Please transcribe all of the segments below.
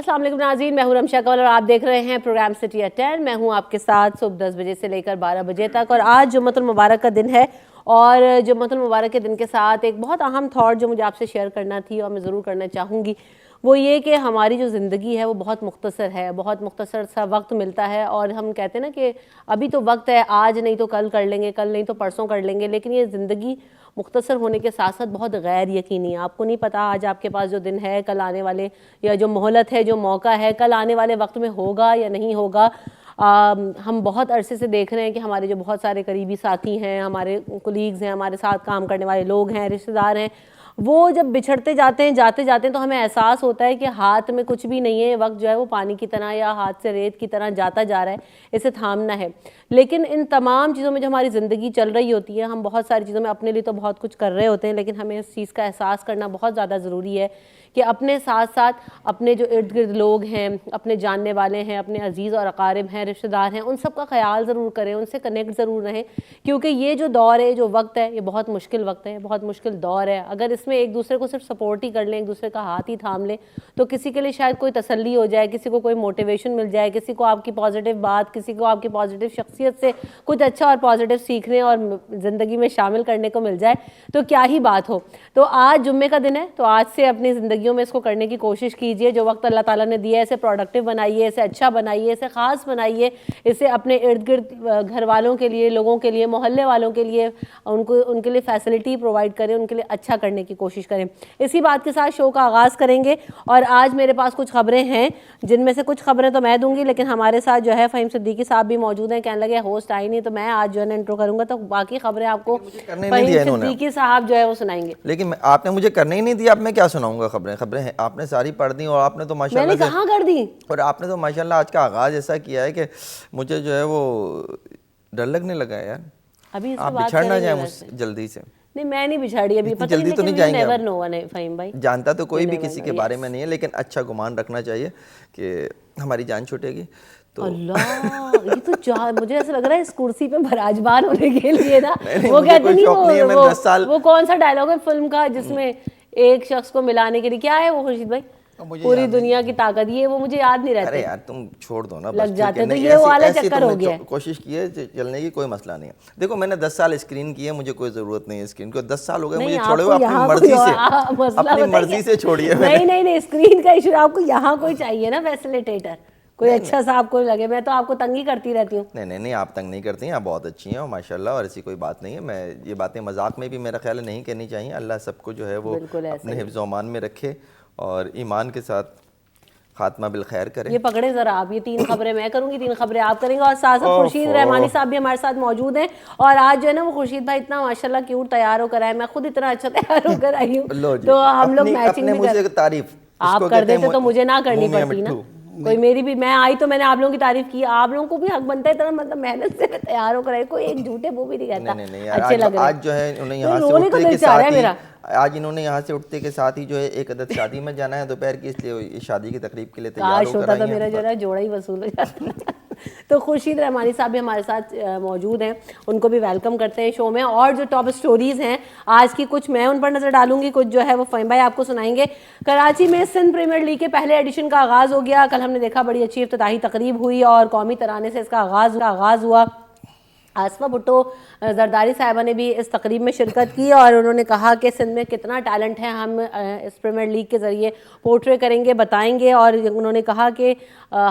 السلام علیکم ناظرین، میں ہوں رمشا کول اور آپ دیکھ رہے ہیں پروگرام سٹی ایٹ 10۔ میں ہوں آپ کے ساتھ صبح 10 بجے سے لے کر 12 بجے تک، اور آج جمعۃ المبارک کا دن ہے، اور جمعۃ المبارک کے دن کے ساتھ ایک بہت اہم تھاٹ جو مجھے آپ سے شیئر کرنا تھی اور میں ضرور کرنا چاہوں گی، وہ یہ کہ ہماری جو زندگی ہے وہ بہت مختصر ہے، بہت مختصر سا وقت ملتا ہے، اور ہم کہتے ہیں نا کہ ابھی تو وقت ہے، آج نہیں تو کل کر لیں گے، کل نہیں تو پرسوں کر لیں گے، لیکن یہ زندگی مختصر ہونے کے ساتھ ساتھ بہت غیر یقینی ہے۔ آپ کو نہیں پتا آج آپ کے پاس جو دن ہے کل آنے والے، یا جو مہلت ہے، جو موقع ہے کل آنے والے وقت میں ہوگا یا نہیں ہوگا۔ ہم بہت عرصے سے دیکھ رہے ہیں کہ ہمارے جو بہت سارے قریبی ساتھی ہیں، ہمارے کولیگز ہیں، ہمارے ساتھ کام کرنے والے لوگ ہیں، رشتہ دار ہیں، وہ جب بچھڑتے جاتے ہیں جاتے جاتے ہیں تو ہمیں احساس ہوتا ہے کہ ہاتھ میں کچھ بھی نہیں ہے، وقت جو ہے وہ پانی کی طرح یا ہاتھ سے ریت کی طرح جاتا جا رہا ہے، اسے تھامنا ہے۔ لیکن ان تمام چیزوں میں جو ہماری زندگی چل رہی ہوتی ہے، ہم بہت ساری چیزوں میں اپنے لیے تو بہت کچھ کر رہے ہوتے ہیں، لیکن ہمیں اس چیز کا احساس کرنا بہت زیادہ ضروری ہے کہ اپنے ساتھ ساتھ اپنے جو ارد گرد لوگ ہیں، اپنے جاننے والے ہیں، اپنے عزیز اور اقارب ہیں، رشتہ دار ہیں، ان سب کا خیال ضرور کریں، ان سے کنیکٹ ضرور رہیں، کیونکہ یہ جو دور ہے، جو وقت ہے، یہ بہت مشکل وقت ہے، بہت مشکل دور ہے۔ اگر اس میں ایک دوسرے کو صرف سپورٹ ہی کر لیں، ایک دوسرے کا ہاتھ ہی تھام لیں، تو کسی کے لیے شاید کوئی تسلی ہو جائے، کسی کو کوئی موٹیویشن مل جائے، کسی کو آپ کی پازیٹیو بات، کسی کو آپ کی پازیٹیو شخصیت سے کچھ اچھا اور پازیٹیو سیکھنے اور زندگی میں شامل کرنے کو مل جائے تو کیا ہی بات ہو۔ تو آج جمعے کا دن ہے، تو آج سے اپنی زندگیوں میں اس کو کرنے کی کوشش کیجئے۔ جو وقت اللہ تعالیٰ نے دیا ہے اسے پروڈکٹیو بنائیے، اسے اچھا بنائیے، اسے خاص بنائیے، اسے اپنے ارد گرد گھر والوں کے لیے، لوگوں کے لیے، محلے والوں کے لیے، ان کے لیے فیسلٹی پرووائڈ کریں، ان کے لیے اچھا کرنے کی کوشش کریں۔ اسی بات کے ساتھ شو کا آغاز کریں گے، اور آج میرے پاس کچھ خبریں ہیں، جن میں سے کچھ خبریں تو میں دوں گی، لیکن ہمارے ساتھ جو ہے فہیم صدیقی صاحب بھی موجود ہیں۔ کہنے لگے ہوسٹ آئی نہیں تو میں آج جو ہے نا انٹرو کروں گا، تو باقی خبریں آپ کو فہیم صدیقی صاحب جو ہے وہ سنائیں گے۔ لیکن آپ نے مجھے کرنے ہی نہیں دیا، اب میں کیا سناؤں گا؟ خبریں آپ نے ساری پڑھ دی، اور آپ نے تو ماشاءاللہ میں نے کہاں کر دی، اور آپ نے تو ماشاءاللہ آج کا آغاز ایسا کیا ہے کہ مجھے جو ہے وہ ڈر لگنے لگا ہے یار۔ ابھی آپ بچھڑ نہ جائیں مجھ سے جلدی سے۔ نہیں میں نہیں بچھاڑی ابھی، پتہ جلدی تو نہیں جائیں گے نیور نو ون ہے فہیم بھائی، جانتا تو کوئی بھی کسی کے بارے میں نہیں ہے، لیکن اچھا گمان رکھنا چاہیے کہ ہماری جان چھوٹے گی تو اللہ یہ تو مجھے ایسا لگ رہا ہے اس کرسی پہ براجمان ہونے کے لیے نا، وہ کہتے نہیں وہ کون سا ڈائلاگ ہے فلم کا جس میں ایک شخص کو ملانے کے لیے، کیا ہے وہ خورشید بھائی؟ پوری دنیا کی طاقت، یہ وہ مجھے یاد نہیں رہتا۔ ارے یار تم چھوڑ دو نا، لگ جاتے تو یہ والا چکر ہو گیا ہے۔ کوشش کی ہے چلنے کی، کوئی مسئلہ نہیں ہے۔ دیکھو میں نے 10 سال اسکرین کی ہے، مجھے کوئی ضرورت نہیں ہے اسکرین کو، 10 سال ہو گئے مجھے چھوڑے ہوئے، اپنی مرضی سے چھوڑیے۔ نہیں اسکرین کا ایشو، آپ کو یہاں کوئی چاہیے نا فیسیلیٹیٹر، کوئی اچھا سا آپ کو لگے، میں تو آپ کو تنگ ہی کرتی رہتی ہوں۔ نہیں آپ تنگ نہیں کرتی ہیں، آپ بہت اچھی ہیں اور ماشاءاللہ، اور ایسی کوئی بات نہیں ہے۔ میں یہ باتیں مذاق میں بھی میرا خیال ہے نہیں کہنی چاہیے۔ اللہ سب کو جو ہے وہ اپنے حفظ و امان میں رکھے اور ایمان کے ساتھ خاتمہ بالخیر کرے۔ یہ پکڑے ذرا آپ، یہ 3 خبریں میں کروں گی، 3 خبریں آپ کریں گے، اور ساتھ ساتھ خورشید رحمانی صاحب بھی ہمارے ساتھ موجود ہیں۔ اور آج جو ہے نا وہ خورشید بھائی اتنا ماشاءاللہ کیوٹ تیار ہو کر آئے، میں خود اتنا اچھا تیار ہو کر آئی ہوں، تو ہم لوگ میچنگ بھی مجھے تعریف آپ کر دیتے تو مجھے نہ کرنی پڑتی نا کوئی، میری بھی میں آئی تو میں نے آپ لوگوں کی تعریف کی، آپ لوگوں کو بھی حق بنتا ہے اتنا مطلب محنت سے تیار ہو کر آئے، کوئی ایک جھوٹے وہ بھی نہیں کہتا اچھے لگ رہے ہیں۔ آج جو ہے انہیں یہاں سے اٹھتے کے ساتھ ہی آج انہوں نے یہاں سے اٹھتے کے ساتھ ہی جو ہے ایک عدد شادی میں جانا ہے دوپہر کی، اس لیے شادی کی تقریب کے لیے تیار ہو کر آئی ہیں۔ میرا جو ہے جوڑا ہی وصول ہو جاتا۔ تو خورشید رحمانی صاحب بھی ہمارے ساتھ موجود ہیں، ان کو بھی ویلکم کرتے ہیں شو میں۔ اور جو ٹاپ سٹوریز ہیں آج کی، کچھ میں ان پر نظر ڈالوں گی، کچھ جو ہے وہ فہیم بھائی آپ کو سنائیں گے۔ کراچی میں سندھ پریمیئر لیگ کے پہلے ایڈیشن کا آغاز ہو گیا، کل ہم نے دیکھا بڑی اچھی افتتاحی تقریب ہوئی اور قومی ترانے سے اس کا آغاز ہوا۔ آصفہ بھٹو زرداری صاحبہ نے بھی اس تقریب میں شرکت کی، اور انہوں نے کہا کہ سندھ میں کتنا ٹیلنٹ ہے، ہم اس پریمیئر لیگ کے ذریعے پورٹرے کریں گے، بتائیں گے، اور انہوں نے کہا کہ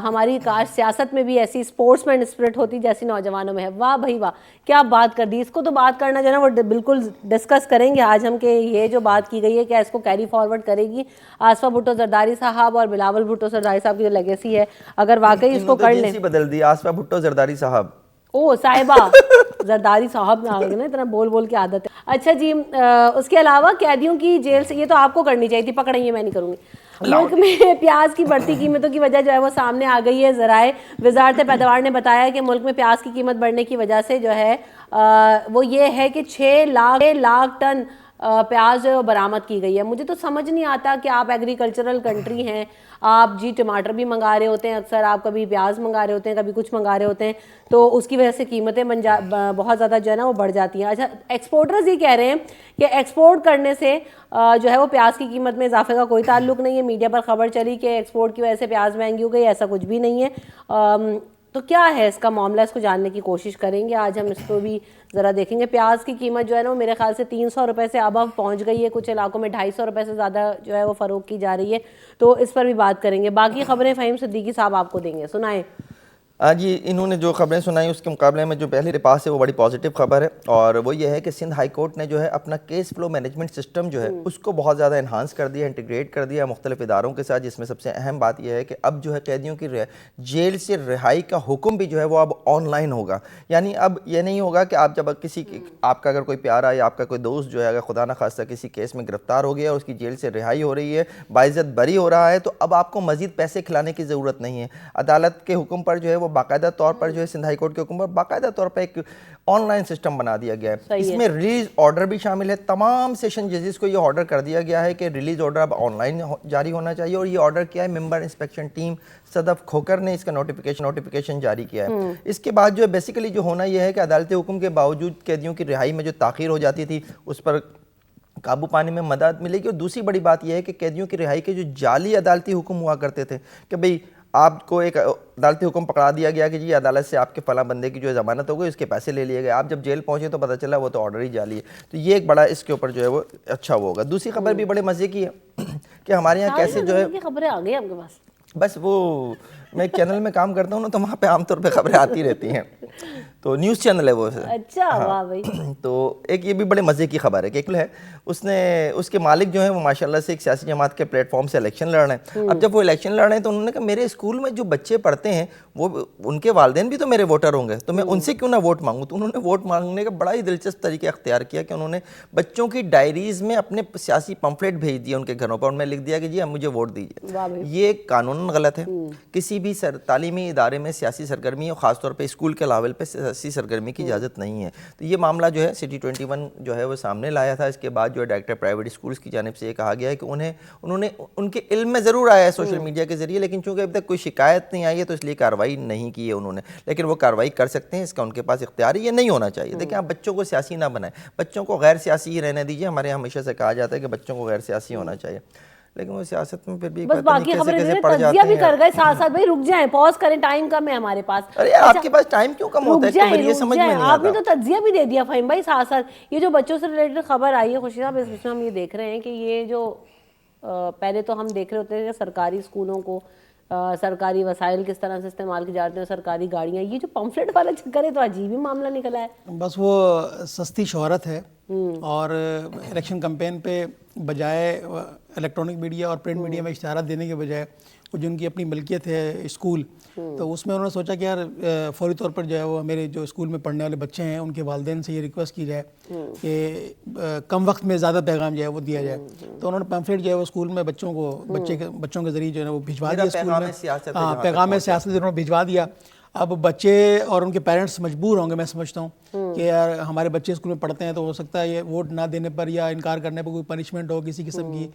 ہماری کاش سیاست میں بھی ایسی اسپورٹس مین اسپرٹ ہوتی جیسی نوجوانوں میں ہے۔ واہ بھائی واہ، کیا بات کر دی! اس کو تو بات کرنا جو ہے نا وہ بالکل ڈسکس کریں گے آج ہم، کہ یہ جو بات کی گئی ہے کیا اس کو کیری فارورڈ کرے گی آصفہ بھٹو زرداری صاحب اور بلاول بھٹو زرداری صاحب کی جو لیگیسی ہے، اگر واقعی اس کو کر لیں۔ بدل دی آصفہ بھٹو زرداری صاحب، او صاحبہ زرداری صاحب نہ ہوگی نا، اتنا بول کے عادت ہے۔ اچھا جی، اس کے علاوہ قیدیوں کی جیل سے، یہ تو آپ کو کرنی چاہیے تھی، پکڑیں یہ میں نہیں کروں گی۔ ملک میں پیاز کی بڑھتی قیمتوں کی وجہ جو ہے وہ سامنے آ گئی ہے۔ ذرائع وزارت پیداوار نے بتایا کہ ملک میں پیاز کی قیمت بڑھنے کی وجہ سے جو ہے وہ یہ ہے کہ 6 لاکھ ٹن پیاز جو ہے وہ برآمد کی گئی ہے. مجھے تو سمجھ نہیں آتا کہ آپ ایگریکلچرل کنٹری ہیں, آپ جی ٹماٹر بھی منگا رہے ہوتے ہیں اکثر, آپ کبھی پیاز منگا رہے ہوتے ہیں, کبھی کچھ منگا رہے ہوتے ہیں, تو اس کی وجہ سے قیمتیں بہت زیادہ جو ہے نا وہ بڑھ جاتی ہیں. اچھا, ایکسپورٹرز یہ کہہ رہے ہیں کہ ایکسپورٹ کرنے سے جو ہے وہ پیاز کی قیمت میں اضافے کا کوئی تعلق نہیں ہے. میڈیا پر خبر چلی کہ ایکسپورٹ کی وجہ سے پیاز مہنگی ہو گئی, ایسا کچھ بھی نہیں ہے. تو کیا ہے اس کا معاملہ, اس کو جاننے کی کوشش کریں گے آج ہم, اس کو بھی ذرا دیکھیں گے. پیاز کی قیمت جو ہے نا وہ میرے خیال سے 300 روپے سے اب پہنچ گئی ہے, کچھ علاقوں میں 250 روپے سے زیادہ جو ہے وہ فروخت کی جا رہی ہے, تو اس پر بھی بات کریں گے. باقی خبریں فہیم صدیقی صاحب آپ کو دیں گے, سنائیں. جی, انہوں نے جو خبریں سنائی اس کے مقابلے میں جو پہلی پاس ہے وہ بڑی پازیٹیو خبر ہے, اور وہ یہ ہے کہ سندھ ہائی کورٹ نے جو ہے اپنا کیس فلو مینجمنٹ سسٹم جو ہے اس کو بہت زیادہ انہانس کر دیا, انٹیگریٹ کر دیا مختلف اداروں کے ساتھ, جس میں سب سے اہم بات یہ ہے کہ اب جو ہے قیدیوں کی جیل سے رہائی کا حکم بھی جو ہے وہ اب آن لائن ہوگا. یعنی اب یہ نہیں ہوگا کہ آپ جب آپ کا اگر کوئی پیارا یا آپ کا کوئی دوست جو ہے اگر خدا نخواستہ کسی کیس میں گرفتار ہو گیا اور اس کی جیل سے رہائی ہو رہی ہے, باعزت بری ہو رہا ہے, تو اب آپ کو مزید پیسے کھلانے کی ضرورت نہیں ہے. عدالت کے حکم پر جو ہے وہ باقاعدہ طور پر جو ہے سندھ ہائی کورٹ کے حکم پر باقاعدہ طور پر ایک آن لائن سسٹم بنا دیا گیا ہے. اس میں ریلیز آرڈر بھی شامل ہے. تمام سیشن ججز کو یہ آرڈر کر دیا گیا ہے کہ ریلیز آرڈر اب آن لائن جاری ہونا چاہیے, اور یہ آرڈر کیا ہے ممبر انسپیکشن ٹیم صدف کھوکر نے اس کا نوٹیفیکیشن جاری کیا ہے. اس کے بعد جو ہے بیسیکلی جو ہونا یہ ہے کہ عدالتی حکم کے باوجود قیدیوں کی رہائی میں جو تاخیر ہو جاتی تھی اس پر قابو پانے میں مدد ملے گی. اور دوسری بڑی بات یہ ہے کہ قیدیوں کی رہائی کے جو جعلی عدالتی حکم ہوا کرتے تھے کہ بھئی آپ کو ایک عدالتی حکم پکڑا دیا گیا کہ جی عدالت سے آپ کے فلاں بندے کی جو ہے ضمانت ہو گئی, اس کے پیسے لے لیے گئے, آپ جب جیل پہنچے تو پتہ چلا وہ تو آرڈر ہی جعلی ہے. تو یہ ایک بڑا اس کے اوپر جو ہے وہ اچھا ہوگا. دوسری خبر بھی بڑے مزے کی ہے کہ ہمارے یہاں کیسے جو ہے خبریں آ گئی آپ کے پاس. بس وہ میں ایک چینل میں کام کرتا ہوں نا, تو وہاں پہ عام طور پہ خبریں آتی رہتی ہیں, تو نیوز چینل ہے وہ. اچھا, واہ بھائی. تو ایک یہ بھی بڑے مزے کی خبر ہے کہ ہے اس کے مالک جو ہیں وہ ماشاءاللہ سے ایک سیاسی جماعت کے پلیٹ فارم سے الیکشن لڑ رہے ہیں. اب جب وہ الیکشن لڑ رہے ہیں تو انہوں نے کہا میرے اسکول میں جو بچے پڑھتے ہیں وہ ان کے والدین بھی تو میرے ووٹر ہوں گے, تو میں ان سے کیوں نہ ووٹ مانگوں. تو انہوں نے ووٹ مانگنے کا بڑا ہی دلچسپ طریقہ اختیار کیا کہ انہوں نے بچوں کی ڈائریز میں اپنے سیاسی پمفلیٹ بھیج دیا ان کے گھروں پر, ان میں لکھ دیا کہ جی اب مجھے ووٹ دیجیے. یہ قانوناً غلط ہے. کسی بھی تعلیمی ادارے میں سیاسی سرگرمی اور خاص طور پہ اسکول کے لیول پہ سیاسی سرگرمی کی اجازت نہیں ہے. تو یہ معاملہ جو ہے سٹی 21 جو ہے وہ سامنے لایا تھا. اس کے بعد جو ہے ڈائریکٹر پرائیویٹ اسکولز کی جانب سے یہ کہا گیا ہے کہ انہوں نے ان کے علم میں ضرور آیا ہے سوشل میڈیا کے ذریعے, لیکن چونکہ اب تک کوئی شکایت نہیں آئی ہے تو اس لیے کارروائی نہیں کی ہے انہوں نے. لیکن وہ کارروائی کر سکتے ہیں, اس کا ان کے پاس اختیار ہے. یہ نہیں ہونا چاہیے. دیکھیں آپ بچوں کو سیاسی نہ بنائیں, بچوں کو غیر سیاسی ہی رہنے دیجیے. ہمارے یہاں ہمیشہ سے کہا جاتا ہے کہ بچوں کو غیر سیاسی ہونا چاہیے, لیکن وہ سیاست میں پھر بھی بس باقی خبریں تجزیہ بھی کر گئے ساتھ ساتھ. بھائی رک جائیں, پاز کریں, ٹائم کم ہے ہمارے پاس. ارے آپ کے پاس ٹائم کیوں کم ہوتا ہے, یہ سمجھ میں نہیں آتا. آپ نے تو تجزیہ بھی دے دیا فہیم بھائی ساتھ ساتھ. یہ جو بچوں سے ریلیٹڈ خبر آئی ہے خوشی صاحب, اس میں ہم یہ دیکھ رہے ہیں کہ یہ جو پہلے تو ہم دیکھ رہے ہوتے ہیں کہ سرکاری اسکولوں کو سرکاری وسائل کس طرح سے استعمال کی جاتے ہیں, سرکاری گاڑیاں, یہ جو پمفلٹ والا چکر ہے تو عجیب ہی معاملہ نکلا ہے. بس وہ سستی شہرت ہے, اور الیکشن کمپین پہ بجائے الیکٹرانک میڈیا اور پرنٹ میڈیا میں اشتہارات دینے کے بجائے وہ جو ان کی اپنی ملکیت ہے اسکول, تو اس میں انہوں نے سوچا کہ یار فوری طور پر جو ہے وہ میرے جو اسکول میں پڑھنے والے بچے ہیں ان کے والدین سے یہ ریکویسٹ کی جائے کہ کم وقت میں زیادہ پیغام جو ہے وہ دیا جائے. تو انہوں نے پیمفلیٹ جو ہے وہ اسکول میں بچوں کے ذریعے جو ہے وہ بھجوا دیا اسکول میں. ہاں, پیغام سیاست انہوں نے بھجوا دیا. اب بچے اور ان کے پیرنٹس مجبور ہوں گے, میں سمجھتا ہوں کہ یار ہمارے بچے اسکول میں پڑھتے ہیں تو ہو سکتا ہے یہ ووٹ نہ دینے پر یا انکار کرنے پر کوئی پنشمنٹ ہو کسی قسم کی,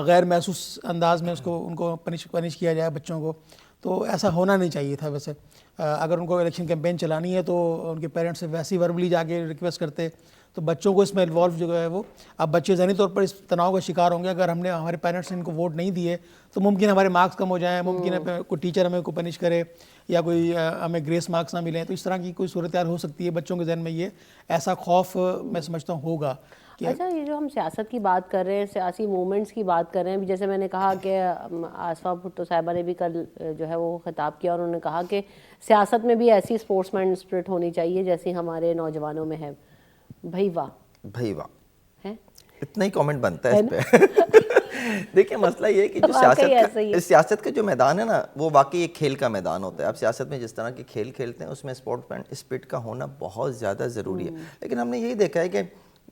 غیر محسوس انداز میں ان کو پنش کیا جائے بچوں کو. تو ایسا ہونا نہیں چاہیے تھا. ویسے اگر ان کو الیکشن کیمپین چلانی ہے تو ان کے پیرنٹس سے ویسی وربلی جا کے ریکویسٹ کرتے تو بچوں کو اس میں انوالو جو ہے وہ, اب بچے ذہنی طور پر اس تناؤ کا شکار ہوں گے. اگر ہمارے پیرنٹس نے ان کو ووٹ نہیں دیے تو ممکن ہے ہمارے مارکس کم ہو جائیں, ممکن ہے کوئی ٹیچر ہمیں کو پنش کرے یا کوئی ہمیں گریس مارکس نہ ملیں. تو اس طرح کی کوئی صورتحال ہو سکتی ہے. بچوں کے ذہن میں یہ ایسا خوف میں سمجھتا ہوں ہوگا. اچھا, یہ جو ہم سیاست کی بات کر رہے ہیں, سیاسی موومنٹس کی بات کر رہے ہیں, جیسے میں نے کہا کہ آصفہ بھٹو صاحبہ نے بھی کل جو ہے وہ خطاب کیا اور انہوں نے کہا کہ سیاست میں بھی ایسی اسپورٹس مین اسپرٹ ہونی چاہیے جیسی ہمارے نوجوانوں میں ہے. بھائی واہ, بھائی واہ, اتنا ہی کامنٹ بنتا ہے اس پہ. دیکھیں مسئلہ یہ ہے کہ جو سیاست کا جو میدان ہے نا وہ واقعی ایک کھیل کا میدان ہوتا ہے. اب سیاست میں جس طرح کے کھیل کھیلتے ہیں اس میں اسپورٹ مین اسپرٹ کا ہونا بہت زیادہ ضروری ہے. لیکن ہم نے یہی دیکھا ہے کہ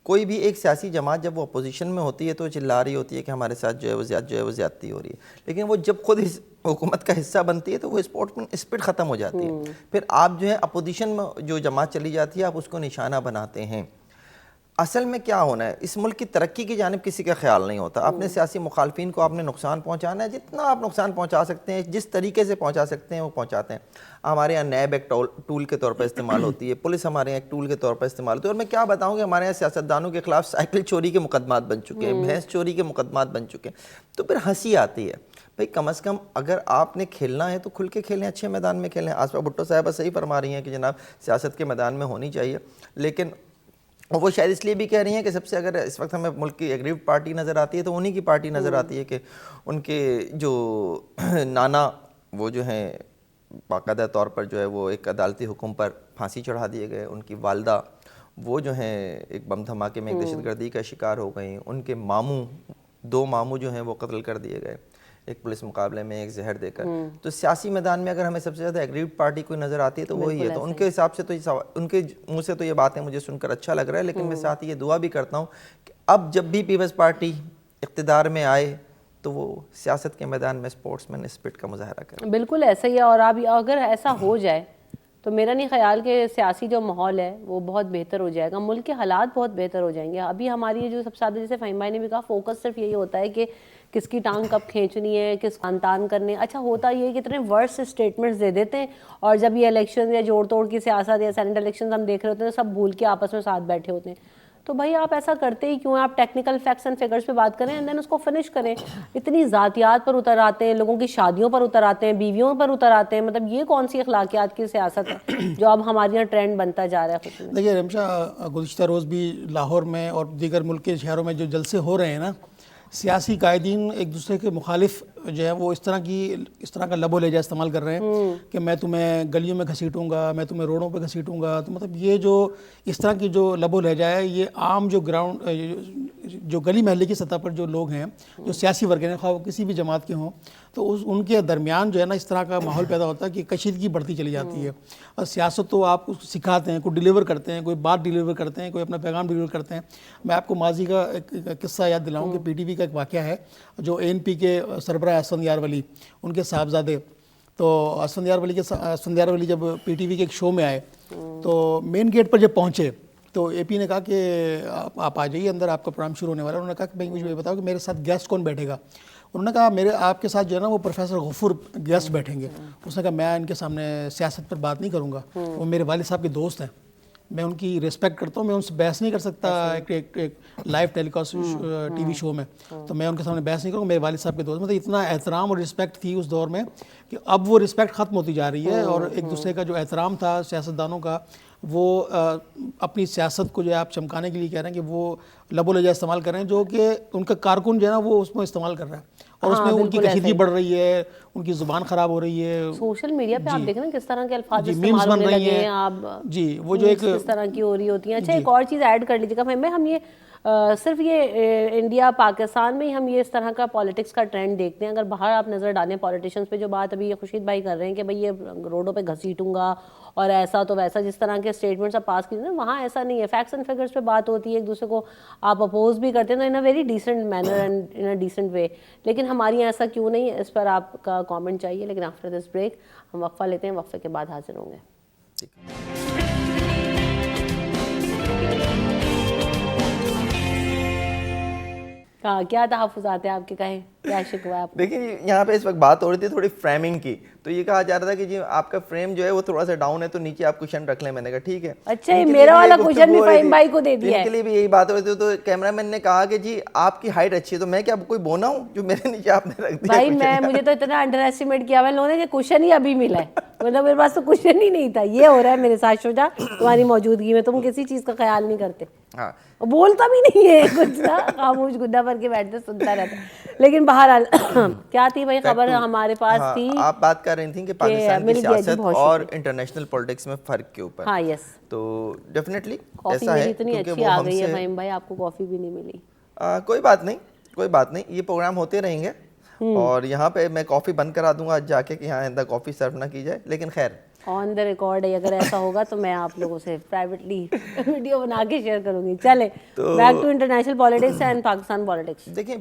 کوئی بھی ایک سیاسی جماعت جب وہ اپوزیشن میں ہوتی ہے تو چلا رہی ہوتی ہے کہ ہمارے ساتھ جو ہے وہ زیادتی ہو رہی ہے, لیکن وہ جب خود حکومت کا حصہ بنتی ہے تو وہ اسپورٹ میں اسپرٹ ختم ہو جاتی ہے. پھر آپ جو ہے اپوزیشن میں جو جماعت چلی جاتی ہے آپ اس کو نشانہ بناتے ہیں. اصل میں کیا ہونا ہے, اس ملک کی ترقی کی جانب کسی کا خیال نہیں ہوتا. اپنے سیاسی مخالفین کو آپ نے نقصان پہنچانا ہے, جتنا آپ نقصان پہنچا سکتے ہیں, جس طریقے سے پہنچا سکتے ہیں وہ پہنچاتے ہیں. ہمارے یہاں نیب ایک ٹول کے طور پر استعمال ہوتی ہے, پولیس ہمارے یہاں ایک ٹول کے طور پر استعمال ہوتی ہے. اور میں کیا بتاؤں کہ ہمارے یہاں سیاستدانوں کے خلاف سائیکل چوری کے مقدمات بن چکے ہیں, بھینس چوری کے مقدمات بن چکے ہیں. تو پھر ہنسی آتی ہے. بھئی کم از کم اگر آپ نے کھیلنا ہے تو کھل کے کھیلیں, اچھے میدان میں کھیلیں. آصفہ بھٹو صاحبہ صحیح فرما رہی ہیں کہ جناب سیاست کے میدان میں ہونی چاہیے, لیکن وہ شاید اس لیے بھی کہہ رہی ہیں کہ سب سے اگر اس وقت ہمیں ملک کی ایگریو پارٹی نظر آتی ہے تو انہی کی پارٹی نظر آتی ہے کہ ان کے جو نانا وہ جو ہیں باقاعدہ طور پر جو ہے وہ ایک عدالتی حکم پر پھانسی چڑھا دیے گئے. ان کی والدہ وہ جو ہیں ایک بم دھماکے میں ایک دہشت گردی کا شکار ہو گئیں. ان کے ماموں 2 ماموں جو ہیں وہ قتل کر دیے گئے, ایک پولیس مقابلے میں ایک زہر دے کر. تو سیاسی میدان میں اگر ہمیں سب سے زیادہ ایگریو پارٹی کوئی نظر آتی ہے تو وہی ہے. تو ان کے حساب سے تو ان کے منہ سے تو یہ باتیں مجھے سن کر اچھا لگ رہا ہے, لیکن میں ساتھ یہ دعا بھی کرتا ہوں کہ اب جب بھی پیپلز پارٹی اقتدار میں آئے تو وہ سیاست کے میدان میں سپورٹس مین اسپرٹ کا مظاہرہ کریں. بالکل ایسا ہی ہے. اور اب اگر ایسا ہو جائے تو میرا نہیں خیال کہ سیاسی جو ماحول ہے وہ بہت بہتر ہو جائے گا, ملک کے حالات بہت بہتر ہو جائیں گے. ابھی ہماری جو سب سے زیادہ, جیسے فہیم بھائی نے بھی کہا, فوکس صرف یہی ہوتا ہے کہ کس کی ٹانگ کب کھینچنی ہے, کس خاندان کرنے. اچھا ہوتا یہ ہے کہ اتنے ورس اسٹیٹمنٹس دے دیتے ہیں, اور جب یہ الیکشن یا جوڑ توڑ کی سیاست یا سینٹ الیکشن ہم دیکھ رہے ہوتے ہیں تو سب بھول کے آپس میں ساتھ بیٹھے ہوتے ہیں. تو بھائی آپ ایسا کرتے ہی کیوں ہیں؟ آپ ٹیکنیکل فیکٹس اینڈ فگرز پہ بات کریں اینڈ دین اس کو فنش کریں. اتنی ذاتیات پر اتر آتے ہیں, لوگوں کی شادیوں پر اتر آتے ہیں, بیویوں پر اتر آتے ہیں. مطلب یہ کون سی اخلاقیات کی سیاست ہے جو اب ہمارے یہاں ٹرینڈ بنتا جا رہا ہے؟ دیکھیے رمشا, گزشتہ روز بھی لاہور میں اور دیگر ملک کے شہروں میں جو جلسے ہو رہے ہیں نا, سیاسی قائدین ایک دوسرے کے مخالف جو ہے وہ اس طرح کا لب و لہجہ استعمال کر رہے ہیں کہ میں تمہیں گلیوں میں گھسیٹوں گا, میں تمہیں روڈوں پہ گھسیٹوں گا. تو مطلب یہ جو اس طرح کی جو لب و لہجہ ہے, یہ عام جو جو گلی محلے کی سطح پر جو لوگ ہیں, جو سیاسی ورگ ہیں, خواہ وہ کسی بھی جماعت کے ہوں, تو ان کے درمیان جو ہے نا اس طرح کا ماحول پیدا ہوتا ہے کہ کشیدگی بڑھتی چلی جاتی ہے. اور سیاست تو آپ سکھاتے ہیں, کوئی ڈیلیور کرتے ہیں, کوئی بات ڈیلیور کرتے ہیں, کوئی اپنا پیغام ڈیلیور کرتے ہیں. میں آپ کو ماضی کا ایک قصہ یاد دلاؤں کہ پی ٹی وی کا ایک واقعہ ہے, جو اے این پی کے سربراہ اسفندیار ولی, ان کے صاحبزادے. تو اسفندیار ولی جب پی ٹی وی کے ایک شو میں آئے تو مین گیٹ پر جب پہنچے تو اے پی نے کہا کہ آپ آ جائیے اندر, آپ کا پروگرام شروع ہونے والا ہے. انہوں نے کہا کہ مجھے یہ بتاؤ کہ میرے ساتھ گیسٹ کون بیٹھے گا. انہوں نے کہا آپ کے ساتھ جو ہے نا وہ پروفیسر غفور گیسٹ بیٹھیں گے. اس نے کہا میں ان کے سامنے سیاست پر بات نہیں کروں گا, وہ میرے والد صاحب کے دوست ہیں, میں ان کی ریسپیکٹ کرتا ہوں, میں ان سے بحث نہیں کر سکتا ایک لائیو ٹیلی کاسٹ ٹی وی شو میں, تو میں ان کے سامنے بحث نہیں کروں گا, میرے والد صاحب کے دوست. مطلب اتنا احترام اور رسپیکٹ تھی اس دور میں کہ اب وہ رسپیکٹ ختم ہوتی جا رہی ہے. اور ایک دوسرے کا جو احترام تھا سیاستدانوں کا, وہ اپنی سیاست کو جو ہے آپ چمکانے کے لیے کہہ رہے ہیں کہ وہ لب و لہجہ استعمال کر رہے ہیں, جو کہ ان کا کارکن جو ہے نا وہ اس میں استعمال کر رہا ہے, اور اس میں ان کی کشیدگی بڑھ رہی ہے, ان کی زبان خراب ہو رہی ہے. سوشل میڈیا پہ آپ دیکھ رہے ہیں کس طرح کے الفاظ استعمال ہونے لگے ہیں, آپ جی وہ جو ایک کس طرح کی ہو رہی ہوتی ہیں. اچھا ایک اور چیز ایڈ کر لیجیے گا, ہم یہ صرف یہ انڈیا پاکستان میں ہی ہم یہ اس طرح کا پالیٹکس کا ٹرینڈ دیکھتے ہیں. اگر باہر آپ نظر ڈالیں پالیٹیشنز پہ, جو بات ابھی خورشید بھائی کر رہے ہیں کہ بھئی یہ روڈوں پہ گھسیٹوں گا اور ایسا تو ویسا, جس طرح کے اسٹیٹمنٹس آپ پاس کیجیے, وہاں ایسا نہیں ہے. فیکٹس اینڈ فگرس پہ بات ہوتی ہے, ایک دوسرے کو آپ اپوز بھی کرتے ہیں تو in a very decent manner and in a decent way. لیکن ہماری یہاں ایسا کیوں نہیں ہے, اس پر آپ کا کامنٹ چاہیے. لیکن آفٹر دس بریک ہم وقفہ لیتے ہیں, وقفے کے بعد حاضر ہوں گے. کیا تحفظات ہیں آپ کے, کہیں کیا شکوہ ہے آپ کو؟ دیکھیں یہاں پہ اس وقت بات ہو رہی تھی تھوڑی فریمنگ کی, تو یہ کہا جا رہا تھا کہ جی آپ کا فریم جو ہے وہ تھوڑا سا ڈاؤن ہے تو نیچے آپ کوشن رکھ لیں. میں نے کہا ٹھیک ہے. اچھا میرا والا کوشن بھی فہیم بھائی کو دے دیا ہے. ان کے لیے بھی یہی بات ہو رہی تھی, تو کیمرہ مین نے کہا کہ جی آپ کی ہائٹ اچھی ہے, تو میں کیا کوئی بونا ہوں جو میرے نیچے آپ نے رکھ دیا؟ بھائی مجھے تو اتنا انڈر ایسٹیمیٹ کیا ہوا لوگوں نے کہ کوشن ہی ابھی ملا ہے, مطلب میرے پاس تو کوشن ہی نہیں تھا. یہ ہو رہا ہے میرے ساتھ شجاع تمہاری موجودگی میں, تم کسی چیز کا خیال نہیں کرتے, بولتا بھی نہیں ہے کچھ نا, خاموش گڈا بن کے بیٹھتے سنتا رہتا. لیکن بہرحال کیا تھی بھائی خبر ہمارے پاس تھی, آپ بات کر رہی تھیں کہ پاکستان کی سیاست اور انٹرنیشنل پولیٹکس میں فرق کے اوپر. ہاں یس, تو ڈیفینیٹلی کافی میری اتنی اچھی آ گئی ہے فہیم بھائی, آپ کو کافی بھی نہیں ملی. کوئی بات نہیں, یہ پروگرام ہوتے رہیں گے, اور یہاں پہ میں کافی بند کرا دوں گا جا کے کہ یہاں آئندہ کافی سرو نہ کی جائے. لیکن خیر آن دا ریکارڈ ہے, اگر ایسا ہوگا تو میں آپ لوگوں سے پرائیویٹلی ویڈیو بنا کے شیئر کروں گی. چلیں back to international politics and Pakistan politics. دیکھیں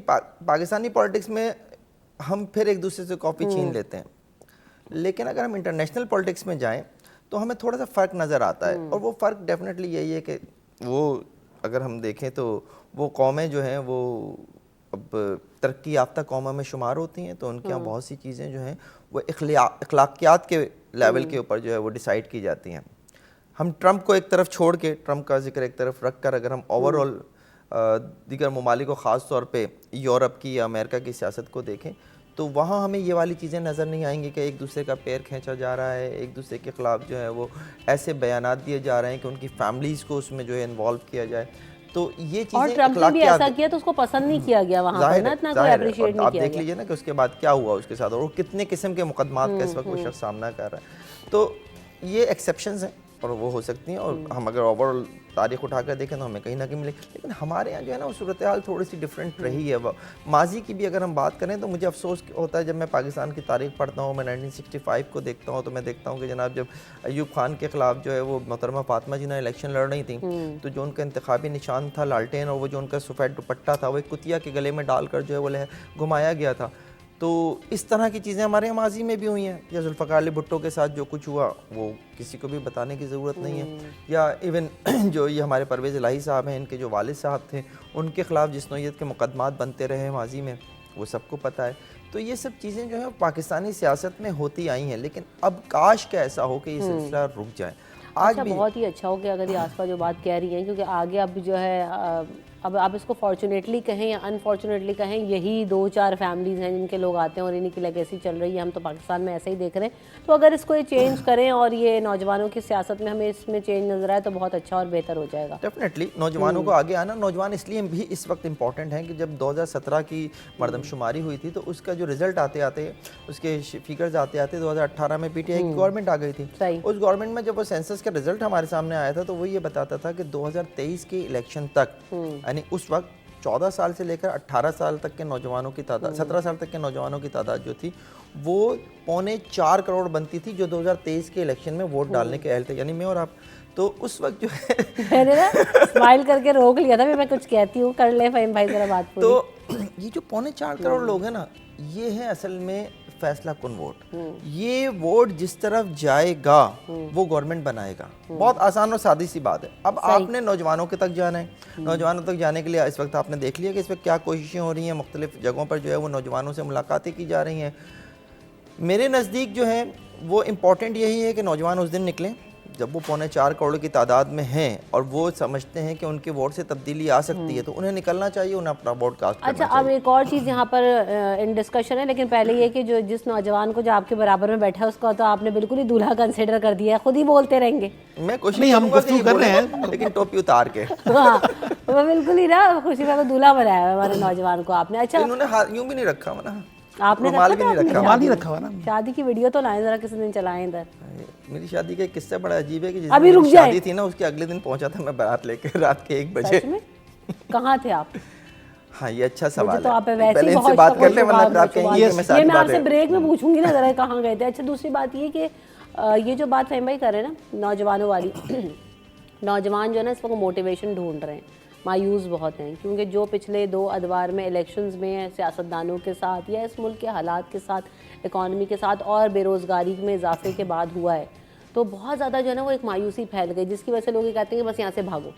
پاکستانی پالیٹکس میں ہم پھر ایک دوسرے سے کافی چھین لیتے ہیں, لیکن اگر ہم انٹرنیشنل پالیٹکس میں جائیں تو ہمیں تھوڑا سا فرق نظر آتا ہے. اور وہ فرق ڈیفینیٹلی یہی ہے کہ وہ اگر ہم دیکھیں تو وہ قومیں جو ہیں وہ اب ترقی یافتہ قوموں میں شمار ہوتی ہیں، تو ان کے یہاں بہت سی چیزیں جو ہیں وہ اخلاقیات کے لیول کے اوپر جو ہے وہ ڈیسائیڈ کی جاتی ہیں. ہم ٹرمپ کو ایک طرف چھوڑ کے، ٹرمپ کا ذکر ایک طرف رکھ کر، اگر ہم اوور آل دیگر ممالک کو، خاص طور پہ یورپ کی یا امریکہ کی سیاست کو دیکھیں تو وہاں ہمیں یہ والی چیزیں نظر نہیں آئیں گی کہ ایک دوسرے کا پیر کھینچا جا رہا ہے، ایک دوسرے کے خلاف جو ہے وہ ایسے بیانات دیے جا رہے ہیں کہ ان کی فیملیز کو اس میں جو ہے انوالو کیا جائے. تو یہ چیزیں اور ٹرمپ نے بھی ایسا کیا تو اس کو پسند نہیں کیا گیا وہاں پر نا، اتنا کوئی اپریشیٹ نہیں کیا گیا. آپ دیکھ لیجئے نا کہ اس کے بعد کیا ہوا اس کے ساتھ، اور کتنے قسم کے مقدمات کا اس وقت وہ شخص سامنا کر رہا ہے. تو یہ ایکسیپشنز ہیں اور وہ ہو سکتی ہیں، اور ہم اگر اوور آل تاریخ اٹھا کر دیکھیں تو ہمیں کہیں نہ کہیں ملے. لیکن ہمارے یہاں جو ہے نا وہ صورتحال تھوڑی سی ڈفرینٹ رہی ہے. ماضی کی بھی اگر ہم بات کریں تو مجھے افسوس ہوتا ہے جب میں پاکستان کی تاریخ پڑھتا ہوں، میں 1965 کو دیکھتا ہوں، تو میں دیکھتا ہوں کہ جناب جب ایوب خان کے خلاف جو ہے وہ محترمہ فاطمہ جناح الیکشن لڑ رہی تھیں، تو جو ان کا انتخابی نشان تھا لالٹین، اور وہ جو ان کا سفید دوپٹہ تھا وہ ایک کتیا کے گلے میں ڈال کر جو ہے وہ گھمایا گیا تھا. تو اس طرح کی چیزیں ہمارے یہاں ماضی میں بھی ہوئی ہیں. یا ذوالفقار علی بھٹو کے ساتھ جو کچھ ہوا وہ کسی کو بھی بتانے کی ضرورت نہیں ہے. یا ایون جو یہ ہمارے پرویز الہی صاحب ہیں، ان کے جو والد صاحب تھے، ان کے خلاف جس نوعیت کے مقدمات بنتے رہے ماضی میں، وہ سب کو پتہ ہے. تو یہ سب چیزیں جو ہیں پاکستانی سیاست میں ہوتی آئی ہیں، لیکن اب کاش کہ ایسا ہو کہ یہ سلسلہ رک جائے. آج بھی بہت ہی اچھا ہو کہ اگر یہ آسفا جو بات کہہ رہی ہیں، کیونکہ آگے اب جو ہے اب آپ اس کو فارچونیٹلی کہیں یا انفارچونیٹلی کہیں، یہی 2-4 فیملیز ہیں جن کے لوگ آتے ہیں اور انہی کی لیگیسی چل رہی ہے. ہم تو پاکستان میں ایسے ہی دیکھ رہے ہیں. تو اگر اس کو یہ چینج کریں اور یہ نوجوانوں کی سیاست میں ہمیں اس میں چینج نظر آئے تو بہت اچھا اور بہتر ہو جائے گا. ڈیفینیٹلی نوجوانوں کو آگے آنا، نوجوان اس لیے بھی اس وقت امپورٹنٹ ہیں کہ جب 2017 کی مردم شماری ہوئی تھی تو اس کا جو رزلٹ آتے آتے، اس کے فیگرز آتے آتے 2018 میں پی ٹی آئی کی گورنمنٹ آ گئی تھی. اس گورنمنٹ میں جب وہ سینسس کا رزلٹ ہمارے سامنے آیا تھا تو وہ یہ بتاتا تھا کہ 2023 کے الیکشن تک، یعنی اس وقت 14 سال سے لے کر 18 سال تک کے نوجوانوں کی تعداد، 17 سال تک کے نوجوانوں کی تعداد جو تھی وہ 3.25 کروڑ بنتی تھی، جو 2023 کے الیکشن میں ووٹ ڈالنے کے اہل تھے، یعنی میں اور آپ. تو اس وقت جو ہے میں نے نا اسمائل کر کے روک لیا تھا، میں کچھ کہتی ہوں، کر لیں فہیم بھائی ذرا بات پوری. تو یہ جو 3.25 کروڑ لوگ ہیں نا، یہ ہے اصل میں فیصلہ کن ووٹ. یہ ووٹ جس طرف جائے گا وہ گورنمنٹ بنائے گا. بہت آسان اور سادی سی بات ہے. اب آپ نے نوجوانوں کے تک جانا ہے. نوجوانوں تک جانے کے لیے اس وقت آپ نے دیکھ لیا کہ اس وقت کیا کوششیں ہو رہی ہیں، مختلف جگہوں پر جو ہے وہ نوجوانوں سے ملاقاتیں کی جا رہی ہیں. میرے نزدیک جو ہے وہ امپورٹنٹ یہی ہے کہ نوجوان اس دن نکلیں جب وہ 3.25 کروڑ کی تعداد میں ہیں اور وہ سمجھتے ہیں کہ ان کے ووٹ سے تبدیلی آ سکتی ہے، تو انہیں نکلنا چاہیے، انہیں اپنا ووٹ کاسٹ کرنا چاہیے. اچھا، اب ایک اور چیز یہاں پر ان ڈسکشن ہے، لیکن پہلے یہ کہ جو جس نوجوان کو جو آپ کے برابر میں بیٹھا ہے اس کا تو آپ نے بالکل ہی دولہا کنسیڈر کر دیا ہے، خود ہی بولتے رہیں گے. میں کوشش کروں گا کہ یہ بولیں لیکن ٹوپی اتار کے. ہاں وہ بالکل ہی نا خوشی میں دولہا بنایا ہے ہمارے نوجوان کو آپ نے. اچھا انہوں نے یوں بھی نہیں رکھا نا، آپ نے رومال بھی نہیں رکھا. رومال نہیں رکھا ہوا نا. شادی کی ویڈیو تو لائیں ذرا، کسی دن چلائیں ادھر. میری شادی کا ایک قصہ بڑا عجیب ہے کہ جس ابھی دن رک جائے شادی تھی نا اس کے اگلے دن پہنچا تھا میں بارات لے کے رات کے 1 بجے. سچ میں؟ کہاں تھے آپ؟ ہاں یہ اچھا سوال تو آپ ہے، ویسے پہلے ہی ان سے بہت بات کر لیں ورنہ پھر آپ کہیں گے کہ میں ساری یہ میں آپ سے باتیں. بریک میں پوچھوں گی نا ذرا کہاں گئے تھے. اچھا دوسری بات یہ کہ یہ جو بات فہیم بھائی کر رہے ہیں نا نوجوانوں والی، نوجوان جو ہے نا اس وقت موٹیویشن ڈھونڈ رہے ہیں، مایوس بہت ہیں، کیونکہ جو پچھلے 2 ادوار میں الیکشنز میں سیاستدانوں کے ساتھ یا اس ملک کے حالات کے ساتھ، اکانومی کے ساتھ اور بے روزگاری میں اضافے کے بعد ہوا ہے، تو بہت زیادہ جو ہے نا وہ ایک مایوسی پھیل گئی، جس کی وجہ سے لوگ یہ کہتے ہیں کہ بس یہاں سے بھاگو.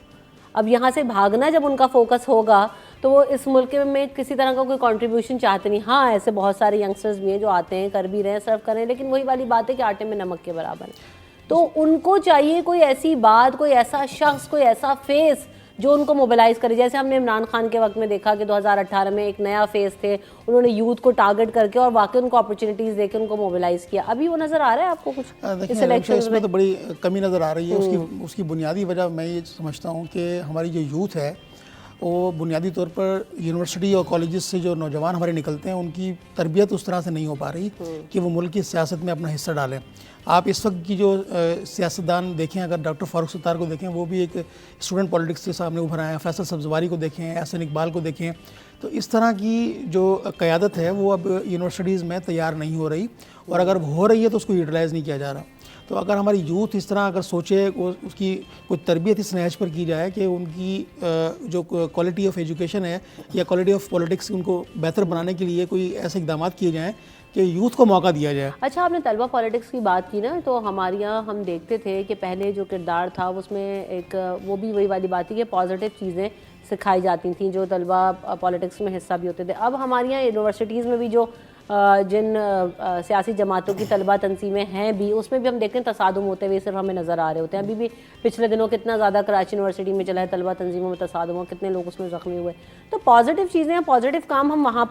اب یہاں سے بھاگنا جب ان کا فوکس ہوگا تو وہ اس ملک میں کسی طرح کا کوئی کنٹریبیوشن چاہتے نہیں. ہاں ایسے بہت سارے ینگسٹرز بھی ہیں جو آتے ہیں، کر بھی رہے ہیں، سرو کر رہے ہیں، لیکن وہی والی بات ہے کہ آٹے میں نمک کے برابر ہے. تو ان کو چاہیے کوئی ایسی بات، کوئی ایسا شخص، کوئی ایسا فیس جو ان کو موبلائز کرے. جیسے ہم نے عمران خان کے وقت میں دیکھا کہ 2018 میں ایک نیا فیس تھے، انہوں نے یوتھ کو ٹارگٹ کر کے اور واقعی ان کو اپرچونیٹیز دے کے ان کو موبلائز کیا. ابھی وہ نظر آ رہا ہے آپ کو کچھ اس الیکشن میں؟ تو بڑی کمی نظر آ رہی ہے. اس کی بنیادی وجہ میں یہ سمجھتا ہوں کہ ہماری جو یوتھ ہے وہ بنیادی طور پر یونیورسٹی اور کالجز سے جو نوجوان ہمارے نکلتے ہیں ان کی تربیت اس طرح سے نہیں ہو پا رہی کہ وہ ملک کی سیاست میں اپنا حصہ ڈالیں. آپ اس وقت کی جو سیاستدان دیکھیں، اگر ڈاکٹر فاروق ستار کو دیکھیں وہ بھی ایک اسٹوڈنٹ پالیٹکس کے سامنے ابھر آئے ہیں، فیصل سبزواری کو دیکھیں، احسن اقبال کو دیکھیں. تو اس طرح کی جو قیادت ہے وہ اب یونیورسٹیز میں تیار نہیں ہو رہی، اور اگر ہو رہی ہے تو اس کو یوٹیلائز نہیں کیا جا رہا. تو اگر ہماری یوتھ اس طرح اگر سوچے، اس کی کوئی تربیت اس نہج پر کی جائے کہ ان کی جو کوالٹی آف ایجوکیشن ہے یا کوالٹی آف پولیٹکس ان کو بہتر بنانے کے لیے کوئی ایسے اقدامات کیے جائیں کہ یوتھ کو موقع دیا جائے. اچھا آپ نے طلبہ پالیٹکس کی بات کی نا, تو ہمارے یہاں ہم دیکھتے تھے کہ پہلے جو کردار تھا اس میں ایک وہ بھی وہی والی بات تھی کہ پازیٹیو چیزیں سکھائی جاتی تھیں جو طلبہ پالیٹکس میں حصہ بھی ہوتے تھے. اب ہمارے یہاں یونیورسٹیز میں بھی جو جن سیاسی جماعتوں کی طلبہ تنظیمیں ہیں بھی, اس میں بھی ہم دیکھتے ہیں تصادم ہوتے ہوئے صرف ہمیں نظر آ رہے ہوتے ہیں. ابھی بھی پچھلے دنوں کتنا زیادہ کراچی یونیورسٹی میں چلا ہے طلبہ تنظیموں میں تصادم ہوا, کتنے لوگ اس میں زخمی ہوئے. تو پازیٹیو چیزیں ہیں, پازیٹیو کام ہم وہاں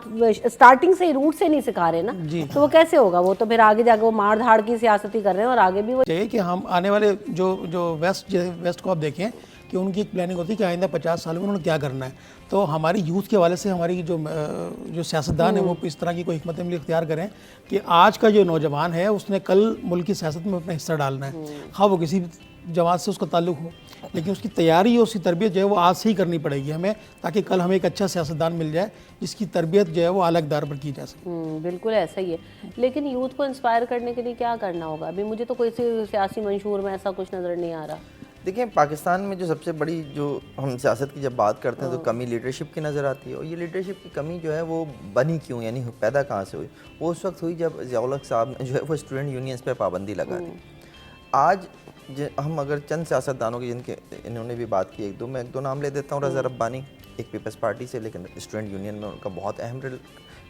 اسٹارٹنگ سے روٹ سے نہیں سکھا رہے نا, تو وہ کیسے ہوگا؟ وہ تو پھر آگے جا کے وہ مار دھاڑ کی سیاستی کر رہے ہیں اور آگے بھی وہ چاہیے کہ ہم آنے والے جو ویسٹ کو آپ دیکھیں کہ ان کی ایک پلاننگ ہوتی ہے کہ آئندہ 50 سال میں انہوں نے کیا کرنا ہے. تو ہماری یوتھ کے حوالے سے ہماری جو سیاستدان ہیں وہ اس طرح کی کوئی حکمت عملی اختیار کریں کہ آج کا جو نوجوان ہے اس نے کل ملک کی سیاست میں اپنا حصہ ڈالنا ہے, خواہ وہ کسی جماعت سے اس کا تعلق ہو, لیکن اس کی تیاری اور اس کی تربیت جو ہے وہ آج سے ہی کرنی پڑے گی ہمیں, تاکہ کل ہمیں ایک اچھا سیاستدان مل جائے جس کی تربیت جو ہے وہ اعلیٰ اقدار پر کی جا سکے. بالکل ایسا ہی ہے. لیکن یوتھ کو انسپائر کرنے کے لیے کیا کرنا ہوگا؟ ابھی مجھے تو کوئی سیاسی منشور میں ایسا کچھ نظر نہیں آ رہا. دیکھیں پاکستان میں جو سب سے بڑی جو ہم سیاست کی جب بات کرتے ہیں تو کمی لیڈرشپ کی نظر آتی ہے, اور یہ لیڈرشپ کی کمی جو ہے وہ بنی کیوں, یعنی پیدا کہاں سے ہوئی؟ وہ اس وقت ہوئی جب ضیاء الحق صاحب نے جو ہے وہ اسٹوڈنٹ یونینز پہ پابندی لگا دی. آج ہم اگر چند سیاستدانوں کی جن کے انہوں نے بھی بات کی, میں ایک دو نام لے دیتا ہوں. رضا ربانی ایک پیپلز پارٹی سے, لیکن اسٹوڈنٹ یونین میں ان کا بہت اہم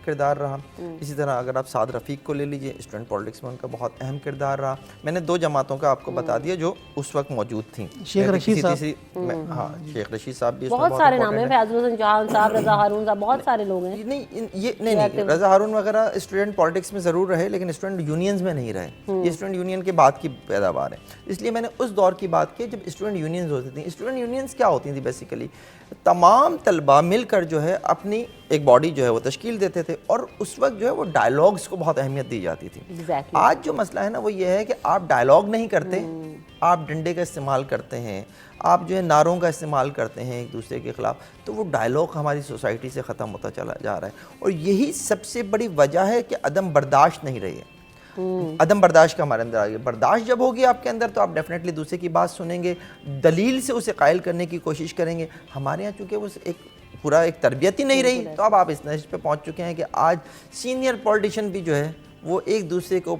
کردار رہا. اسی طرح اگر آپ سعد رفیق کو لے لیجئے, اسٹوڈنٹ پالیٹکس میں ان کا بہت اہم کردار رہا. میں نے 2 جماعتوں کا آپ کو بتا دیا جو اس وقت موجود تھیں. شیخ رشید صاحب, ہاں شیخ رشید صاحب بھی بہت سارے نام ہیں, فیض الحسن جہان صاحب, رضا ہارون صاحب, بہت سارے لوگ ہیں. نہیں رضا ہارون وغیرہ اسٹوڈنٹ پالیٹکس میں ضرور رہے, لیکن اسٹوڈنٹ یونینز میں نہیں رہے. یہ اسٹوڈنٹ یونین کے بعد کی پیداوار ہے. اس لیے میں نے اس دور کی بات کی جب اسٹوڈنٹ یونینز ہوتی تھیں. اسٹوڈنٹ یونینز کیا ہوتی تھیں بیسیکلی؟ تمام طلبہ مل کر جو ہے اپنی ایک باڈی جو ہے وہ تشکیل دیتے تھے, اور اس وقت جو ہے وہ ڈائیلاگز کو بہت اہمیت دی جاتی تھی. آج جو مسئلہ ہے نا وہ یہ ہے کہ آپ ڈائیلاگ نہیں کرتے, آپ ڈنڈے کا استعمال کرتے ہیں, آپ جو ہے نعروں کا استعمال کرتے ہیں ایک دوسرے کے خلاف. تو وہ ڈائیلاگ ہماری سوسائٹی سے ختم ہوتا چلا جا رہا ہے, اور یہی سب سے بڑی وجہ ہے کہ عدم برداشت نہیں رہی ہے. عدم برداشت کا ہمارے اندر آ گیا. برداشت جب ہوگی آپ کے اندر تو آپ ڈیفینیٹلی دوسرے کی بات سنیں گے, دلیل سے اسے قائل کرنے کی کوشش کریں گے. ہمارے یہاں چونکہ وہ ایک پورا ایک تربیت ہی نہیں رہی, تو اب آپ اس نتیجے پہ پہنچ چکے ہیں کہ آج سینئر پولیٹیشین بھی جو ہے وہ ایک دوسرے کو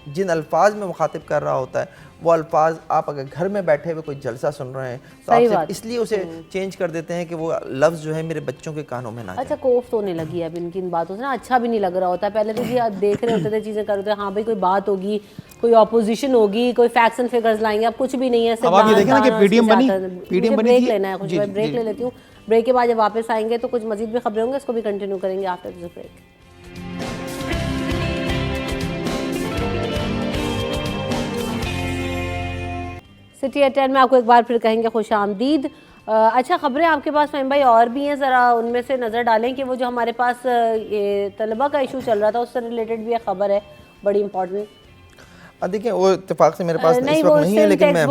جن الفاظ میں مخاطب کر رہا ہوتا ہے وہ الفاظ آپ اگر گھر میں بیٹھے ہوئے کوئی جلسہ سن رہے ہیں تو آپ اس لیے اسے چینج کر دیتے ہیں کہ وہ لفظ جو ہے میرے بچوں کے کانوں میں نہ جائے. اچھا کوفت ہونے لگی ہے اب ان باتوں سے نا, اچھا بھی نہیں لگ رہا ہوتا. پہلے تو یہ دیکھ رہے ہوتے تھے, چیزیں کر رہے تھے, ہاں بھائی کوئی بات ہوگی, کوئی اپوزیشن ہوگی, کوئی فیکٹس اینڈ فگرز لائیں گے. اب کچھ بھی نہیں ہے, اب آپ یہ دیکھیں نا کہ پی ڈی ایم بنی بریک لینا ہے. کچھ بریک لے لیتی ہوں, بریک کے بعد جب واپس آئیں گے تو کچھ مزید بھی خبریں ہوں گے, اس کو بھی کنٹینیو کریں گے after this break. City at 10 میں آپ کو ایک بار پھر کہیں گے خوش آمدید. اچھا خبریں آپ کے پاس فہیم بھائی اور بھی ہیں, ذرا ان میں سے نظر ڈالیں کہ وہ جو ہمارے پاس یہ طلبہ کا ایشو چل رہا تھا اس سے ریلیٹڈ بھی ایک خبر ہے بڑی امپورٹنٹ. دیکھیں وہ اتفاق سے میرے پاس اس وقت نہیں ہے, لیکن میں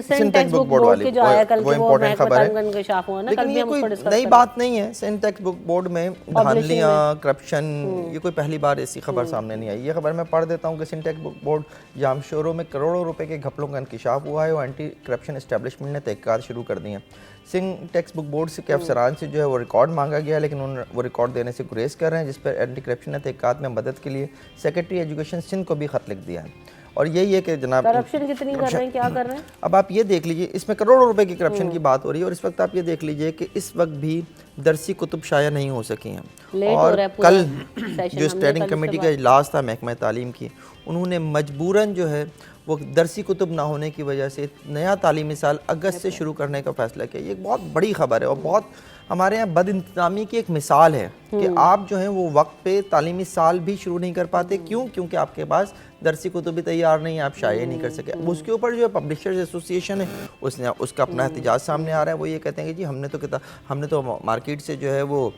سین ٹیکسٹ بک بورڈ کے جو آیا کل وہ کی وہ امپورٹنٹ خبر ہے, انکشاف ہوا نا, لیکن یہ کوئی نئی بات نہیں ہے. سین ٹیکسٹ بک بورڈ میں دھاندلیاں, کرپشن, یہ کوئی پہلی بار ایسی خبر سامنے نہیں آئی. یہ خبر میں پڑھ دیتا ہوں کہ سین ٹیکسٹ بک بورڈ جامشورو میں کروڑوں روپے کے گھپلوں کا انکشاف ہوا ہے, اور اینٹی کرپشن اسٹیبلشمنٹ نے تحقیقات شروع کر دی ہیں. سنگھ ٹیکسٹ بک بورڈ کے افسران سے جو ہے وہ ریکارڈ مانگا گیا, لیکن انہوں نے وہ ریکارڈ دینے سے گریز کر رہے ہیں, جس پر اینٹی کرپشن نے تحقیقات میں مدد کے لیے سیکرٹری ایجوکیشن سندھ کو بھی خط لکھ دیا ہے. اور یہی ہے کہ جناب کرپشن کتنی کر رہے ہیں, کیا کر رہے ہیں. اب آپ یہ دیکھ لیجئے, اس میں کروڑوں روپے کی کرپشن کی بات ہو رہی ہے, اور اس وقت آپ یہ دیکھ لیجئے کہ اس وقت بھی درسی کتب شائع نہیں ہو سکی ہیں. اور کل جو اسٹینڈنگ کمیٹی کا اجلاس تھا محکمہ تعلیم کی, انہوں نے مجبوراً جو ہے وہ درسی کتب نہ ہونے کی وجہ سے نیا تعلیمی سال اگست سے شروع کرنے کا فیصلہ کیا. یہ ایک بہت بڑی خبر ہے, اور بہت ہمارے یہاں بد انتظامی کی ایک مثال ہے کہ آپ جو ہیں وہ وقت پہ تعلیمی سال بھی شروع نہیں کر پاتے. کیونکہ آپ کے پاس درسی کتب بھی تیار نہیں, آپ شائع نہیں کر سکے. اس کے اوپر جو ہے پبلشرز ایسوسیشن ہے, اس کا اپنا احتجاج سامنے آ رہا ہے. وہ یہ کہتے ہیں کہ جی ہم نے تو مارکیٹ سے جو ہے وہ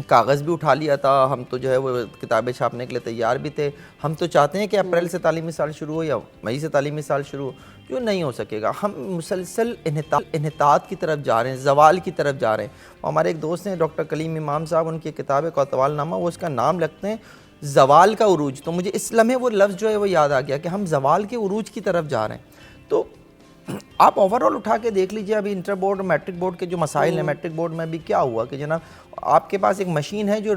کاغذ بھی اٹھا لیا تھا, ہم تو جو ہے وہ کتابیں چھاپنے کے لیے تیار بھی تھے, ہم تو چاہتے ہیں کہ اپریل سے تعلیمی سال شروع ہو یا مئی سے تعلیمی سال شروع ہو. جو نہیں ہو سکے گا. ہم مسلسل انحطاط کی طرف جا رہے ہیں, زوال کی طرف جا رہے ہیں. ہمارے ایک دوست ہیں ڈاکٹر کلیم امام صاحب, ان کی کتاب ہے کوتوال نامہ, وہ اس کا نام لگتے ہیں زوال کا عروج. تو مجھے اس لمحے وہ لفظ جو ہے وہ یاد آ گیا کہ ہم زوال کے عروج کی طرف جا رہے ہیں. تو آپ اوورال اٹھا کے دیکھ لیجئے ابھی انٹر بورڈ اور میٹرک بورڈ کے جو مسائل ہیں, میٹرک بورڈ میں بھی کیا ہوا کہ جناب آپ کے پاس ایک مشین ہے جو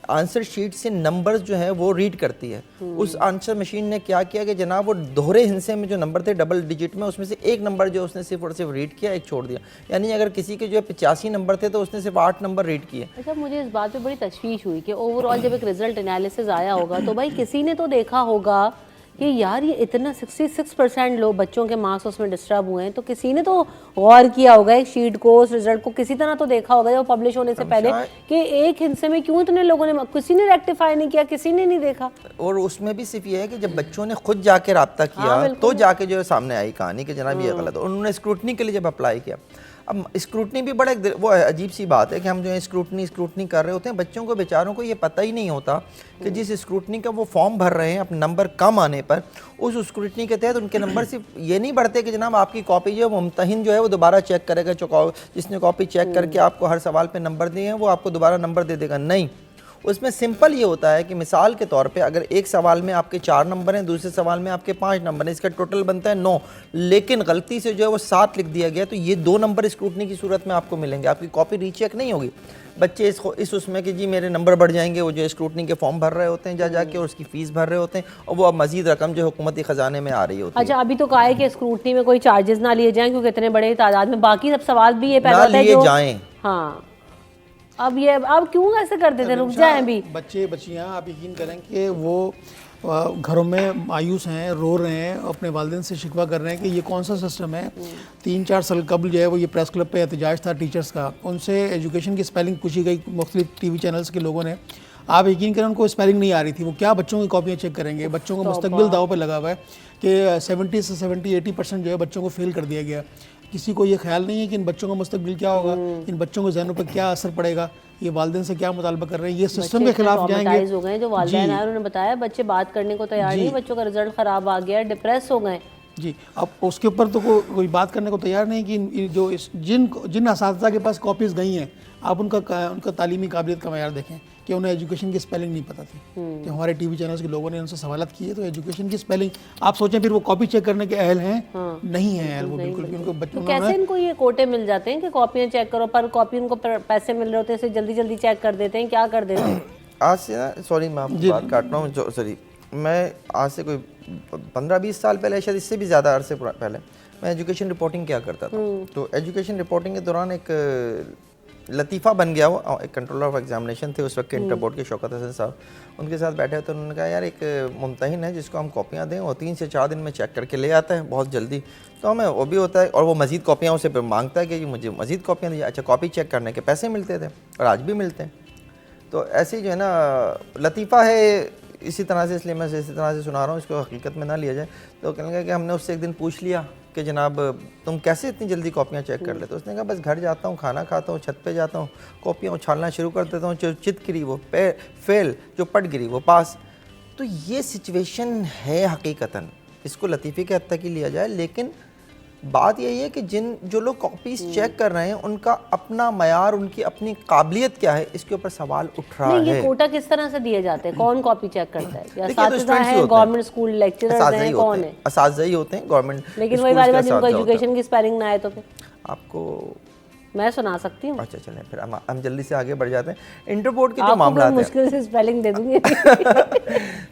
آنسر شیٹ سے نمبرز جو ہیں وہ ریڈ کرتی ہے. اس آنسر مشین نے کیا کیا کہ جناب وہ دوہرے ہندسے میں جو نمبر تھے ڈبل ڈیجٹ میں, اس میں سے ایک نمبر جو اس نے صرف اور صرف ریڈ کیا, ایک چھوڑ دیا. یعنی اگر کسی کے جو ہے 85 نمبر تھے تو اس نے صرف 8 نمبر ریڈ کیے. اچھا, مجھے اس بات پہ بڑی تشویش ہوئی کہ اوور آل جب ایک رزلٹ انالیسز آیا ہوگا تو بھائی کسی نے تو دیکھا ہوگا کہ یار یہ اتنا 66% لوگ بچوں کے مارکس اس میں ڈسٹرب ہوئے ہیں, تو کسی نے تو غور کیا ہوگا ایک شیٹ کو, اس رزلٹ کو کسی طرح تو دیکھا ہوگا جو پبلش ہونے سے پہلے کہ ایک ہندسے میں کیوں اتنے لوگوں نے, کسی نے ریکٹیفائی نہیں کیا, کسی نے نہیں دیکھا. اور اس میں بھی صرف یہ ہے کہ جب بچوں نے خود جا کے رابطہ کیا تو جا کے جو ہے سامنے آئی کہانی کہ جناب یہ غلط ہے. انہوں نے اسکروٹنی کے لیے جب اپلائی کیا, اب اسکروٹنی بھی بڑا وہ عجیب سی بات ہے کہ ہم جو ہے اسکروٹنی کر رہے ہوتے ہیں, بچوں کو بیچاروں کو یہ پتہ ہی نہیں ہوتا کہ جس اسکروٹنی کا وہ فارم بھر رہے ہیں اپنے نمبر کم آنے پر, اس اسکروٹنی کے تحت ان کے نمبر صرف یہ نہیں بڑھتے کہ جناب آپ کی کاپی جو ہے وہ ممتحن جو ہے وہ دوبارہ چیک کرے گا, جس نے کاپی چیک کر کے آپ کو ہر سوال پہ نمبر دیے ہیں وہ آپ کو دوبارہ نمبر دے دے گا. نہیں, اس میں سمپل یہ ہوتا ہے کہ مثال کے طور پہ اگر ایک سوال میں آپ کے 4 نمبر ہیں, دوسرے سوال میں آپ کے 5 نمبر ہیں, اس کا ٹوٹل بنتا ہے 9, لیکن غلطی سے جو ہے وہ 7 لکھ دیا گیا, تو یہ 2 نمبر اسکروٹنی کی صورت میں آپ کو ملیں گے. آپ کی کاپی ری چیک نہیں ہوگی. بچے اس میں کہ جی میرے نمبر بڑھ جائیں گے, وہ جو اسکروٹنی کے فارم بھر رہے ہوتے ہیں جا کے, اور اس کی فیس بھر رہے ہوتے ہیں, اور وہ اب مزید رقم جو حکومتی خزانے میں آ رہی ہوتی ہے. اچھا, ابھی تو کہا ہے کہ اسکروٹنی میں کوئی چارجز نہ لیے جائیں کیونکہ اتنے بڑے تعداد میں باقی سب سوال بھی یہ پیدا ہوتا ہے جو جائیں. ہاں, اب کیوں ایسے کر دیتے, رک جائیں بھی. بچے بچیاں آپ یقین کریں کہ وہ گھروں میں مایوس ہیں, رو رہے ہیں, اپنے والدین سے شکوہ کر رہے ہیں کہ یہ کون سا سسٹم ہے. 3-4 سال قبل جو ہے وہ یہ پریس کلب پہ احتجاج تھا ٹیچرز کا, ان سے ایجوکیشن کی اسپیلنگ پوچھی گئی مختلف ٹی وی چینلز کے لوگوں نے. آپ یقین کریں ان کو اسپیلنگ نہیں آ رہی تھی, وہ کیا بچوں کی کاپیاں چیک کریں گے. بچوں کا مستقبل داؤ پہ لگا ہوا ہے کہ 70 سے 80% جو ہے بچوں کو فیل کر دیا گیا. کسی کو یہ خیال نہیں ہے کہ ان بچوں کا مستقبل کیا ہوگا, ان بچوں کے ذہنوں پر کیا اثر پڑے گا, یہ والدین سے کیا مطالبہ کر رہے ہیں, یہ سسٹم کے خلاف جائیں گے. ہو گئے جو والدین ہیں, انہوں نے بتایا بچے بات کرنے کو تیار نہیں, بچوں کا رزلٹ خراب آ گیا, ڈپریس ہو گئے. جی, اب اس کے اوپر تو کوئی بات کرنے کو تیار نہیں کہ جو جن اساتذہ کے پاس کاپیز گئی ہیں, آپ ان کا تعلیمی قابلیت کا معیار دیکھیں کہ انہیں ایجوکیشن کی اسپیلنگ نہیں پتہ تھی. کہ ہمارے ٹی وی چینلز کے لوگوں نے ان سے سوالات کیے تو ایجوکیشن کی اسپیلنگ آپ سوچیں پھر وہ کاپی چیک کرنے کے اہل ہیں, نہیں ہیں اہل وہ بالکل. ان کو بچوں کیسے ان کو یہ کوٹے مل جاتے ہیں کہ کاپیاں چیک کرو, پر کاپی ان کو پیسے مل رہے ہوتے ہیں, اسے جلدی جلدی چیک کر دیتے ہیں, کیا کر دیتے ہیں. آج سے نا, سوری میں آپ کو بات کاٹ رہا ہوں, سوری, میں آج سے کوئی 15-20 سال پہلے, شاید اس سے بھی زیادہ عرصے پہلے, میں ایجوکیشن رپورٹنگ کیا کرتا تھا. تو ایجوکیشن رپورٹنگ کے دوران ایک لطیفہ بن گیا, وہ ایک کنٹرولر آف ایگزامینیشن تھے اس وقت کے انٹر بورڈ کے, شوکت حسن صاحب, ان کے ساتھ بیٹھے ہوئے. تو انہوں نے کہا یار ایک ممتحن ہے جس کو ہم کاپیاں دیں, وہ 3 سے 4 دن میں چیک کر کے لے آتا ہے بہت جلدی, تو ہمیں وہ بھی ہوتا ہے, اور وہ مزید کاپیاں اسے پھر مانگتا ہے کہ مجھے مزید کاپیاں دیجیے. اچھا, کاپی چیک کرنے کے پیسے ملتے تھے اور آج بھی ملتے ہیں. تو ایسے جو ہے نا لطیفہ ہے اسی طرح سے, اس لیے میں اسی طرح سے سنا رہا ہوں, اس کو حقیقت میں نہ لیا جائے. تو کہنے لگا کہ ہم نے اس سے ایک دن پوچھ لیا کہ جناب تم کیسے اتنی جلدی کاپیاں چیک کر لیتے. اس نے کہا بس گھر جاتا ہوں, کھانا کھاتا ہوں, چھت پہ جاتا ہوں, کاپیاں اچھالنا شروع کر دیتا ہوں, جو چت گری وہ فیل, جو پٹ گری وہ پاس. تو یہ سچویشن ہے حقیقتاً, اس کو لطیفے کے حد تک ہی لیا جائے, لیکن بات یہی ہے کہ جو لوگ کاپیز چیک کر رہے ہیں ان کا اپنا معیار, ان کی اپنی قابلیت کیا ہے, اس کے اوپر سوال اٹھ رہا ہے. یہ کوٹا کس طرح سے دیے جاتے ہیں, کون کاپی چیک کرتا ہے, یا اساتذہ ہیں, گورنمنٹ اسکول لیکچررز ہیں, کون ہیں؟ اساتذہ ہی ہوتے ہیں گورنمنٹ. لیکن وہی والی بات, جن کو ایجوکیشن کی اسپیلنگ نہ آئے تو پھر آپ کو میں سنا سکتی ہوں. اچھا چلیں پھر ہم جلدی سے آگے بڑھ جاتے ہیں. انٹر بورڈ کے جو معاملات ہیں, مشکل سے اسپیلنگ دے دوں گی.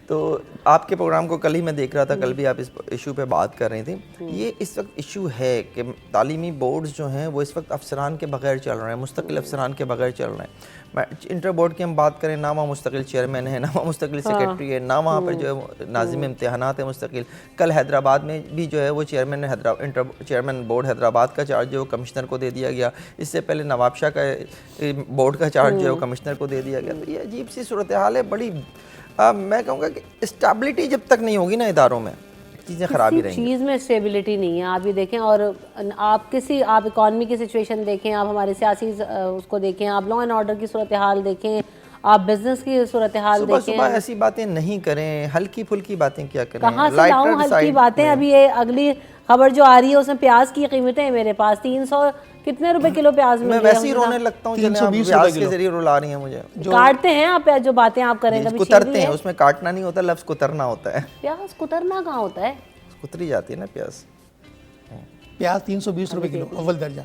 تو آپ کے پروگرام کو کل ہی میں دیکھ رہا تھا, کل بھی آپ اس ایشو پہ بات کر رہی تھیں. یہ اس وقت ایشو ہے کہ تعلیمی بورڈز جو ہیں وہ اس وقت افسران کے بغیر چل رہے ہیں, مستقل افسران کے بغیر چل رہے ہیں. انٹر بورڈ کی ہم بات کریں, نہ وہاں مستقل چیئرمین ہے, نہ وہاں مستقل سیکرٹری ہے, نہ وہاں پر جو ہے ناظم امتحانات ہے مستقل. کل حیدرآباد میں بھی جو ہے وہ چیئرمین بورڈ حیدرآباد کا چارج جو ہے وہ کمشنر کو دے دیا گیا. اس سے پہلے نواب شاہ کا بورڈ کا چارج جو ہے وہ کمشنر کو دے دیا گیا. تو یہ عجیب سی صورتحال ہے, بڑی میں کہوں گا کہ اسٹیبلٹی جب تک نہیں ہوگی نا اداروں میں, چیزیں خراب ہی رہیں گی. چیز میں اسٹیبلٹی نہیں ہے. آپ یہ دیکھیں, اور آپ اکانومی کی سچویشن دیکھیں, آپ ہمارے سیاسی اس کو دیکھیں, آپ لا اینڈ آرڈر کی صورتحال دیکھیں, آپ بزنس کی صورتحال دیکھیں. صبح ایسی باتیں نہیں کریں, ہلکی پھلکی باتیں کیا کریں. کہاں سے لاؤں ہلکی باتیں؟ ابھی یہ اگلی خبر جو آ رہی ہے اس میں پیاز کی قیمتیں میرے پاس 300 کتنے روپے کلو پیاز مل رہی ہے. میں ویسے ہی رونے لگتا ہوں, 320 پیاز کے ذریعے رلا رہی ہیں مجھے. کاٹتے ہیں آپ جو باتیں آپ کریں, کبھی کترتے ہیں, اس میں کاٹنا نہیں ہوتا, لفظ کترنا ہوتا ہے. پیاز کترنا کہاں ہوتا ہے؟ کتری جاتی ہے نا پیاز. 320 روپے کلو اول درجہ.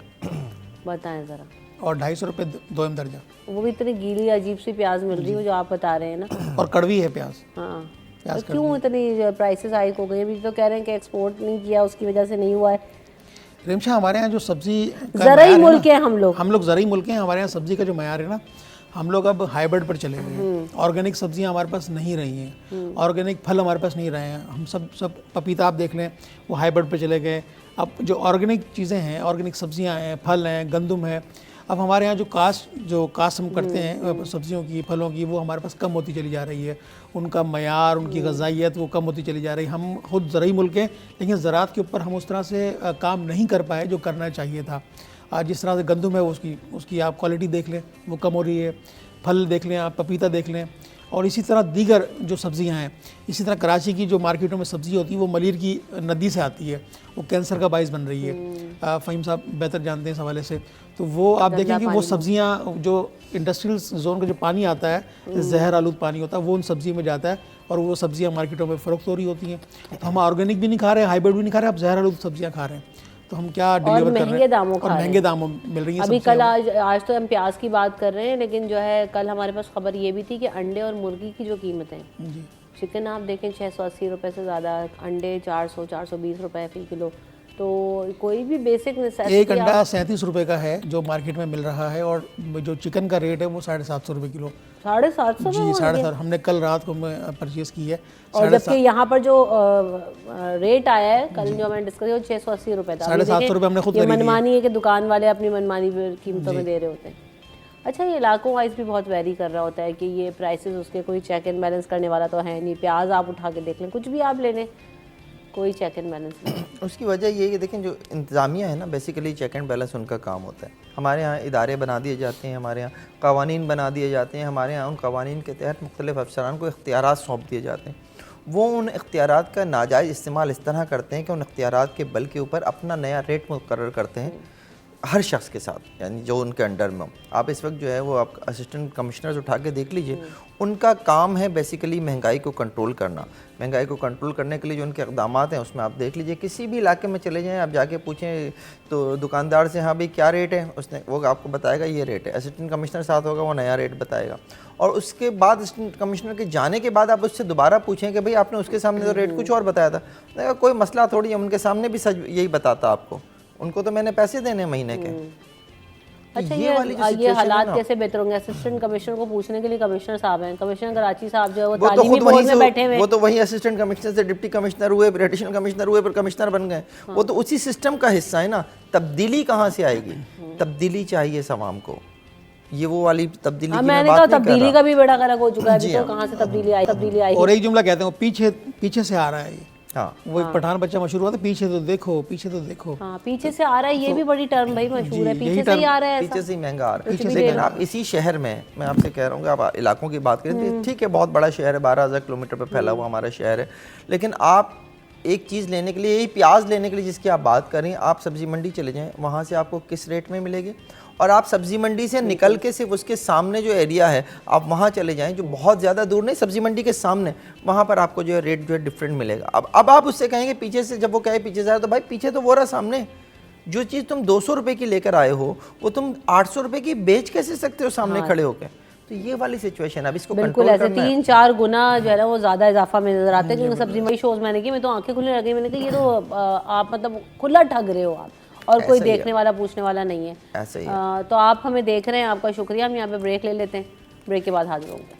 بتائیں ذرا. اور 250 روپے دوم درجہ. وہ بھی اتنی گیلی عجیب سی پیاز مل رہی ہے جو آپ بتا رہے ہیں نا. اور کڑوی ہے پیاز. ہاں کیوں اتنی پرائسز ہائیک ہو گئی؟ ابھی تو کہہ رہے ہیں کہ ایکسپورٹ نہیں کیا اس کی وجہ سے نہیں ہوا ہے. ریمشا ہمارے یہاں جو سبزی زرعی ملک ہیں ہم لوگ زرعی ملک ہیں. ہمارے یہاں سبزی کا جو معیار ہے نا, ہم لوگ اب ہائیبرڈ پر چلے گئے ہیں. آرگینک سبزیاں ہمارے پاس نہیں رہی ہیں, آرگینک پھل ہمارے پاس نہیں رہے ہیں. ہم سب پپیتا آپ دیکھ لیں وہ ہائیبرڈ پہ چلے گئے. اب جو آرگینک چیزیں ہیں, آرگینک سبزیاں ہیں, پھل ہیں, گندم ہے, اب ہمارے یہاں جو کاشت ہم کرتے ہیں سبزیوں کی, پھلوں کی, وہ ہمارے پاس کم ہوتی چلی جا رہی ہے. ان کا معیار, ان کی غذائیت وہ کم ہوتی چلی جا رہی ہے. ہم خود زرعی ملک ہیں لیکن زراعت کے اوپر ہم اس طرح سے کام نہیں کر پائے جو کرنا چاہیے تھا. جس طرح سے گندم ہے اس کی آپ کوالٹی دیکھ لیں وہ کم ہو رہی ہے. پھل دیکھ لیں آپ, پپیتا دیکھ لیں, اور اسی طرح دیگر جو سبزیاں ہیں. اسی طرح کراچی کی جو مارکیٹوں میں سبزی ہوتی ہے وہ ملیر کی ندی سے آتی ہے, وہ کینسر کا باعث بن رہی ہے. فہیم صاحب بہتر جانتے ہیں اس حوالے سے. تو وہ آپ دیکھیں کہ وہ سبزیاں جو انڈسٹریل زون کا جو پانی آتا ہے, زہر آلود پانی ہوتا ہے, وہ ان سبزی میں جاتا ہے اور وہ سبزیاں مارکیٹوں میں فروخت ہو رہی ہوتی ہیں. تو ہم آرگینک بھی نہیں کھا رہے, ہائیبرڈ بھی نہیں کھا رہے, اب زہر آلود سبزیاں کھا رہے ہیں. تو ہم کیا ڈیلیور کر رہے ہیں, اور مہنگے داموں مل رہی ہیں. ابھی کل آج تو ہم پیاز کی بات کر رہے ہیں, لیکن جو ہے کل ہمارے پاس خبر یہ بھی تھی کہ انڈے اور مرغی کی جو قیمتیں, چکن آپ دیکھیں 680 روپے سے زیادہ, انڈے 420 روپے فی کلو. تو کوئی بھی بیسک نیسیسٹی, ایک انڈا 37 روپے کا ہے جو مارکیٹ میں مل رہا ہے, اور جو چکن کا ریٹ ہے وہ 750 روپے کلو. 750 جی 750, ہم نے کل رات کو پرچیز کی ہے. اور جبکہ یہاں پر جو ریٹ آیا ہے کل جو ہمیں ڈسکس کیا وہ 680 روپے تھا. 750 روپے ہم نے خود یہ منمانی ہے کہ دکان والے اپنی منمانی قیمتوں میں دے رہے ہوتے ہیں. اچھا, یہ علاقوں وائز بھی بہت ویری کر رہا ہوتا ہے کہ یہ پرائسز اس کے کوئی چیک اینڈ بیلنس کرنے والا تو ہے نہیں. پیاز آپ اٹھا کے دیکھ لیں, کچھ بھی آپ لے لیں, کوئی چیک اینڈ بیلنس نہیں. اس کی وجہ یہ ہے کہ دیکھیں جو انتظامیہ ہے نا, basically check and balance in کا کام ہوتا ہے. ہمارے ہاں ادارے بنا دیے جاتے ہیں, ہمارے یہاں قوانین بنا دیے جاتے ہیں, ہمارے یہاں ان قوانین کے تحت مختلف افسران کو اختیارات سونپ دیے جاتے ہیں. وہ ان اختیارات کا ناجائز استعمال اس طرح کرتے ہیں کہ ان اختیارات کے بل کے اوپر اپنا نیا ریٹ مقرر کرتے ہیں ہر شخص کے ساتھ, یعنی جو ان کے انڈر میں. آپ اس وقت جو ہے وہ آپ اسسٹنٹ کمشنرز اٹھا کے دیکھ لیجئے, ان کا کام ہے بیسیکلی مہنگائی کو کنٹرول کرنا. مہنگائی کو کنٹرول کرنے کے لیے جو ان کے اقدامات ہیں اس میں آپ دیکھ لیجئے, کسی بھی علاقے میں چلے جائیں, آپ جا کے پوچھیں تو دکاندار سے ہاں بھئی کیا ریٹ ہے, اس نے وہ آپ کو بتائے گا یہ ریٹ ہے. اسسٹنٹ کمشنر ساتھ ہوگا, وہ نیا ریٹ بتائے گا. اور اس کے بعد اسسٹنٹ کمشنر کے جانے کے بعد آپ اس سے دوبارہ پوچھیں کہ بھئی آپ نے اس کے سامنے تو ریٹ کچھ اور بتایا تھا. کوئی مسئلہ تھوڑی ہے, ان کے سامنے بھی سچ یہی بتاتا آپ کو, ان کو تو میں نے پیسے دینے مہینے کے. اچھا, یہ حالات کیسے بہتر ہوں گے؟ اسسٹنٹ کمشنر کو پوچھنے کے لیے کمشنر صاحب ہیں, کمشنر کراچی صاحب جو ہے وہ تعلیمی بورڈ میں بیٹھے ہوئے, وہ تو وہی اسسٹنٹ کمشنر سے ڈپٹی کمشنر ہوئے, پھر ایڈیشنل کمشنر ہوئے, پھر کمشنر بن گئے. وہ تو اسی سسٹم کا حصہ ہے نا. تبدیلی کہاں سے آئے گی؟ تبدیلی چاہیے عوام کو, یہ وہ والی تبدیلی کی میں نے کہا تبدیلی کا بھی بیڑا غرق ہو چکا ہے. ابھی تو کہاں سے تبدیلی آئی. اور ایک جملہ کہتے ہیں پیچھے سے آ رہا ہے. ہاں, وہ ایک پٹھان بچہ مشہور ہوا تھا, پیچھے تو دیکھو, پیچھے تو دیکھو. ہاں, پیچھے سے آ رہا ہے, یہ بھی بڑی ٹرم بھائی مشہور ہے, پیچھے سے ہی آ رہا ہے, پیچھے سے ہی مہنگا آ رہا ہے. لیکن آپ اسی شہر میں آپ سے کہہ رہا ہوں کہ آپ علاقوں کی بات کریں, ٹھیک ہے بہت بڑا شہر ہے, 12,000 کلومیٹر پہ پھیلا ہوا ہمارا شہر ہے, لیکن آپ ایک چیز لینے کے لیے, یہی پیاز لینے کے لیے جس کی آپ بات کر رہی ہیں, آپ سبزی منڈی چلے جائیں, وہاں سے آپ کو کس ریٹ میں ملے گی. اور آپ سبزی منڈی سے نکل کے صرف اس کے سامنے جو ایریا ہے آپ وہاں چلے جائیں, جو بہت زیادہ دور نہیں, سبزی منڈی کے سامنے, وہاں پر آپ کو جو ہے ریٹ جو ہے ڈفرینٹ ملے گا. اب آپ اس سے کہیں گے پیچھے سے, جب وہ کہے پیچھے سے آئے, تو بھائی پیچھے تو وہ رہا سامنے. جو چیز تم 200 روپے کی لے کر آئے ہو وہ تم 800 روپے کی بیچ کیسے سکتے ہو سامنے کھڑے ہو کے. تو یہ والی سچویشن اب اس کو بالکل ایسے 3-4 گنا جو ہے نا وہ زیادہ اضافہ میں نظر آتا ہے. کیونکہ سبزی منڈی شوز میں نے کی, میں تو آنکھیں کھلنے لگی, میں نے کہا یہ تو آپ مطلب کھلا ٹھگ رہے ہو آپ, اور کوئی دیکھنے والا پوچھنے والا نہیں ہے. تو آپ ہمیں دیکھ رہے ہیں, آپ کا شکریہ. ہم یہاں پہ بریک لے لیتے ہیں, بریک کے بعد حاضر ہوں گے.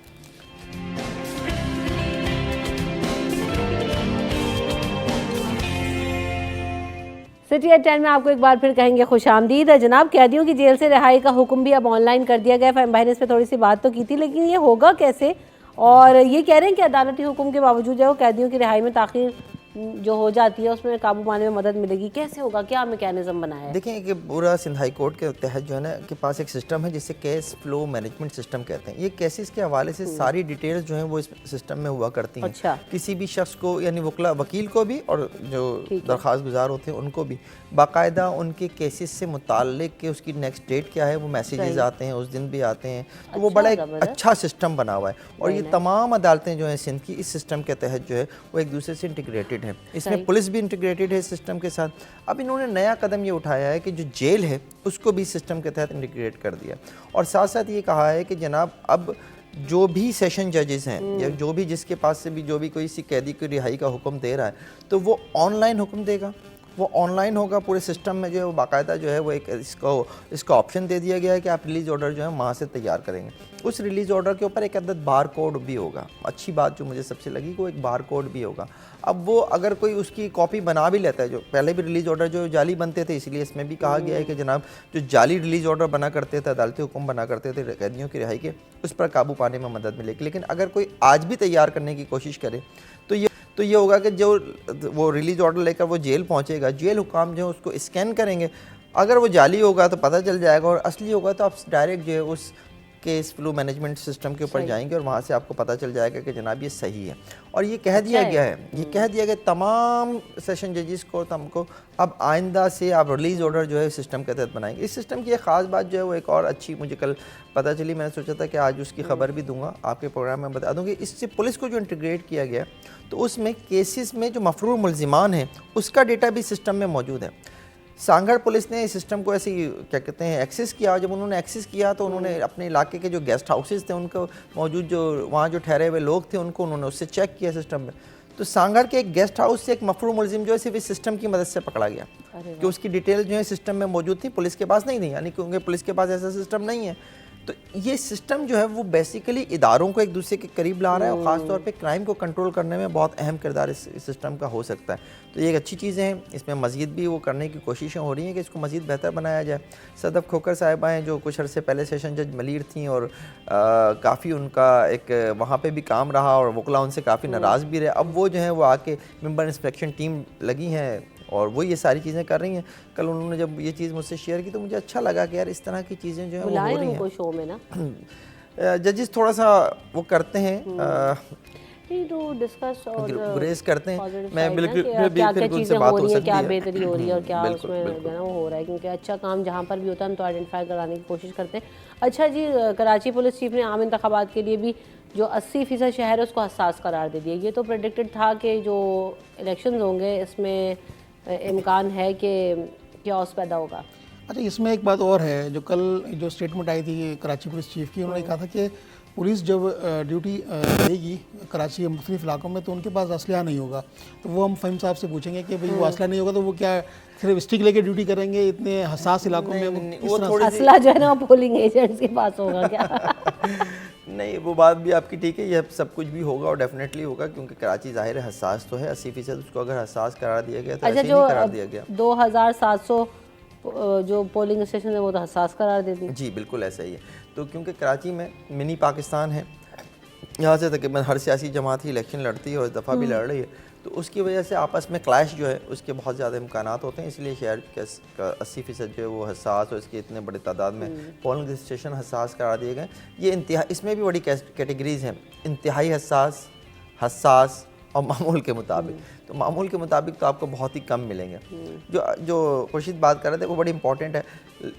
سٹی ایٹ 10 میں آپ کو ایک بار پھر کہیں گے خوش آمدید. جناب, قیدیوں کی جیل سے رہائی کا حکم بھی اب آن لائن کر دیا گیا. فہیم بھائی نے اس پہ تھوڑی سی بات تو کی تھی, لیکن یہ ہوگا کیسے؟ اور یہ کہہ رہے ہیں کہ عدالتی حکم کے باوجود جو ہے وہ قیدیوں کی رہائی میں تاخیر جو ہو جاتی ہے اس میں قابو پانے میں مدد ملے گی. کیسے ہوگا, کیا میکینزم بنایا ہے؟ دیکھیں کہ پورا سندھ ہائی کورٹ کے تحت جو ہے نا کے پاس ایک سسٹم ہے جسے کیس فلو مینجمنٹ سسٹم کہتے ہیں. یہ کیسز کے حوالے سے ساری ڈیٹیلز جو ہیں وہ اس سسٹم میں ہوا کرتی ہیں. اچھا. کسی بھی شخص کو, یعنی وکیل کو بھی اور جو درخواست گزار ہوتے ہیں ان کو بھی باقاعدہ ان کے کیسز سے متعلق کہ اس کی نیکسٹ ڈیٹ کیا ہے وہ میسیجز آتے ہیں, اس دن بھی آتے ہیں. تو وہ بڑا ایک اچھا سسٹم بنا ہوا ہے. اور یہ تمام عدالتیں جو ہیں سندھ کی اس سسٹم کے تحت جو ہے وہ ایک دوسرے سے انٹیگریٹڈ انٹیگریٹڈ ہے، اس میں پولیس بھی انٹیگریٹڈ ہے اس سسٹم کے ساتھ. اب انہوں نے نیا قدم یہ اٹھایا ہے کہ جو جیل ہے اس کو بھی سسٹم کے تحت انٹیگریٹ کر دیا، اور ساتھ ساتھ یہ کہا ہے کہ جناب اب جو بھی سیشن ججز ہیں یا جو بھی جس کے پاس سے بھی جو بھی کوئی سی قیدی کی رہائی کا حکم دے رہا ہے تو وہ آن لائن حکم دے گا، وہ آن لائن ہوگا. پورے سسٹم میں جو ہے وہ باقاعدہ جو ہے وہ ایک اس کا آپشن دے دیا گیا ہے کہ آپ ریلیز آرڈر جو ہے وہاں سے تیار کریں گے. اس ریلیز آرڈر کے اوپر ایک عدد بار کوڈ بھی ہوگا. اچھی بات جو مجھے سب سے لگی کہ وہ ایک بار کوڈ بھی ہوگا. اب وہ اگر کوئی اس کی کاپی بنا بھی لیتا ہے، جو پہلے بھی ریلیز آرڈر جو جعلی بنتے تھے، اس لیے اس میں بھی کہا گیا ہے کہ جناب جو جعلی ریلیز آرڈر بنا کرتے تھے، عدالتی حکم بنا کرتے تھے قیدیوں کی رہائی کے، اس پر قابو پانے میں مدد ملے گی. لیکن اگر کوئی آج بھی تیار کرنے کی کوشش کرے تو یہ ہوگا کہ جو وہ ریلیز آرڈر لے کر وہ جیل پہنچے گا، جیل حکام جو ہے اس کو اسکین کریں گے. اگر وہ جعلی ہوگا تو پتہ چل جائے گا، اور اصلی ہوگا تو آپ ڈائریکٹ جو ہے اس کیس فلو مینجمنٹ سسٹم کے اوپر جائیں گے اور وہاں سے آپ کو پتہ چل جائے گا کہ جناب یہ صحیح ہے. اور یہ کہہ دیا گیا تمام سیشن ججز کو اب آئندہ سے آپ ریلیز آرڈر جو ہے سسٹم کے تحت بنائیں گے. اس سسٹم کی ایک خاص بات جو ہے وہ ایک اور اچھی مجھے کل پتہ چلی، میں نے سوچا تھا کہ آج اس کی خبر بھی دوں گا آپ کے پروگرام میں بتا دوں کہ اس سے پولیس کو جو انٹیگریٹ کیا گیا تو اس میں کیسز میں جو مفرور ملزمان ہیں اس کا ڈیٹا بھی سسٹم میں موجود ہے. سانگھڑ پولیس نے اس سسٹم کو ایسے کیا کہتے ہیں ایکسیس کیا، اور جب انہوں نے ایکسیس کیا تو انہوں نے اپنے علاقے کے جو گیسٹ ہاؤسز تھے ان کو موجود جو وہاں جو ٹھہرے ہوئے لوگ تھے ان کو انہوں نے اس سے چیک کیا سسٹم میں. تو سانگھڑ کے ایک گیسٹ ہاؤس سے ایک مفرور ملزم جو ہے صرف اس سسٹم کی مدد سے پکڑا گیا کہ اس کی ڈیٹیل جو ہے سسٹم میں موجود تھی، پولیس کے پاس نہیں تھی، یعنی کیونکہ پولیس کے پاس ایسا سسٹم نہیں ہے. تو یہ سسٹم جو ہے وہ بیسیکلی اداروں کو ایک دوسرے کے قریب لا رہا ہے، اور خاص طور پہ کرائم کو کنٹرول کرنے میں بہت اہم کردار اس سسٹم کا ہو سکتا ہے. تو یہ ایک اچھی چیزیں ہیں، اس میں مزید بھی وہ کرنے کی کوششیں ہو رہی ہیں کہ اس کو مزید بہتر بنایا جائے. صدف کھوکھر صاحبہ ہیں جو کچھ عرصے پہلے سیشن جج ملیر تھیں، اور کافی ان کا ایک وہاں پہ بھی کام رہا اور وکلا ان سے کافی ناراض بھی رہے. اب وہ جو ہیں وہ آ کے ممبر انسپیکشن ٹیم لگی ہیں اور وہ یہ ساری چیزیں کر رہی ہیں. کل انہوں نے جب یہ چیز مجھ سے شیئر کی تو مجھے اچھا لگا کہ یار اس طرح کی چیزیں جو ہیں وہ ہو رہی ہیں. شو میں نا ججز تھوڑا سا وہ کرتے ہیں ڈسکس اور گریز کرتے ہیں. میں بالکل کیا ان سے بات ہو سکتی ہے، کیا بہتری ہو رہی ہے اور کیا اس میں جو ہے نا وہ ہو رہا ہے، کیونکہ اچھا کام جہاں پر بھی ہوتا ہے ہم تو آئیڈینٹیفائی کرانے کی کوشش کرتے ہیں. اچھا جی، کراچی پولیس چیف نے عام انتخابات کے لیے بھی جو 80% شہر ہے اس کو حساس قرار دے دیا. یہ تو پریڈکٹڈ تھا کہ جو الیکشنز ہوں گے اس میں امکان ہے کہ کیوس پیدا ہوگا. اچھا، اس میں ایک بات اور ہے، جو کل جو اسٹیٹمنٹ آئی تھی کراچی پولیس چیف کی، انہوں نے کہا تھا کہ پولیس جب ڈیوٹی دے گی کراچی کے مختلف علاقوں میں تو ان کے پاس اسلحہ نہیں ہوگا. تو وہ ہم فہیم صاحب سے پوچھیں گے کہ بھئی وہ اسلحہ نہیں ہوگا تو وہ کیا صرف اسٹک لے کے ڈیوٹی کریں گے اتنے حساس علاقوں میں؟ اسلحہ جو ہے نا پولنگ ایجنٹس کے پاس ہوگا کیا؟ نہیں، وہ بات بھی آپ کی ٹھیک ہے، یہ سب کچھ بھی ہوگا اور ڈیفینیٹلی ہوگا، کیونکہ کراچی ظاہر ہے حساس تو ہے. 80% اس کو اگر حساس قرار دیا گیا تو ایسے نہیں قرار دیا گیا. 2700 جو پولنگ اسٹیشن ہے وہ تو حساس قرار دے دی. جی بالکل ایسا ہی ہے. تو کیونکہ کراچی میں منی پاکستان ہے، یہاں سے تقریباً ہر سیاسی جماعت ہی الیکشن لڑتی ہے اور اس دفعہ بھی لڑ رہی ہے. تو اس کی وجہ سے آپس میں کلیش جو ہے اس کے بہت زیادہ امکانات ہوتے ہیں، اس لیے شہر کا 80% جو ہے وہ حساس، اور اس کی اتنے بڑے تعداد میں پولنگ اسٹیشن حساس قرار دیے گئے. یہ اس میں بھی بڑی کیٹیگریز ہیں، انتہائی حساس اور معمول کے مطابق. تو معمول کے مطابق تو آپ کو بہت ہی کم ملیں گے. جو خورشید بات کر رہے تھے وہ بڑی امپورٹنٹ ہے.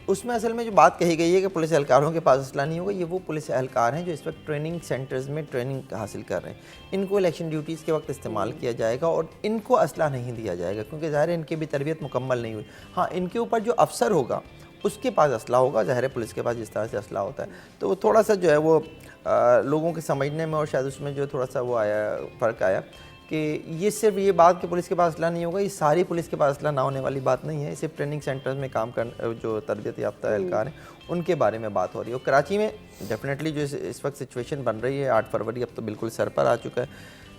اس میں اصل میں جو بات کہی گئی ہے کہ پولیس اہلکاروں کے پاس اسلحہ نہیں ہوگا، یہ وہ پولیس اہلکار ہیں جو اس وقت ٹریننگ سینٹرز میں ٹریننگ حاصل کر رہے ہیں. ان کو الیکشن ڈیوٹیز کے وقت استعمال کیا جائے گا اور ان کو اسلحہ نہیں دیا جائے گا، کیونکہ ظاہر ہے ان کی بھی تربیت مکمل نہیں ہوئی. ہاں، ان کے اوپر جو افسر ہوگا اس کے پاس اسلحہ ہوگا، ظاہر ہے پولیس کے پاس جس طرح سے اسلحہ ہوتا ہے. تو وہ تھوڑا سا جو ہے وہ لوگوں کے سمجھنے میں اور شاید اس میں جو تھوڑا سا وہ فرق آیا کہ یہ صرف یہ بات کہ پولیس کے پاس اسلحہ نہیں ہوگا، یہ ساری پولیس کے پاس اسلحہ نہ ہونے والی بات نہیں ہے. صرف ٹریننگ سینٹرز میں کام کرنے جو تربیت یافتہ اہلکار ہیں ان کے بارے میں بات ہو رہی ہے. اور کراچی میں ڈیفینیٹلی جو اس وقت سچویشن بن رہی ہے، 8 فروری اب تو بالکل سر پر آ چکا ہے.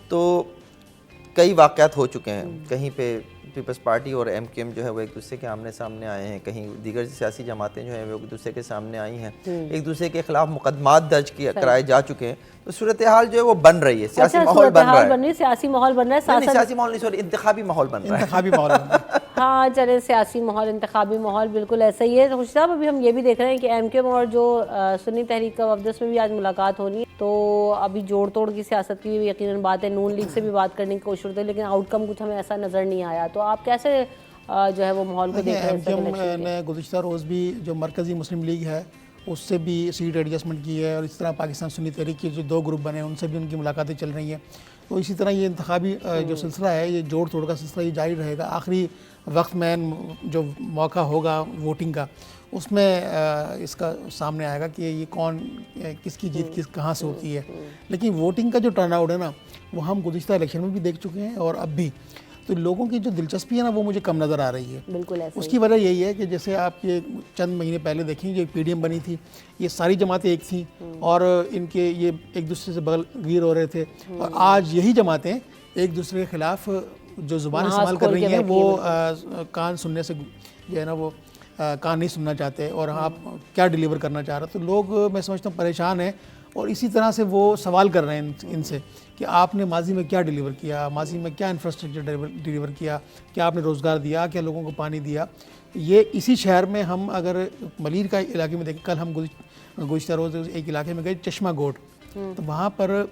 تو کئی واقعات ہو چکے ہیں، کہیں پہ پیپلز پارٹی اور ایم کیو ایم جو ہے وہ ایک دوسرے کے آمنے سامنے آئے ہیں، کہیں دیگر سیاسی جماعتیں جو ہیں وہ ایک دوسرے کے سامنے آئی ہیں، ایک دوسرے کے خلاف مقدمات درج کرائے جا چکے ہیں. تو صورتحال جو ہے وہ بن رہی ہے، سیاسی ماحول بن رہا ہے، سیاسی ماحول بن رہا ہے، سیاسی ماحول نہیں، سوری انتخابی ماحول بن رہا ہے. انتخابی ماحول ہاں چلے، سیاسی ماحول، انتخابی ماحول بالکل ایسا ہی ہے. خورشید صاحب ابھی ہم یہ بھی دیکھ رہے ہیں کہ ایم کیو ایم اور جو سنی تحریک کا وفد، اس میں بھی آج ملاقات ہونی ہے. تو ابھی جوڑ توڑ کی سیاست کی بھی یقیناً بات ہے، نون لیگ سے بھی بات کرنے کی کوشش ہوتی ہے، لیکن آؤٹ کم کچھ ہمیں ایسا نظر نہیں آیا. تو آپ کیسے جو ہے وہ ماحول کو دیکھ رہے ہیں؟ ایم کیو ایم نے گزشتہ روز بھی جو مرکزی مسلم لیگ ہے اس سے بھی سیٹ ایڈجسٹمنٹ کی ہے، اور اس طرح پاکستان سنی تحریک کے جو 2 گروپ بنے ان سے بھی ان کی ملاقاتیں چل رہی ہیں. تو اسی طرح یہ انتخابی جو سلسلہ ہے یہ جوڑ توڑ کا سلسلہ یہ جاری رہے گا. آخری وقت میں جو موقع ہوگا ووٹنگ کا اس میں اس کا سامنے آئے گا کہ یہ کون کس کی جیت کہاں سے ہوتی ہے. لیکن ووٹنگ کا جو ٹرن آؤٹ ہے نا وہ ہم گزشتہ الیکشن میں بھی دیکھ چکے ہیں اور اب بھی. تو لوگوں کی جو دلچسپی ہے نا وہ مجھے کم نظر آ رہی ہے. بالکل ایسا اس کی وجہ یہی ہے کہ جیسے آپ یہ چند مہینے پہلے دیکھیں جو پی ڈی ایم بنی تھی یہ ساری جماعتیں ایک تھیں اور ان کے یہ ایک دوسرے سے بغل گیر ہو رہے تھے. اور آج یہی جماعتیں ایک دوسرے کے خلاف جو زبان استعمال کر رہی ہیں وہ کان سننے سے جو ہے نا وہ کان نہیں سننا چاہتے اور آپ کیا ڈیلیور کرنا چاہ رہے. تو لوگ میں سمجھتا ہوں پریشان ہیں اور اسی طرح سے وہ سوال کر رہے ہیں ان سے کہ آپ نے ماضی میں کیا ڈیلیور کیا, ماضی میں کیا انفراسٹرکچر ڈیلیور کیا, کیا آپ نے روزگار دیا, کیا لوگوں کو پانی دیا. یہ اسی شہر میں ہم اگر ملیر کا علاقے میں دیکھیں, کل ہم گزشتہ روز ایک علاقے میں گئے چشمہ گوٹ, تو وہاں پر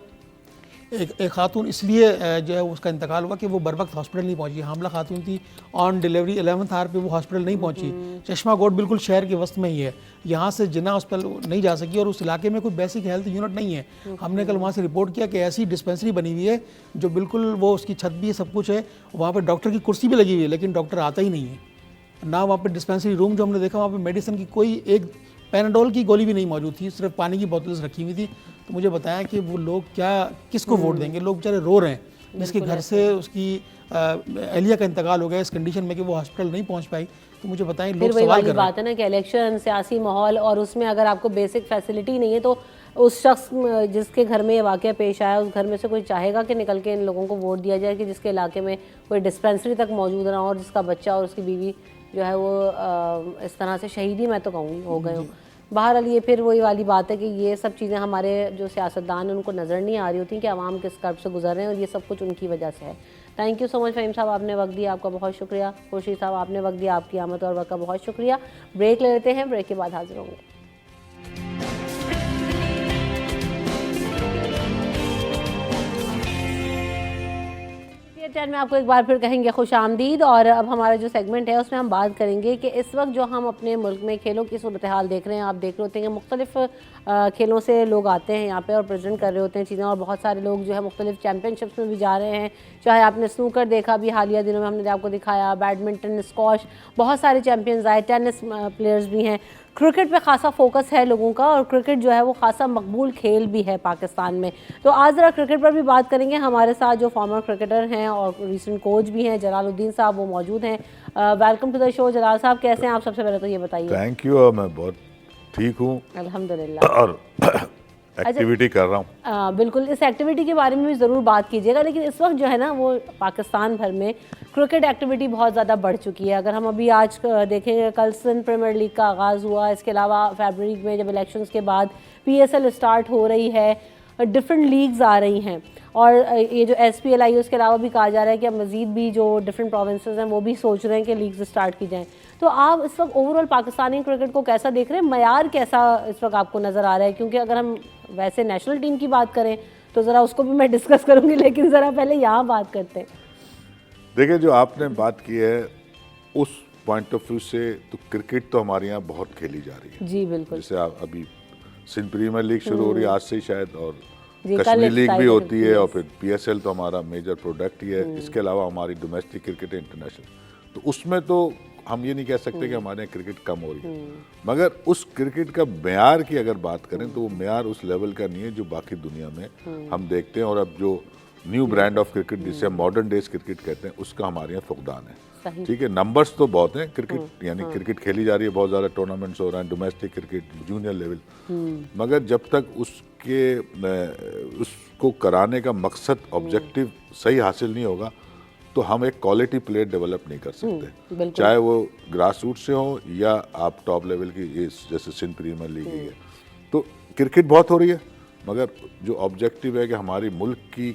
ایک خاتون اس لیے جو ہے اس کا انتقال ہوا کہ وہ بر وقت ہاسپٹل نہیں پہنچی. حاملہ خاتون تھی, آن ڈیلیوری 11th آور پہ وہ ہاسپٹل نہیں پہنچی. چشمہ گوٹ بالکل شہر کے وسط میں ہی ہے, یہاں سے جناح ہاسپٹل نہیں جا سکی اور اس علاقے میں کوئی بیسک ہیلتھ یونٹ نہیں ہے. ہم نے کل وہاں سے رپورٹ کیا کہ ایسی ڈسپینسری بنی ہوئی ہے جو بالکل وہ اس کی چھت بھی ہے, سب کچھ ہے, وہاں پہ ڈاکٹر کی کرسی بھی لگی ہوئی ہے لیکن ڈاکٹر آتا ہی نہیں ہے. نہ وہاں پہ ڈسپینسری روم جو ہم نے دیکھا وہاں پہ میڈیسن کی کوئی ایک پیناڈول کی گولی بھی نہیں موجود تھی, صرف پانی کی بوتلز رکھی ہوئی تھی. تو مجھے بتایا کہ وہ لوگ کیا کس کو ووٹ دیں گے. لوگ بیچارے رو رہے ہیں جس کے گھر سے اس کی اہلیہ کا انتقال ہو گیا اس کنڈیشن میں کہ وہ ہاسپٹل نہیں پہنچ پائی. تو مجھے بتائیں لوگ سوال کر رہے ہیں. بات ہے نا کہ الیکشن, سیاسی ماحول, اور اس میں اگر آپ کو بیسک فیسلٹی نہیں ہے تو اس شخص جس کے گھر میں یہ واقعہ پیش آیا اس گھر میں سے کوئی چاہے گا کہ نکل کے ان لوگوں کو ووٹ دیا جائے کہ جس کے علاقے میں کوئی ڈسپینسری تک موجود نہ ہو اور جس کا بچہ اور اس کی بیوی جو ہے وہ اس طرح سے شہید ہی میں تو کہوں گی ہو گئے ہوں. بہرحال یہ پھر وہی والی بات ہے کہ یہ سب چیزیں ہمارے جو سیاستدان ہیں ان کو نظر نہیں آ رہی ہوتی کہ عوام کس کرب سے گزر رہے ہیں, اور یہ سب کچھ ان کی وجہ سے ہے. تھینک یو سو مچ فہیم صاحب, آپ نے وقت دیا, آپ کا بہت شکریہ. خورشید صاحب آپ نے وقت دیا, آپ کی آمد اور وقت کا بہت شکریہ. بریک لے لیتے ہیں, بریک کے بعد حاضر ہوں گے. میں آپ کو ایک بار پھر کہیں گے خوش آمدید. اور اب ہمارا جو سیگمنٹ ہے اس میں ہم بات کریں گے کہ اس وقت جو ہم اپنے ملک میں کھیلوں کی صورتحال دیکھ رہے ہیں, آپ دیکھ رہے ہوتے ہیں کہ مختلف کھیلوں سے لوگ آتے ہیں یہاں پہ اور پریزنٹ کر رہے ہوتے ہیں چیزیں, اور بہت سارے لوگ جو ہے مختلف چیمپئن شپس میں بھی جا رہے ہیں. چاہے آپ نے سنوکر دیکھا بھی حالیہ دنوں میں ہم نے آپ کو دکھایا, بیڈمنٹن, اسکواش, بہت سارے چیمپئنز آئے, ٹینس پلیئرز بھی ہیں. کرکٹ پہ خاصا فوکس ہے لوگوں کا اور کرکٹ جو ہے وہ خاصا مقبول کھیل بھی ہے پاکستان میں. تو آج ذرا کرکٹ پر بھی بات کریں گے. ہمارے ساتھ جو فارمر کرکٹر ہیں اور ریسنٹ کوچ بھی ہیں جلال الدین صاحب, وہ موجود ہیں. ویلکم ٹو دا شو. جلال صاحب کیسے ہیں آپ؟ سب سے پہلے تو یہ بتائیے. تھینک یو, میں بہت ٹھیک ہوں الحمدللہ, اور ایکٹیویٹی کر رہا ہوں. بالکل, اس ایکٹیویٹی کے بارے میں بھی ضرور بات کیجیے گا. لیکن اس وقت جو ہے نا وہ پاکستان بھر میں کرکٹ ایکٹیویٹی بہت زیادہ بڑھ چکی ہے. اگر ہم ابھی آج دیکھیں گے, کل سندھ پریمیئر لیگ کا آغاز ہوا, اس کے علاوہ فیبرری میں جب الیکشنز کے بعد پی ایس ایل اسٹارٹ ہو رہی ہے, ڈفرینٹ لیگز آ رہی ہیں, اور یہ جو ایس پی ایل آئی اس کے علاوہ بھی کہا جا رہا ہے کہ اب مزید بھی جو ڈفرینٹ پروونسز ہیں وہ بھی سوچ رہے ہیں کہ لیگز اسٹارٹ کی جائیں. تو آپ اس وقت اوور آل پاکستانی کرکٹ کو کیسا دیکھ رہے ہیں؟ معیار کیسا اس وقت آپ کو نظر آ رہا ہے؟ کیونکہ اگر ہم ویسے نیشنل ٹیم کی بات کریں تو ذرا اس کو بھی میں ڈسکس کروں گی, لیکن ذرا پہلے یہاں بات کرتے ہیں. دیکھیں, جو آپ نے بات کی ہے اس پوائنٹ آف ویو سے تو کرکٹ تو ہمارے یہاں بہت کھیلی جا رہی ہے. جی بالکل, جیسے ابھی سندھ پریمیئر لیگ شروع ہو رہی ہے آج سے شاید, اور کشمیر لیگ بھی ہوتی ہے, اور پھر پی ایس ایل تو ہمارا میجر پروڈکٹ ہی ہے. اس کے علاوہ ہماری ڈومیسٹک کرکٹ ہے انٹرنیشنل. تو اس میں تو ہم یہ نہیں کہہ سکتے کہ ہمارے یہاں کرکٹ کم ہو رہی ہے, مگر اس کرکٹ کا معیار کی اگر بات کریں تو وہ معیار اس لیول کا نہیں ہے جو باقی دنیا میں ہم دیکھتے ہیں. اور اب جو نیو برانڈ آف کرکٹ جسے ہم ماڈرن ڈیز کرکٹ کہتے ہیں, اس کا ہمارے یہاں فقدان ہے. ٹھیک ہے, نمبرز تو بہت ہیں کرکٹ, یعنی کرکٹ کھیلی جا رہی ہے, بہت زیادہ ٹورنامنٹس ہو رہے ہیں ڈومیسٹک کرکٹ جونیئر لیول, مگر جب تک اس کو کرانے کا مقصد آبجیکٹو صحیح حاصل نہیں ہوگا تو ہم ایک کوالٹی پلیئر ڈیولپ نہیں کر سکتے, چاہے وہ گراس روٹ سے ہو یا آپ ٹاپ لیول کی جیسے سندھ پریمیئر لیگ ہے. تو کرکٹ بہت ہو رہی ہے, مگر جو آبجیکٹو ہے کہ ہماری ملک کی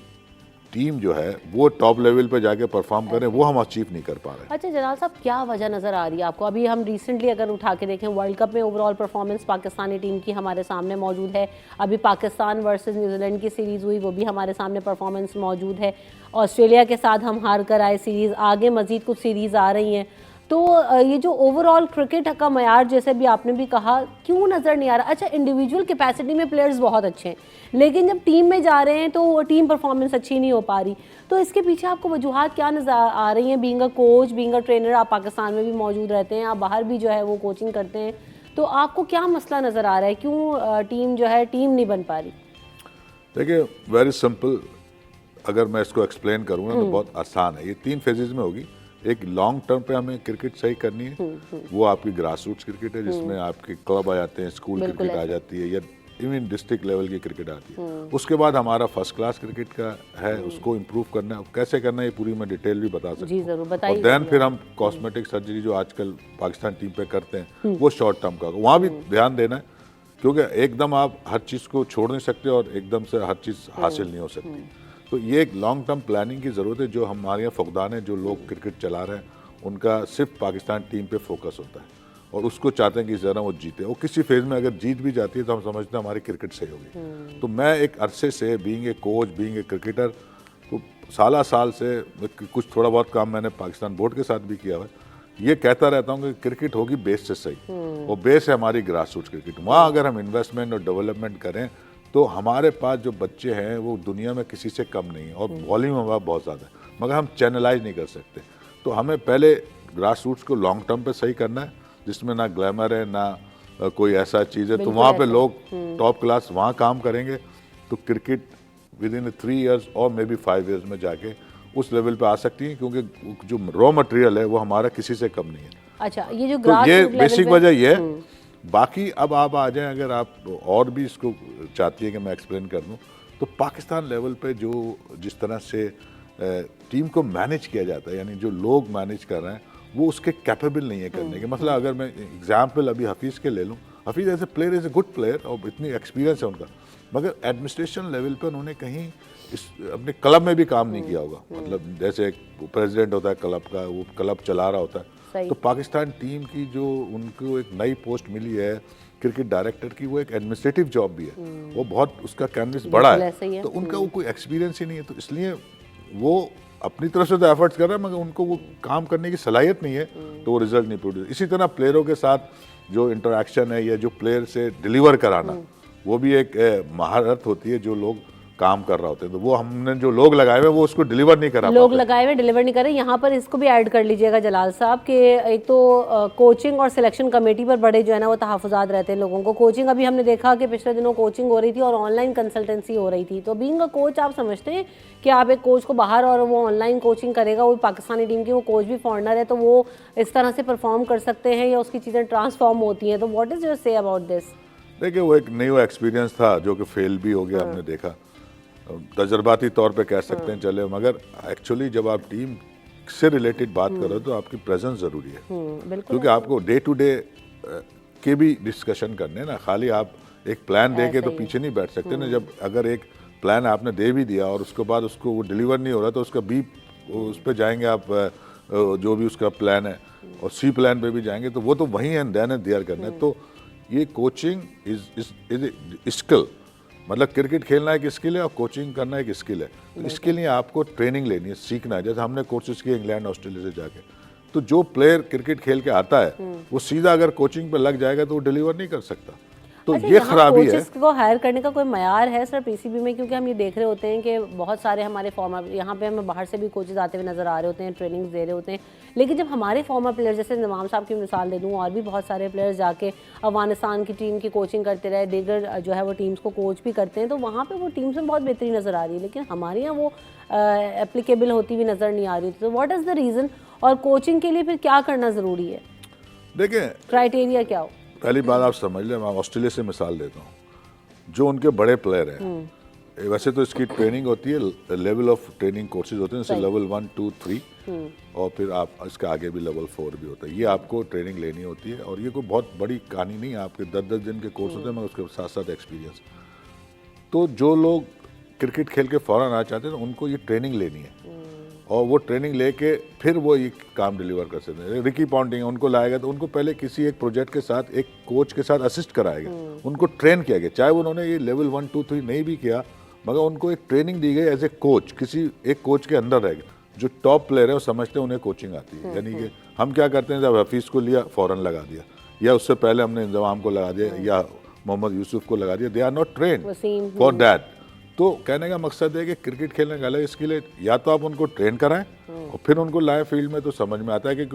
ٹیم جو ہے وہ ٹاپ لیول پہ جا کے پرفارم کریں, وہ ہم اچیو نہیں کر پا رہے ہیں. اچھا جلال صاحب, کیا وجہ نظر آ رہی ہے آپ کو؟ ابھی ہم ریسنٹلی اگر اٹھا کے دیکھیں ورلڈ کپ میں over all performance Pakistani team کی ہمارے سامنے موجود ہے. ابھی پاکستان ورسز نیوزی لینڈ کی سیریز ہوئی, وہ بھی ہمارے سامنے پرفارمنس موجود ہے. آسٹریلیا کے ساتھ ہم ہار کر آئے سیریز, آگے مزید کچھ سیریز آ رہی ہیں. تو یہ جو اوور آل کرکٹ کا معیار جیسے بھی آپ نے بھی کہا کیوں نظر نہیں آ رہا؟ اچھا انڈیویجول کیپیسٹی میں پلیئرز بہت اچھے ہیں لیکن جب ٹیم میں جا رہے ہیں تو ٹیم پرفارمنس اچھی نہیں ہو پا رہی, تو اس کے پیچھے آپ کو وجوہات کیا نظر آ رہی ہیں؟ Being a coach, being a trainer, آپ پاکستان میں بھی موجود رہتے ہیں, آپ باہر بھی جو ہے وہ کوچنگ کرتے ہیں, تو آپ کو کیا مسئلہ نظر آ رہا ہے, کیوں ٹیم جو ہے ٹیم نہیں بن پا رہی؟ دیکھیں ویری سمپل, اگر میں اس کو ایکسپلین کروں نا تو بہت آسان ہے. یہ 3 فیزز میں ہوگی. ایک لانگ ٹرم پہ ہمیں کرکٹ صحیح کرنی ہے, وہ آپ کی گراس روٹس کرکٹ ہے جس میں آپ کے کلب آ جاتے ہیں, اسکول کرکٹ آ جاتی ہے, یا ایون ڈسٹرکٹ لیول کی کرکٹ آتی ہے. اس کے بعد ہمارا فرسٹ کلاس کرکٹ کا ہے, اس کو امپروو کرنا ہے. کیسے کرنا ہے یہ پوری میں ڈیٹیل بھی بتا سکتا ہوں. اور دین پھر ہم کاسمیٹک سرجری جو آج کل پاکستان ٹیم پہ کرتے ہیں وہ شارٹ ٹرم کا, وہاں بھی دھیان دینا ہے کیونکہ ایک دم آپ ہر چیز کو چھوڑ نہیں سکتے اور ایک دم سے ہر چیز حاصل نہیں ہو سکتی. تو یہ ایک لانگ ٹرم پلاننگ کی ضرورت ہے. جو ہمارے یہاں فقدان ہیں, جو لوگ کرکٹ چلا رہے ہیں, ان کا صرف پاکستان ٹیم پہ فوکس ہوتا ہے اور اس کو چاہتے ہیں کہ ذرا وہ جیتے. اور کسی فیز میں اگر جیت بھی جاتی ہے تو ہم سمجھتے ہیں ہماری کرکٹ صحیح ہوگی. تو میں ایک عرصے سے being a coach, being a cricketer, تو سال سے کچھ تھوڑا بہت کام میں نے پاکستان بورڈ کے ساتھ بھی کیا ہوا ہے, یہ کہتا رہتا ہوں کہ کرکٹ ہوگی بیس سے صحیح, اور بیس ہے ہماری گراس روٹس کرکٹ. وہاں اگر ہم انویسٹمنٹ اور ڈیولپمنٹ کریں تو ہمارے پاس جو بچے ہیں وہ دنیا میں کسی سے کم نہیں ہیں, اور والیوم ہمارا بہت زیادہ ہے, مگر ہم چینلائز نہیں کر سکتے. تو ہمیں پہلے گراس روٹس کو لانگ ٹرم پہ صحیح کرنا ہے جس میں نہ گلیمر ہے نہ کوئی ایسا چیز ہے, تو وہاں پہ لوگ ٹاپ کلاس وہاں کام کریں گے تو کرکٹ ود ان 3 ایئرس اور مے بی 5 ایئرس میں جا کے اس لیول پہ آ سکتی ہیں, کیونکہ جو را مٹیریل ہے وہ ہمارا کسی سے کم نہیں ہے. اچھا یہ جو تو یہ بیسک وجہ یہ ہے. باقی اب آپ آ جائیں, اگر آپ اور بھی اس کو چاہتی ہے کہ میں ایکسپلین کر دوں, تو پاکستان لیول پہ جو جس طرح سے ٹیم کو مینیج کیا جاتا ہے, یعنی جو لوگ مینیج کر رہے ہیں وہ اس کے کیپیبل نہیں ہے کرنے کے. مثلا اگر میں اگزامپل ابھی حفیظ کے لے لوں, Hafeez as a player is a good player اور اتنی ایکسپیرینس ہے ان کا, مگر ایڈمنسٹریشن لیول پہ انہوں نے کہیں اپنے کلب میں بھی کام نہیں کیا ہوگا. مطلب جیسے ایک پریزیڈنٹ ہوتا ہے کلب کا, وہ کلب چلا رہا ہوتا ہے. تو پاکستان ٹیم کی جو ان کو ایک نئی پوسٹ ملی ہے کرکٹ ڈائریکٹر کی, وہ ایک ایڈمنسٹریٹو جاب بھی ہے, وہ بہت اس کا کینوس بڑا ہے, تو ان کا وہ کوئی ایکسپیرینس ہی نہیں ہے. تو اس لیے وہ اپنی طرف سے تو ایفرٹس کر رہے ہیں مگر ان کو وہ کام کرنے کی صلاحیت نہیں ہے, تو وہ رزلٹ نہیں پروڈیوس. اسی طرح پلیئروں کے ساتھ جو انٹریکشن ہے یا جو پلیئر سے ڈیلیور کرانا, وہ بھی ایک مہارت ہوتی ہے. جو لوگ کام کر رہا ہوتے ہیں تو وہ ہم نے جو لوگ لگائے ہوئے وہ اس کو ڈیلیور نہیں کرا, لوگ لگائے ہوئے ڈیلیور نہیں کر رہے. یہاں پر اس کو بھی ایڈ کر لیجئے گا جلال صاحب کہ ایک تو کوچنگ اور سلیکشن کمیٹی پر بڑے جو ہے نا وہ تحفظات رہتے ہیں لوگوں کو. کوچنگ ابھی ہم نے دیکھا کہ پچھلے دنوں کوچنگ ہو رہی تھی اور آن لائن کنسلٹنسی ہو رہی تھی. تو بینگ اے کوچ آپ سمجھتے ہیں کہ آپ ایک کوچ کو باہر اور وہ آن لائن کوچنگ کرے گا, وہ پاکستانی ٹیم کی, وہ کوچ بھی فارنر ہے, تو وہ اس طرح سے پرفارم کر سکتے ہیں یا اس کی چیزیں ٹرانسفارم ہوتی ہیں؟ تو واٹ از یور سے اباؤٹ دس؟ دیکھیں وہ ایک نیو ایکسپیرینس تھا جو کہ فیل بھی ہو گیا, ہم نے دیکھا, تجرباتی طور پہ کہہ سکتے ہیں چلے, مگر ایکچولی جب آپ ٹیم سے ریلیٹڈ بات کرو تو آپ کی پریزنس ضروری ہے, کیونکہ آپ کو ڈے ٹو ڈے کے بھی ڈسکشن کرنے نا, خالی آپ ایک پلان دے کے تو پیچھے نہیں بیٹھ سکتے نا. جب اگر ایک پلان آپ نے دے بھی دیا اور اس کے بعد اس کو وہ ڈیلیور نہیں ہو رہا تو اس کا بی اس پہ جائیں گے آپ, جو بھی اس کا پلان ہے, اور سی پلان پہ بھی جائیں گے, تو وہ تو وہیں اینڈ دین دیئر کرنا ہے. تو یہ کوچنگ از اسکل, مطلب کرکٹ کھیلنا ایک اسکل ہے اور کوچنگ کرنا ایک اسکل ہے. تو اس کے لیے آپ کو ٹریننگ لینی ہے, سیکھنا ہے. جیسے ہم نے کورسز کیے انگلینڈ آسٹریلیا سے جا کے, تو جو پلیئر کرکٹ کھیل کے آتا ہے وہ سیدھا اگر کوچنگ پہ لگ جائے گا تو وہ ڈیلیور نہیں کر سکتا. تو یہ خرابی ہے. کوچز کو ہائر کرنے کا کوئی معیار ہے سر پی سی بی میں؟ کیونکہ ہم یہ دیکھ رہے ہوتے ہیں کہ بہت سارے ہمارے فارمر, یہاں پہ ہمیں باہر سے بھی کوچز آتے ہوئے نظر آ رہے ہوتے ہیں, ٹریننگز دے رہے ہوتے ہیں, لیکن جب ہمارے فارمر پلیئر جیسے نظام صاحب کی مثال دے دوں, اور بھی بہت سارے پلیئرز جا کے افغانستان کی ٹیم کی کوچنگ کرتے رہے, دیگر جو ہے وہ ٹیمز کو کوچ بھی کرتے ہیں, تو وہاں پہ وہ ٹیمز میں بہت بہتری نظر آ رہی ہے, لیکن ہمارے یہاں وہ اپلیکیبل ہوتی ہوئی نظر نہیں آ رہی. تو واٹ از دا ریزن, اور کوچنگ کے لیے پھر کیا کرنا ضروری ہے؟ دیکھیں کرائٹیریا کیا ہو؟ پہلی بات آپ سمجھ لیں, میں آسٹریلیا سے مثال دیتا ہوں. جو ان کے بڑے پلیئر ہیں, ویسے تو اس کی ٹریننگ ہوتی ہے, لیول آف ٹریننگ کورسز ہوتے ہیں, جیسے لیول 1 2 3, اور پھر آپ اس کے آگے بھی لیول 4 بھی ہوتا ہے. یہ آپ کو ٹریننگ لینی ہوتی ہے, اور یہ کوئی بہت بڑی کہانی نہیں ہے, آپ کے 10 دن کے کورس ہوتے ہیں, مگر اس کے ساتھ ساتھ ایکسپیرینس. تو جو لوگ کرکٹ کھیل کے فوراً آنا چاہتے ہیں تو ان کو یہ ٹریننگ لینی ہے, اور وہ ٹریننگ لے کے پھر وہ یہ کام ڈیلیور کر سکتے ہیں. رکی پونٹنگ ان کو لائے گا تو ان کو پہلے کسی ایک پروجیکٹ کے ساتھ ایک کوچ کے ساتھ اسسٹ کرائے گا, ان کو ٹرین کیا گیا, چاہے انہوں نے یہ لیول 1 2 3 نہیں بھی کیا, مگر ان کو ایک ٹریننگ دی گئی ایز اے کوچ, کسی ایک کوچ کے اندر رہے گا. جو ٹاپ پلیئر ہے وہ سمجھتے ہیں انہیں کوچنگ آتی ہے. یعنی کہ ہم کیا کرتے ہیں, جب حفیظ کو لیا فوراً لگا دیا, یا اس سے پہلے ہم نے انضمام کو لگا دیا یا محمد یوسف کو لگا دیا. They are not trained for that. تو کہنے کا مقصد ہے کہ کرکٹ کھیلنے کا الگ اسکل ہے, یا تو آپ ان کو ٹرین کرائیں اور پھر ان کو لائیں فیلڈ میں, تو سمجھ میں آتا ہے کہ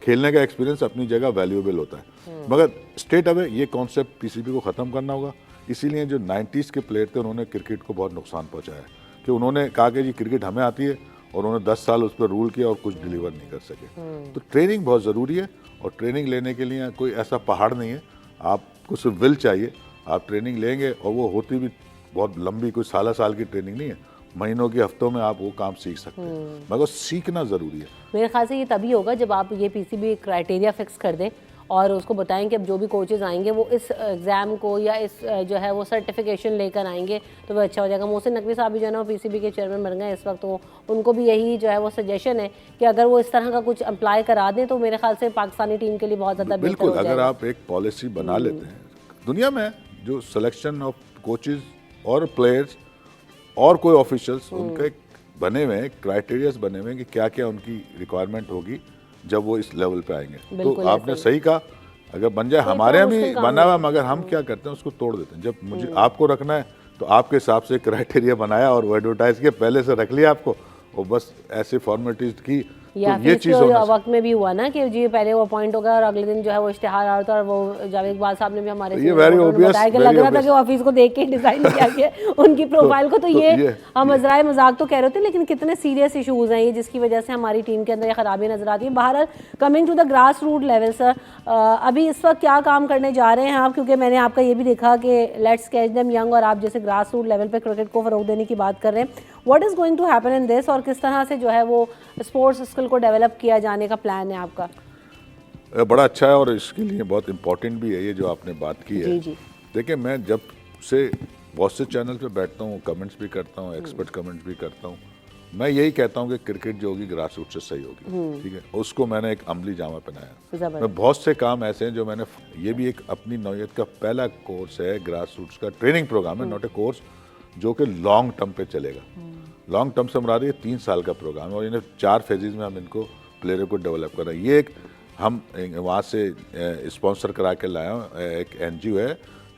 کھیلنے کا ایکسپیرینس اپنی جگہ ویلیوبل ہوتا ہے. مگر اسٹریٹ اوے یہ کانسیپٹ پی سی بی کو ختم کرنا ہوگا. اسی لیے جو 90s کے پلیئر تھے انہوں نے کرکٹ کو بہت نقصان پہنچایا, کہ انہوں نے کہا کہ جی کرکٹ ہمیں آتی ہے, اور انہوں نے 10 سال اس پہ رول کیا اور کچھ ڈیلیور نہیں کر سکے. تو ٹریننگ بہت ضروری ہے, اور ٹریننگ لینے کے لیے کوئی ایسا پہاڑ نہیں ہے, آپ کو صرف ول چاہیے. آپ ٹریننگ لیں گے, اور وہ ہوتی بھی بہت لمبی, کوئی سال کی ٹریننگ نہیں ہے, مہینوں کے ہفتوں میں آپ وہ کام سیکھ سکتے ہیں, مگر سیکھنا ضروری ہے. میرے خیال سے یہ تبھی ہوگا جب آپ یہ پی سی بی کرائٹیریا فکس کر دیں اور اس کو بتائیں کہ اب جو بھی کوچز آئیں گے وہ اس ایگزام کو یا اس جو ہے وہ سرٹیفیکیشن لے کر آئیں گے تو وہ اچھا ہو جائے گا. محسن نقوی صاحب بھی جو ہے نا پی سی بی کے چیئرمین بن گئے اس وقت, تو ان کو بھی یہی جو ہے وہ سجیشن ہے کہ اگر وہ اس طرح کا کچھ اپلائی کرا دیں تو میرے خیال سے پاکستانی ٹیم کے لیے بہت زیادہ بہتر ہو بالکل. جائے اگر گا. آپ ایک پالیسی بنا لیتے ہیں, دنیا میں جو سلیکشن آف کوچز اور پلیئرز اور کوئی آفیشلس, ان کا ایک بنے ہوئے ہیں کرائٹیریاز بنے ہوئے ہیں کہ کیا کیا ان کی ریکوائرمنٹ ہوگی جب وہ اس لیول پہ آئیں گے. تو آپ نے صحیح کہا, اگر بن جائے, ہمارے یہاں بھی بنا ہوا, مگر ہم کیا کرتے ہیں اس کو توڑ دیتے ہیں. جب مجھے آپ کو رکھنا ہے تو آپ کے حساب سے کرائٹیریا بنایا اور وہ ایڈورٹائز کیا, پہلے سے رکھ لیا آپ کو, اور بس ایسے فارمیلٹیز کی. یا وقت میں بھی ہوا نا کہ جی پہلے وہ اپوائنٹ ہو گیا اور اگلے دن جو ہے وہ اشتہار آ رہا تھا, اور وہ جاوید اقبال صاحب نے بھی ہمارے بتایا کہ لگ رہا تھا کہ وہ حفیظ کو دیکھ کے ڈیزائن کیا گیا ان کی پروفائل کو. تو یہ ہم مزرائے مذاق تو کہہ رہے تھے, لیکن کتنے سیریس ایشوز ہیں یہ جس کی وجہ سے ہماری ٹیم کے اندر یہ خرابیاں نظر آتی ہیں. بہرحال coming to the grass root level, sir ابھی اس وقت کیا کام کرنے جا رہے ہیں آپ, کیونکہ میں نے آپ کا یہ بھی دیکھا کہ لیٹس کیچ دیم ینگ, اور آپ جیسے گراس روٹ لیول پہ کرکٹ کو فروغ دینے کی بات کر رہے ہیں. What is going to happen in this, اور کس طرح سے جو ہے وہ اسپورٹس اسکل کو ڈیولپ کیا جانے کا پلان ہے آپ کا؟ بڑا اچھا ہے, اور اس کے لیے بہت امپورٹنٹ بھی ہے یہ جو آپ نے بات کی ہے. دیکھیں, میں جب سے بہت سے چینل پہ بیٹھتا ہوں, کمنٹس بھی کرتا ہوں, ایکسپرٹ کمنٹس بھی کرتا ہوں, میں یہی کہتا ہوں کہ کرکٹ جو ہوگی گراس روٹ سے صحیح ہوگی. ٹھیک ہے, اس کو میں نے ایک عملی جامہ پہنایا. میں بہت سے کام ایسے ہیں جو میں نے, یہ بھی ایک اپنی نوعیت کا پہلا کورس ہے, گراس روٹس کا ٹریننگ پروگرام ہے, ناٹ اے کورس, جو کہ لانگ ٹرم پہ چلے گا. لانگ ٹرم سے مراد یہ 3 سال کا پروگرام ہے, اور انہیں 4 فیزز میں ہم ان کو پلیئروں کو ڈیولپ کر رہے ہیں. یہ ایک ہم وہاں سے اسپانسر کرا کے لائے ہوں, ایک این جی او ہے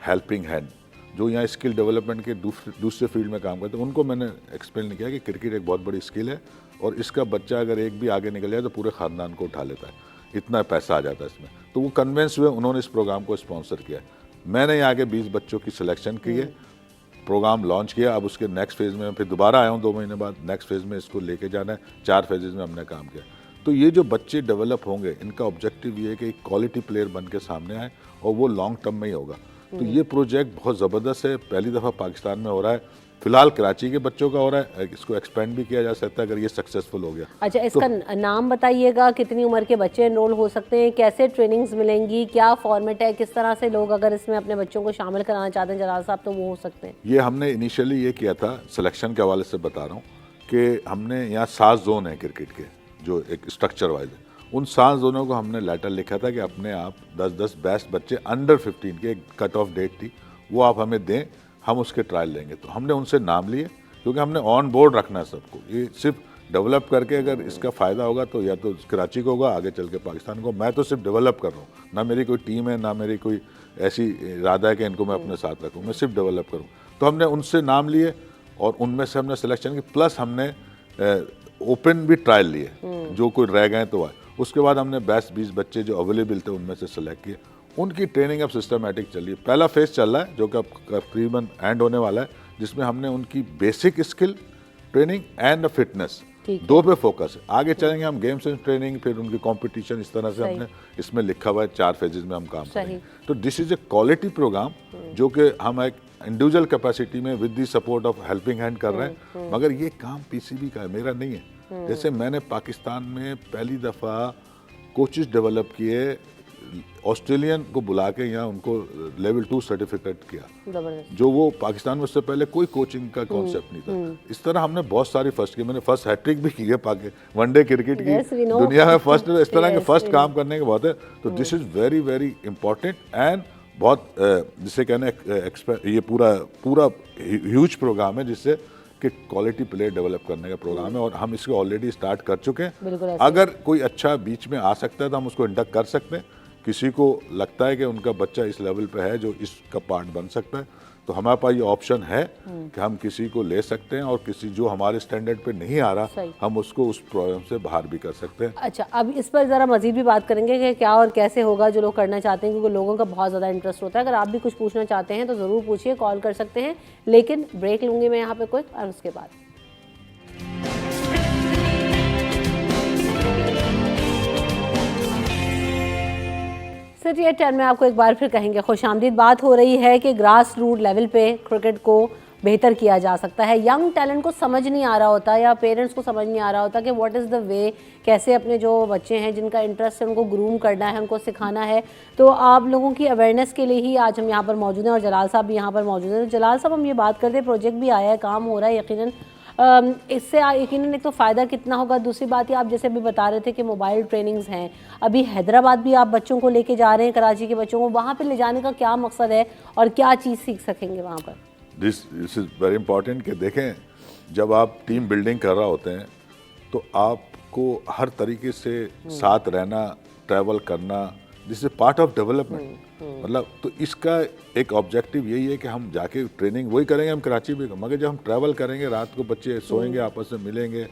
ہیلپنگ ہینڈ, جو یہاں اسکل ڈیولپمنٹ کے دوسرے فیلڈ میں کام کرتے ہیں. ان کو میں نے ایکسپلین کیا کہ کرکٹ ایک بہت بڑی اسکل ہے, اور اس کا بچہ اگر ایک بھی آگے نکل جائے تو پورے خاندان کو اٹھا لیتا ہے, اتنا پیسہ آ جاتا ہے اس میں. تو وہ کنونس ہوئے, انہوں نے اس پروگرام کو اسپانسر کیا. میں نے یہاں کے 20 بچوں کی سلیکشن کی ہے, پروگرام لانچ کیا. اب اس کے نیکسٹ فیز میں پھر دوبارہ آیا ہوں 2 مہینے بعد, نیکسٹ فیز میں اس کو لے کے جانا ہے. 4 فیزز میں ہم نے کام کیا. تو یہ جو بچے ڈیولپ ہوں گے, ان کا آبجیکٹیو یہ ہے کہ ایک کوالٹی پلیئر بن کے سامنے آئے, اور وہ لانگ ٹرم میں ہی ہوگا. تو یہ پروجیکٹ بہت زبردست ہے, پہلی دفعہ پاکستان میں ہو رہا ہے. فی الحال کراچی کے بچوں کا ہو رہا ہے, اس کو ایکسپینڈ بھی کیا جا سکتا ہے اگر یہ سکسیزفل ہو گیا. اچھا, اس کا نام بتائیے گا, کتنی عمر کے بچے انرول ہو سکتے ہیں, کیسے ٹریننگز ملیں گی, کیا فارمیٹ ہے, کس طرح سے لوگ اگر اس میں اپنے بچوں کو شامل کرانا چاہتے ہیں جلال صاحب تو وہ ہو سکتے ہیں؟ یہ ہم نے انیشیلی یہ کیا تھا, سلیکشن کے حوالے سے بتا رہا ہوں, کہ ہم نے یہاں 7 زون ہیں کرکٹ کے جو ایک اسٹرکچر وائز ہے. ان 7 زونوں کو ہم نے لیٹر لکھا تھا کہ اپنے آپ 10 بیسٹ بچے انڈر 15 کے, ایک کٹ آف ڈیٹ تھی, وہ آپ ہمیں دیں, ہم اس کے ٹرائل لیں گے. تو ہم نے ان سے نام لیے, کیونکہ ہم نے آن بورڈ رکھنا ہے سب کو. یہ صرف ڈیولپ کر کے اگر اس کا فائدہ ہوگا تو یا تو کراچی کو ہوگا, آگے چل کے پاکستان کو. میں تو صرف ڈیولپ کر رہا ہوں, نہ میری کوئی ٹیم ہے, نہ میری کوئی ایسی ارادہ ہے کہ ان کو میں اپنے ساتھ رکھوں, میں صرف ڈیولپ کروں. تو ہم نے ان سے نام لیے, اور ان میں سے ہم نے سلیکشن کی, پلس ہم نے اوپن بھی ٹرائل لیے, جو کوئی رہ گئے تو آئے. اس کے بعد ہم نے 20 بچے جو اویلیبل تھے ان میں سے سلیکٹ کیے. ان کی ٹریننگ اب سسٹمیٹک چل رہی ہے. پہلا فیز چل رہا ہے جو کہ اب تقریباً اینڈ ہونے والا ہے, جس میں ہم نے ان کی basic skill training and fitness 2 پہ فوکس ہے. آگے چلیں گے ہم گیمس اینڈ ٹریننگ, پھر ان کی کمپٹیشن, اس طرح سے ہم نے اس میں لکھا ہوا ہے 4 فیزز میں ہم کام کریں گے. تو this is a quality programme جو کہ ہم ایک انڈیویجول کیپیسٹی میں with the support of helping hand کر رہے ہیں. مگر یہ کام پی سی بی کا ہے, میرا نہیں ہے. جیسے میں نے پاکستان میں پہلی دفعہ کوچز ڈیولپ کیے, آسٹریلین کو بلا کے یہاں ان کو لیول 2 سرٹیفکیٹ کیا, جو وہ پاکستان میں اس سے پہلے کوئی کوچنگ کا کانسیپٹ نہیں تھا. اس طرح ہم نے بہت ساری فرسٹ کی, میں نے فرسٹ ہیٹرک بھی کی ہے ون ڈے کرکٹ کی, دنیا میں فرسٹ. اس طرح کے فرسٹ کام کرنے کے بہت ہے. تو this is very very important, and بہت جسے کہنے یہ پورا ہیوج پروگرام ہے, جس سے کہ کوالٹی پلیئر ڈیولپ کرنے کا پروگرام ہے اور ہم اس کو آلریڈی اسٹارٹ کر چکے بالکل ہیں. اگر کوئی اچھا بیچ میں آ سکتا ہے تو ہم اس کو انڈکٹ کر سکتے ہیں. کسی کو لگتا ہے کہ ان کا بچہ اس لیول پہ ہے جو اس کا پارٹ بن سکتا ہے تو ہمارے پاس یہ آپشن ہے کہ ہم کسی کو لے سکتے ہیں اور کسی جو ہمارے اسٹینڈرڈ پہ نہیں آ رہا ہم اس کو اس پروگرام سے باہر بھی کر سکتے ہیں. اچھا اب اس پر ذرا مزید بھی بات کریں گے کہ کیا اور کیسے ہوگا جو لوگ کرنا چاہتے ہیں, کیونکہ لوگوں کا بہت زیادہ انٹرسٹ ہوتا ہے. اگر آپ بھی کچھ پوچھنا چاہتے ہیں تو ضرور پوچھیے, کال کر سکتے ہیں. لیکن بریک لوں گی میں یہاں پہ کوئی, اور اس کے بعد سٹی ایٹ 10 میں آپ کو ایک بار پھر کہیں گے خوش آمدید. بات ہو رہی ہے کہ گراس روٹ لیول پہ کرکٹ کو بہتر کیا جا سکتا ہے. ینگ ٹیلنٹ کو سمجھ نہیں آ رہا ہوتا یا پیرنٹس کو سمجھ نہیں آ رہا ہوتا کہ واٹ از دا وے, کیسے اپنے جو بچے ہیں جن کا انٹرسٹ ہے ان کو گروم کرنا ہے, ان کو سکھانا ہے. تو آپ لوگوں کی اویئرنیس کے لیے ہی آج ہم یہاں پر موجود ہیں اور جلال صاحب بھی یہاں پر موجود ہیں. تو جلال صاحب ہم یہ بات کرتے ہیں, پروجیکٹ بھی آیا ہے, کام ہو رہا ہے یقیناً. اس سے یقیناً ایک تو فائدہ کتنا ہوگا, دوسری بات یہ آپ جیسے بھی بتا رہے تھے کہ موبائل ٹریننگز ہیں. ابھی حیدرآباد بھی آپ بچوں کو لے کے جا رہے ہیں, کراچی کے بچوں کو, وہاں پہ لے جانے کا کیا مقصد ہے اور کیا چیز سیکھ سکیں گے وہاں پر؟ دس از ویری امپورٹنٹ کہ دیکھیں جب آپ ٹیم بلڈنگ کر رہا ہوتے ہیں تو آپ کو ہر طریقے سے ساتھ رہنا, ٹریول کرنا, دس از پارٹ آف ڈیولپمنٹ. مطلب تو اس کا ایک آبجیکٹو یہی ہے کہ ہم جا کے ٹریننگ وہی کریں گے, ہم کراچی بھی, مگر جب ہم ٹریول کریں گے رات کو بچے سوئیں گے, آپس میں ملیں گے,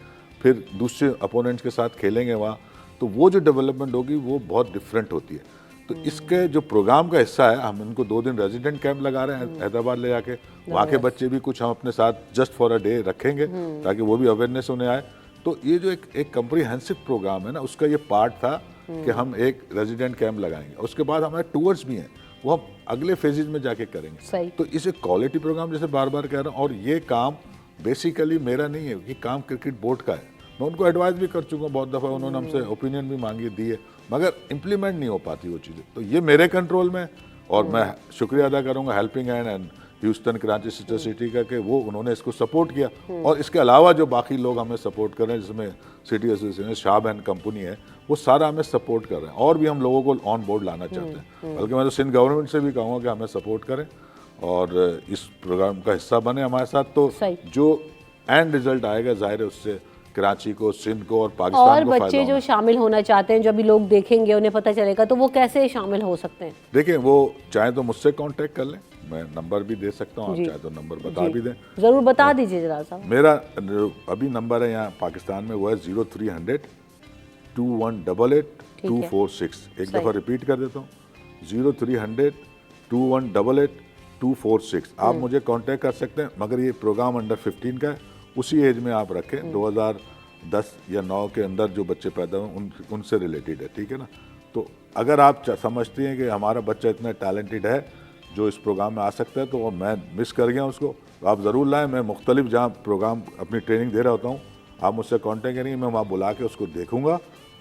پھر دوسرے اپوننٹس کے ساتھ کھیلیں گے وہاں, تو وہ جو ڈیولپمنٹ ہوگی وہ بہت ڈفرینٹ ہوتی ہے. تو اس کے جو پروگرام کا حصہ ہے, ہم ان کو 2 دن ریزیڈنٹ کیمپ لگا رہے ہیں حیدرآباد لے جا کے. وہاں کے بچے بھی کچھ ہم اپنے ساتھ جسٹ فار اے ڈے رکھیں گے تاکہ وہ بھی اویئرنیس انہیں آئے. تو یہ جو ایک کمپریہنسو پروگرام ہے نا, اس کا یہ پارٹ تھا کہ ہم ایک ریزیڈنٹ کیمپ لگائیں گے. اس کے بعد ہمارے ٹورز بھی ہیں, وہ ہم اگلے فیزز میں جا کے کریں گے. تو اسے کوالٹی پروگرام جیسے بار بار کہہ رہا ہوں, اور یہ کام بیسیکلی میرا نہیں ہے, یہ کام کرکٹ بورڈ کا ہے. میں ان کو ایڈوائز بھی کر چکا ہوں بہت دفعہ, انہوں نے ہم سے اوپینین بھی مانگی دی ہے, مگر امپلیمنٹ نہیں ہو پاتی وہ چیزیں. تو یہ میرے کنٹرول میں, اور میں شکریہ ادا کروں گا helping hand and Houston Karachi sister city کا کہ وہ انہوں نے اس کو سپورٹ کیا. اور اس کے علاوہ جو باقی لوگ ہمیں سپورٹ کر رہے ہیں, جس میں سٹی ایسوسیشن, شاب اینڈ کمپنی ہے, وہ سارا ہمیں سپورٹ کر رہے ہیں. اور بھی ہم لوگوں کو آن بورڈ لانا چاہتے ہیں, بلکہ میں تو سندھ گورنمنٹ سے بھی کہوں گا کہ ہمیں سپورٹ کریں اور اس پروگرام کا حصہ بنے ہمارے ساتھ. تو جو اینڈ رزلٹ آئے گا ظاہر ہے اس سے کراچی کو, سندھ کو اور پاکستان کو فائدہ. اور بچے جو شامل ہونا چاہتے ہیں, جو ابھی لوگ دیکھیں گے انہیں پتہ چلے گا, تو وہ کیسے شامل ہو سکتے ہیں؟ دیکھیں وہ چاہیں تو مجھ سے کانٹیکٹ کر لیں, میں نمبر بھی دے سکتا ہوں, آپ چاہے تو نمبر بتا بھی دیں. ضرور بتا دیجیے جلال صاحب. میرا ابھی نمبر ہے یہاں پاکستان میں, وہ ہے 0300 2188 246. ایک دفعہ ریپیٹ کر دیتا ہوں, 0300 2188 246. آپ مجھے کانٹیکٹ کر سکتے ہیں, مگر یہ پروگرام انڈر 15 کا ہے. اسی ایج میں آپ رکھیں, 2010 یا 9 کے اندر جو بچے پیدا ہوں ان سے ریلیٹڈ ہے, ٹھیک ہے نا. تو اگر آپ سمجھتے ہیں کہ ہمارا بچہ اتنا ٹیلنٹڈ ہے جو اس پروگرام میں آ سکتا ہے, تو میں مس کر گیا اس کو, تو آپ ضرور لائیں. میں مختلف جہاں پروگرام اپنی ٹریننگ دے رہا ہوتا ہوں, آپ مجھ سے کانٹیکٹ کریں گے, میں وہاں بلا کے اس کو دیکھوں گا,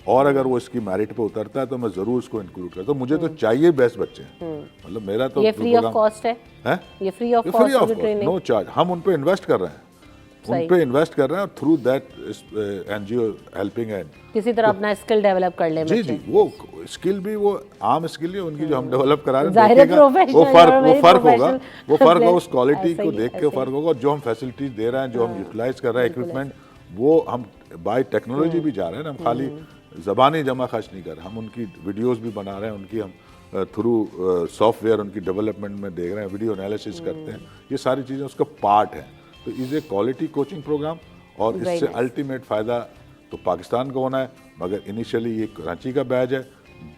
اور اگر وہ اس کی میرٹ پہ اترتا ہے تو میں ضرور اس کو انکلوڈ کرتا ہوں. مجھے تو چاہیے بیسٹ بچے ہیں, مطلب میرا تو یہ فری آف کاسٹ ہے, یہ free of cost training, no charge. ہم ان پہ انویسٹ کر رہے ہیں, ان پہ انویسٹ کر رہے ہیں, through that N G O helping hand کسی طرح اپنا اسکل ڈیولپ کر لیں. جی, وہ اسکل بھی وہ عام اسکل ہے ان کی جو ہم ڈیولپ کرا رہے ہیں, وہ فرق ہوگا, وہ فرق ہوگا اس کوالٹی کو دیکھ کے فرق ہوگا. جو ہم فیسلٹیز دے رہے ہیں, جو ہم یوٹیلائز کر رہے ہیں اکوپمنٹ, وہ ہم بائی ٹیکنالوجی بھی جا رہے ہیں. ہم خالی زبانی جمع خرچ نہیں کر رہے, ہم ان کی ویڈیوز بھی بنا رہے ہیں, ان کی ہم تھرو سافٹ ویئر ان کی ڈیولپمنٹ میں دیکھ رہے ہیں, ویڈیو انالیسس کرتے ہیں. یہ ساری چیزیں اس کا پارٹ ہیں. تو از اے کوالٹی کوچنگ پروگرام, اور اس سے الٹیمیٹ فائدہ تو پاکستان کو ہونا ہے. مگر انیشیلی یہ کراچی کا بیچ ہے,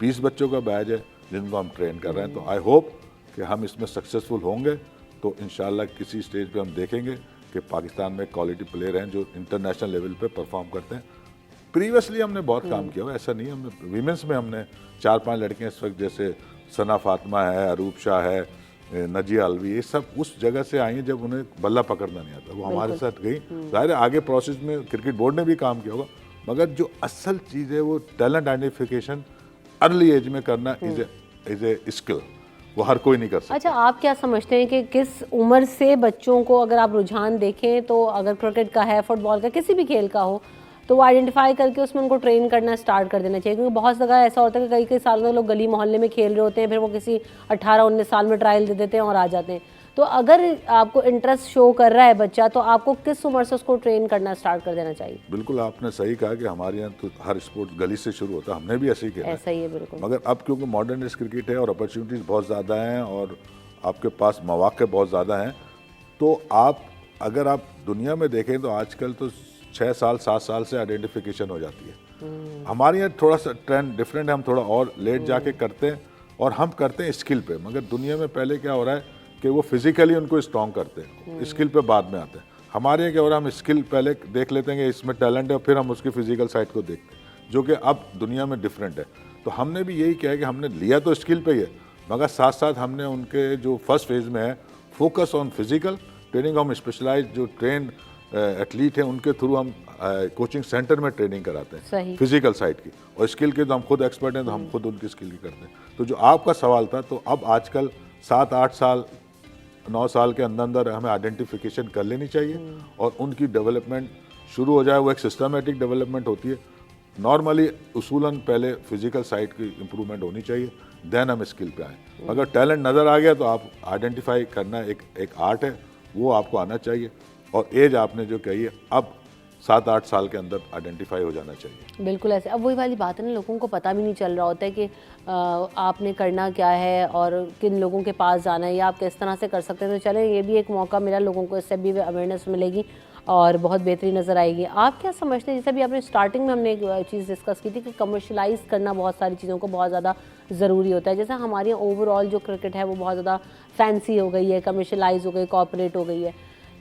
20 بچوں کا بیچ ہے جن کو ہم ٹرین کر رہے ہیں. تو آئی ہوپ کہ ہم اس میں سکسیزفل ہوں گے, تو انشاءاللہ کسی اسٹیج پہ ہم دیکھیں گے کہ پاکستان میں کوالٹی پلیئر ہیں جو انٹرنیشنل لیول پہ پرفارم کرتے ہیں. پریویسلی ہم نے بہت کام کیا ہوا, ایسا نہیں ہے. ہم نے ویمنس میں ہم نے 4-5 لڑکیاں اس وقت, جیسے ثنا فاطمہ ہے, اروپ شاہ ہے, نجیہ الوی, یہ سب اس جگہ سے آئی ہیں جب انہیں بلہ پکڑنا نہیں آتا, وہ ہمارے ساتھ گئی. ظاہر ہے آگے پروسیس میں کرکٹ بورڈ نے بھی کام کیا ہوگا, مگر جو اصل چیز ہے وہ ٹیلنٹ آئیڈینٹیفیکیشن ارلی ایج میں کرنا از اے اسکل, وہ ہر کوئی نہیں کر سکتا. اچھا, آپ کیا سمجھتے ہیں کہ کس عمر سے بچوں کو, اگر آپ رجحان دیکھیں تو اگر کرکٹ کا ہے, فٹ بال کا, کسی بھی کھیل کا ہو, تو وہ آئیڈینٹیفائی کر کے اس میں ان کو ٹرین کرنا اسٹارٹ کر دینا چاہیے؟ کیونکہ بہت جگہ ایسا ہوتا ہے کہ کئی سالوں میں لوگ گلی محلے میں کھیل رہے ہوتے ہیں, پھر وہ کسی 18-19 سال میں ٹرائل دے دیتے ہیں اور آ جاتے ہیں. تو اگر آپ کو انٹرسٹ شو کر رہا ہے بچہ تو آپ کو کس عمر سے اس کو ٹرین کرنا اسٹارٹ کر دینا چاہیے؟ بالکل آپ نے صحیح کہا کہ ہمارے یہاں تو ہر اسپورٹ گلی سے شروع ہوتا ہے, ہم نے بھی ایسے ہی کیا ایسا ہی ہے بالکل. مگر اب کیونکہ ماڈرن کرکٹ ہے اور اپرچونیٹیز بہت زیادہ ہیں اور آپ کے پاس مواقع بہت زیادہ ہیں, تو آپ اگر آپ دنیا میں دیکھیں تو آج کل تو 6 سال 7 سال سے آئیڈینٹیفیکیشن ہو جاتی ہے. ہمارے یہاں تھوڑا سا ٹرینڈ ڈفرینٹ ہے, ہم تھوڑا اور لیٹ جا کے کرتے ہیں اور ہم کرتے ہیں اسکل پہ. مگر دنیا میں پہلے کیا ہو رہا ہے کہ وہ فزیکلی ان کو اسٹرانگ کرتے ہیں, اسکل پہ بعد میں آتے ہیں. ہمارے یہاں کیا ہو رہا ہے, ہم اسکل پہلے دیکھ لیتے ہیں کہ اس میں ٹیلنٹ ہے, پھر ہم اس کی فزیکل سائڈ کو دیکھتے ہیں, جو کہ اب دنیا میں ڈفرینٹ ہے. تو ہم نے بھی یہی کیا ہے کہ ہم نے لیا تو اسکل پہ ہی ہے, مگر ساتھ ساتھ ہم نے ان کے جو فرسٹ فیز میں ہے فوکس آن فزیکل ٹریننگ, ہم اسپیشلائز جو ٹرینڈ ایتھلیٹ ہیں ان کے تھرو ہم کوچنگ سینٹر میں ٹریننگ کراتے ہیں فزیکل سائڈ کی, اور اسکل کے تو ہم خود ایکسپرٹ ہیں تو ہم خود ان کی اسکل کی کرتے ہیں. تو جو آپ کا سوال تھا, تو اب آج کل 7-8 سال 9 سال کے اندر اندر ہمیں آئیڈینٹیفیکیشن کر لینی چاہیے اور ان کی ڈیولپمنٹ شروع ہو جائے. وہ ایک سسٹمیٹک ڈیولپمنٹ ہوتی ہے. نارملی اصولاً پہلے فزیکل سائڈ کی امپرومنٹ ہونی چاہیے, دین ہم اسکل پہ آئیں. اگر ٹیلنٹ نظر آ گیا تو آپ آئیڈینٹیفائی کرنا ایک آرٹ ہے, وہ آپ کو آنا چاہیے. اور ایج آپ نے جو کہی ہے اب 7-8 سال کے اندر آئیڈینٹیفائی ہو جانا چاہیے. بالکل ایسے. اب وہی والی بات ہے نا, لوگوں کو پتہ بھی نہیں چل رہا ہوتا ہے کہ آپ نے کرنا کیا ہے اور کن لوگوں کے پاس جانا ہے یا آپ کس طرح سے کر سکتے ہیں. تو چلیں یہ بھی ایک موقع ملا لوگوں کو, اس سے بھی اویئرنیس ملے گی اور بہت بہتری نظر آئے گی. آپ کیا سمجھتے ہیں, جیسے بھی آپ نے اسٹارٹنگ میں ہم نے ایک چیز ڈسکس کی تھی کہ کمرشلائز کرنا بہت ساری چیزوں کو بہت زیادہ ضروری ہوتا ہے. جیسے ہماری اوور آل جو کرکٹ ہے وہ بہت زیادہ فینسی ہو گئی ہے, کمرشلائز ہو گئی, کارپوریٹ ہو گئی ہے.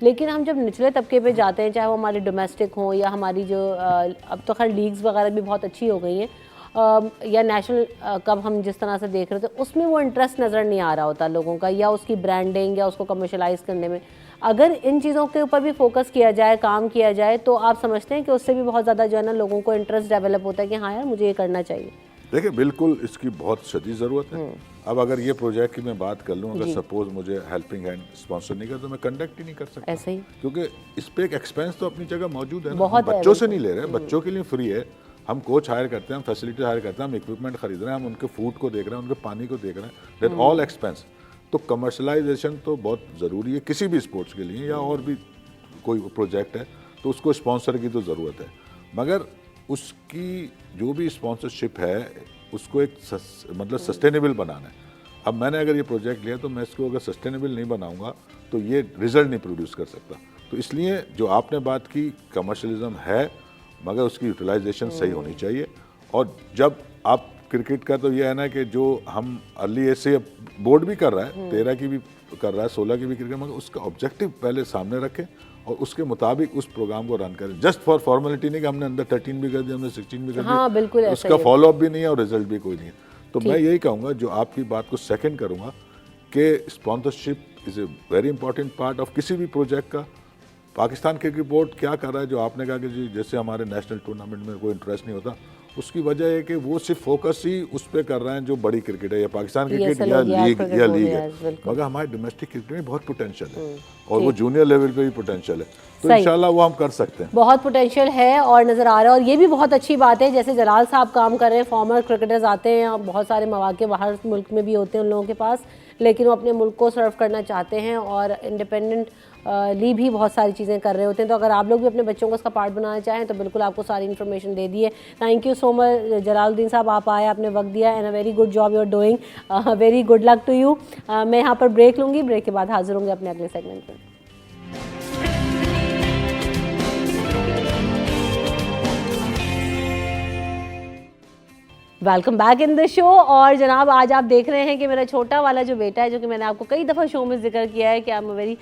لیکن ہم جب نچلے طبقے پہ جاتے ہیں, چاہے وہ ہمارے ڈومیسٹک ہوں یا ہماری جو اب تو خیر لیگز وغیرہ بھی بہت اچھی ہو گئی ہیں, یا نیشنل کب ہم جس طرح سے دیکھ رہے تھے, اس میں وہ انٹرسٹ نظر نہیں آ رہا ہوتا لوگوں کا, یا اس کی برانڈنگ یا اس کو کمرشلائز کرنے میں. اگر ان چیزوں کے اوپر بھی فوکس کیا جائے, کام کیا جائے, تو آپ سمجھتے ہیں کہ اس سے بھی بہت زیادہ جو ہے نا لوگوں کو انٹرسٹ ڈیولپ ہوتا ہے کہ ہاں یار مجھے یہ کرنا چاہیے. دیکھیں بالکل اس کی بہت شدید ضرورت ہے. اب اگر یہ پروجیکٹ کی میں بات کر لوں, اگر سپوز مجھے ہیلپنگ ہینڈ اسپانسر نہیں کرتا تو میں کنڈکٹ ہی نہیں کر سکتا, ایسے ہی, کیونکہ اس پہ ایک ایکسپینس تو اپنی جگہ موجود ہے. ہم بچوں سے نہیں لے رہے, بچوں کے لیے فری ہے. ہم کوچ ہائر کرتے ہیں, ہم فیسلٹی ہائر کرتے ہیں, ہم اکوپمنٹ خرید رہے ہیں, ہم ان کے فوڈ کو دیکھ رہے ہیں, ان کے پانی کو دیکھ رہے ہیں, دیٹ آل ایکسپینس. تو کمرشلائزیشن تو بہت ضروری ہے کسی بھی اسپورٹس کے لیے, یا اور بھی کوئی پروجیکٹ ہے تو اس کو اسپانسر کی تو ضرورت ہے. مگر اس کی جو بھی اسپانسرشپ ہے اس کو ایک مطلب سسٹینیبل بنانا ہے. اب میں نے اگر یہ پروجیکٹ لیا تو میں اس کو اگر سسٹینیبل نہیں بناؤں گا تو یہ رزلٹ نہیں پروڈیوس کر سکتا. تو اس لیے جو آپ نے بات کی کمرشلزم ہے, مگر اس کی یوٹیلائزیشن صحیح ہونی چاہیے. اور جب آپ کرکٹ کا تو یہ ہے نا کہ جو ہم ارلی ایج سے بورڈ بھی کر رہا ہے, 13 کی بھی کر رہا ہے, 16 کی بھی کرکٹ, مگر اس کا آبجیکٹو پہلے سامنے رکھیں اور اس کے مطابق اس پروگرام کو رن کریں. جسٹ فار فارمیلٹی نہیں کہ ہم نے اندر 13 بھی کر دیا, ہم نے 16 بھی کر دیا, بالکل اس کا فالو اپ بھی نہیں ہے اور رزلٹ بھی کوئی نہیں ہے. تو میں یہی کہوں گا, جو آپ کی بات کو سیکنڈ کروں گا, کہ sponsorship is a very important part of کسی بھی پروجیکٹ کا. پاکستان کرکٹ بورڈ کیا کر رہا ہے, جو آپ نے کہا کہ جی جیسے ہمارے نیشنل ٹورنامنٹ میں کوئی انٹرسٹ نہیں ہوتا, اس کی وجہ ہے کہ وہ صرف فوکس ہی اس پہ کر رہے ہیں جو بڑی کرکٹ ہے, یا پاکستان کرکٹ یا لیگ ہے. مگر ہمارے ڈومیسٹک کرکٹ میں بہت پوٹینشیل ہے اور وہ جونیئر لیول پہ بھی پوٹینشیل ہے. تو انشاءاللہ وہ ہم کر سکتے ہیں, بہت پوٹینشیل ہے اور نظر آ رہا ہے. اور یہ بھی بہت اچھی بات ہے, جیسے جلال صاحب کام کر رہے ہیں, فارمر کرکٹرز آتے ہیں, بہت سارے مواقع باہر ملک میں بھی ہوتے ہیں ان لوگوں کے پاس, لیکن وہ اپنے ملک کو سرو کرنا چاہتے ہیں اور انڈیپینڈنٹ لی بھی بہت ساری چیزیں کر رہے ہوتے ہیں. تو اگر آپ لوگ بھی اپنے بچوں کو اس کا پارٹ بنانا چاہیں تو بالکل آپ کو ساری انفارمیشن دے دی ہے. تھینک یو سو مچ جلال الدین صاحب, آپ آئے, آپ نے وقت دیا, and a very good job you are doing, very good luck to you. میں یہاں پر بریک لوں گی, بریک کے بعد حاضر ہوں گے اپنے اگلے سیگمنٹ میں. ویلکم بیک ان دا شو. اور جناب آج آپ دیکھ رہے ہیں کہ میرا چھوٹا والا جو بیٹا ہے, جو کہ میں نے آپ کو کئی دفعہ شو میں ذکر کیا ہے کہ I am a very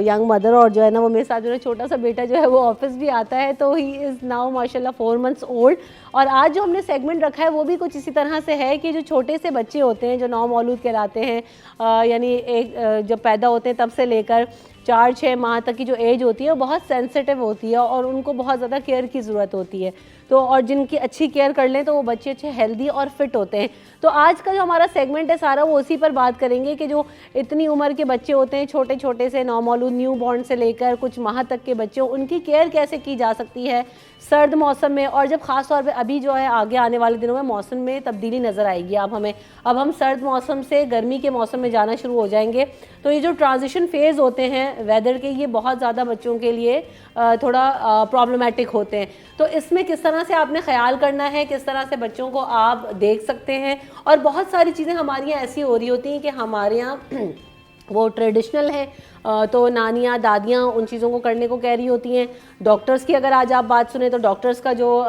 young mother, اور جو ہے نا وہ میرے ساتھ جو ہے چھوٹا سا بیٹا جو ہے وہ آفس بھی آتا ہے, تو ہی از ناؤ ماشاء اللہ 4 months اولڈ. اور آج جو ہم نے سیگمنٹ رکھا ہے وہ بھی کچھ اسی طرح سے ہے کہ جو چھوٹے سے بچے ہوتے ہیں جو نو مولود کہلاتے ہیں, یعنی ایک جب پیدا ہوتے ہیں تب سے لے کر 4-6 ماہ تک کی جو ایج ہوتی ہے وہ بہت سینسٹیو ہوتی ہے اور ان کو بہت زیادہ کیئر کی ضرورت ہوتی ہے. تو اور جن کی اچھی کیئر کر لیں تو وہ بچے اچھے ہیلدی اور فٹ ہوتے ہیں. تو آج کا جو ہمارا سیگمنٹ ہے سارا وہ اسی پر بات کریں گے کہ جو اتنی عمر کے بچے ہوتے ہیں, چھوٹے چھوٹے سے نو مولود نیو بورن سے لے کر کچھ ماہ تک کے بچے, ان کی کیئر کیسے کی جا سکتی ہے, سرد موسم میں, اور جب خاص طور پہ ابھی جو ہے آگے آنے والے دنوں میں موسم میں تبدیلی نظر آئے گی. اب ہم سرد موسم سے گرمی کے موسم میں جانا شروع ہو جائیں گے, تو یہ جو ٹرانزیشن فیز ہوتے ہیں ویدر کے, یہ بہت زیادہ بچوں کے لیے تھوڑا پرابلمٹک ہوتے ہیں. تو اس میں کس طرح سے آپ نے خیال کرنا ہے, کس طرح سے بچوں کو آپ دیکھ سکتے ہیں. اور بہت ساری چیزیں ہمارے یہاں ایسی ہو رہی ہوتی ہیں کہ ہمارے یہاں وہ ٹریڈیشنل ہیں, تو نانیاں دادیاں ان چیزوں کو کرنے کو کہہ رہی ہوتی ہیں. ڈاکٹرز کی اگر آج آپ بات سنیں تو ڈاکٹرز کا جو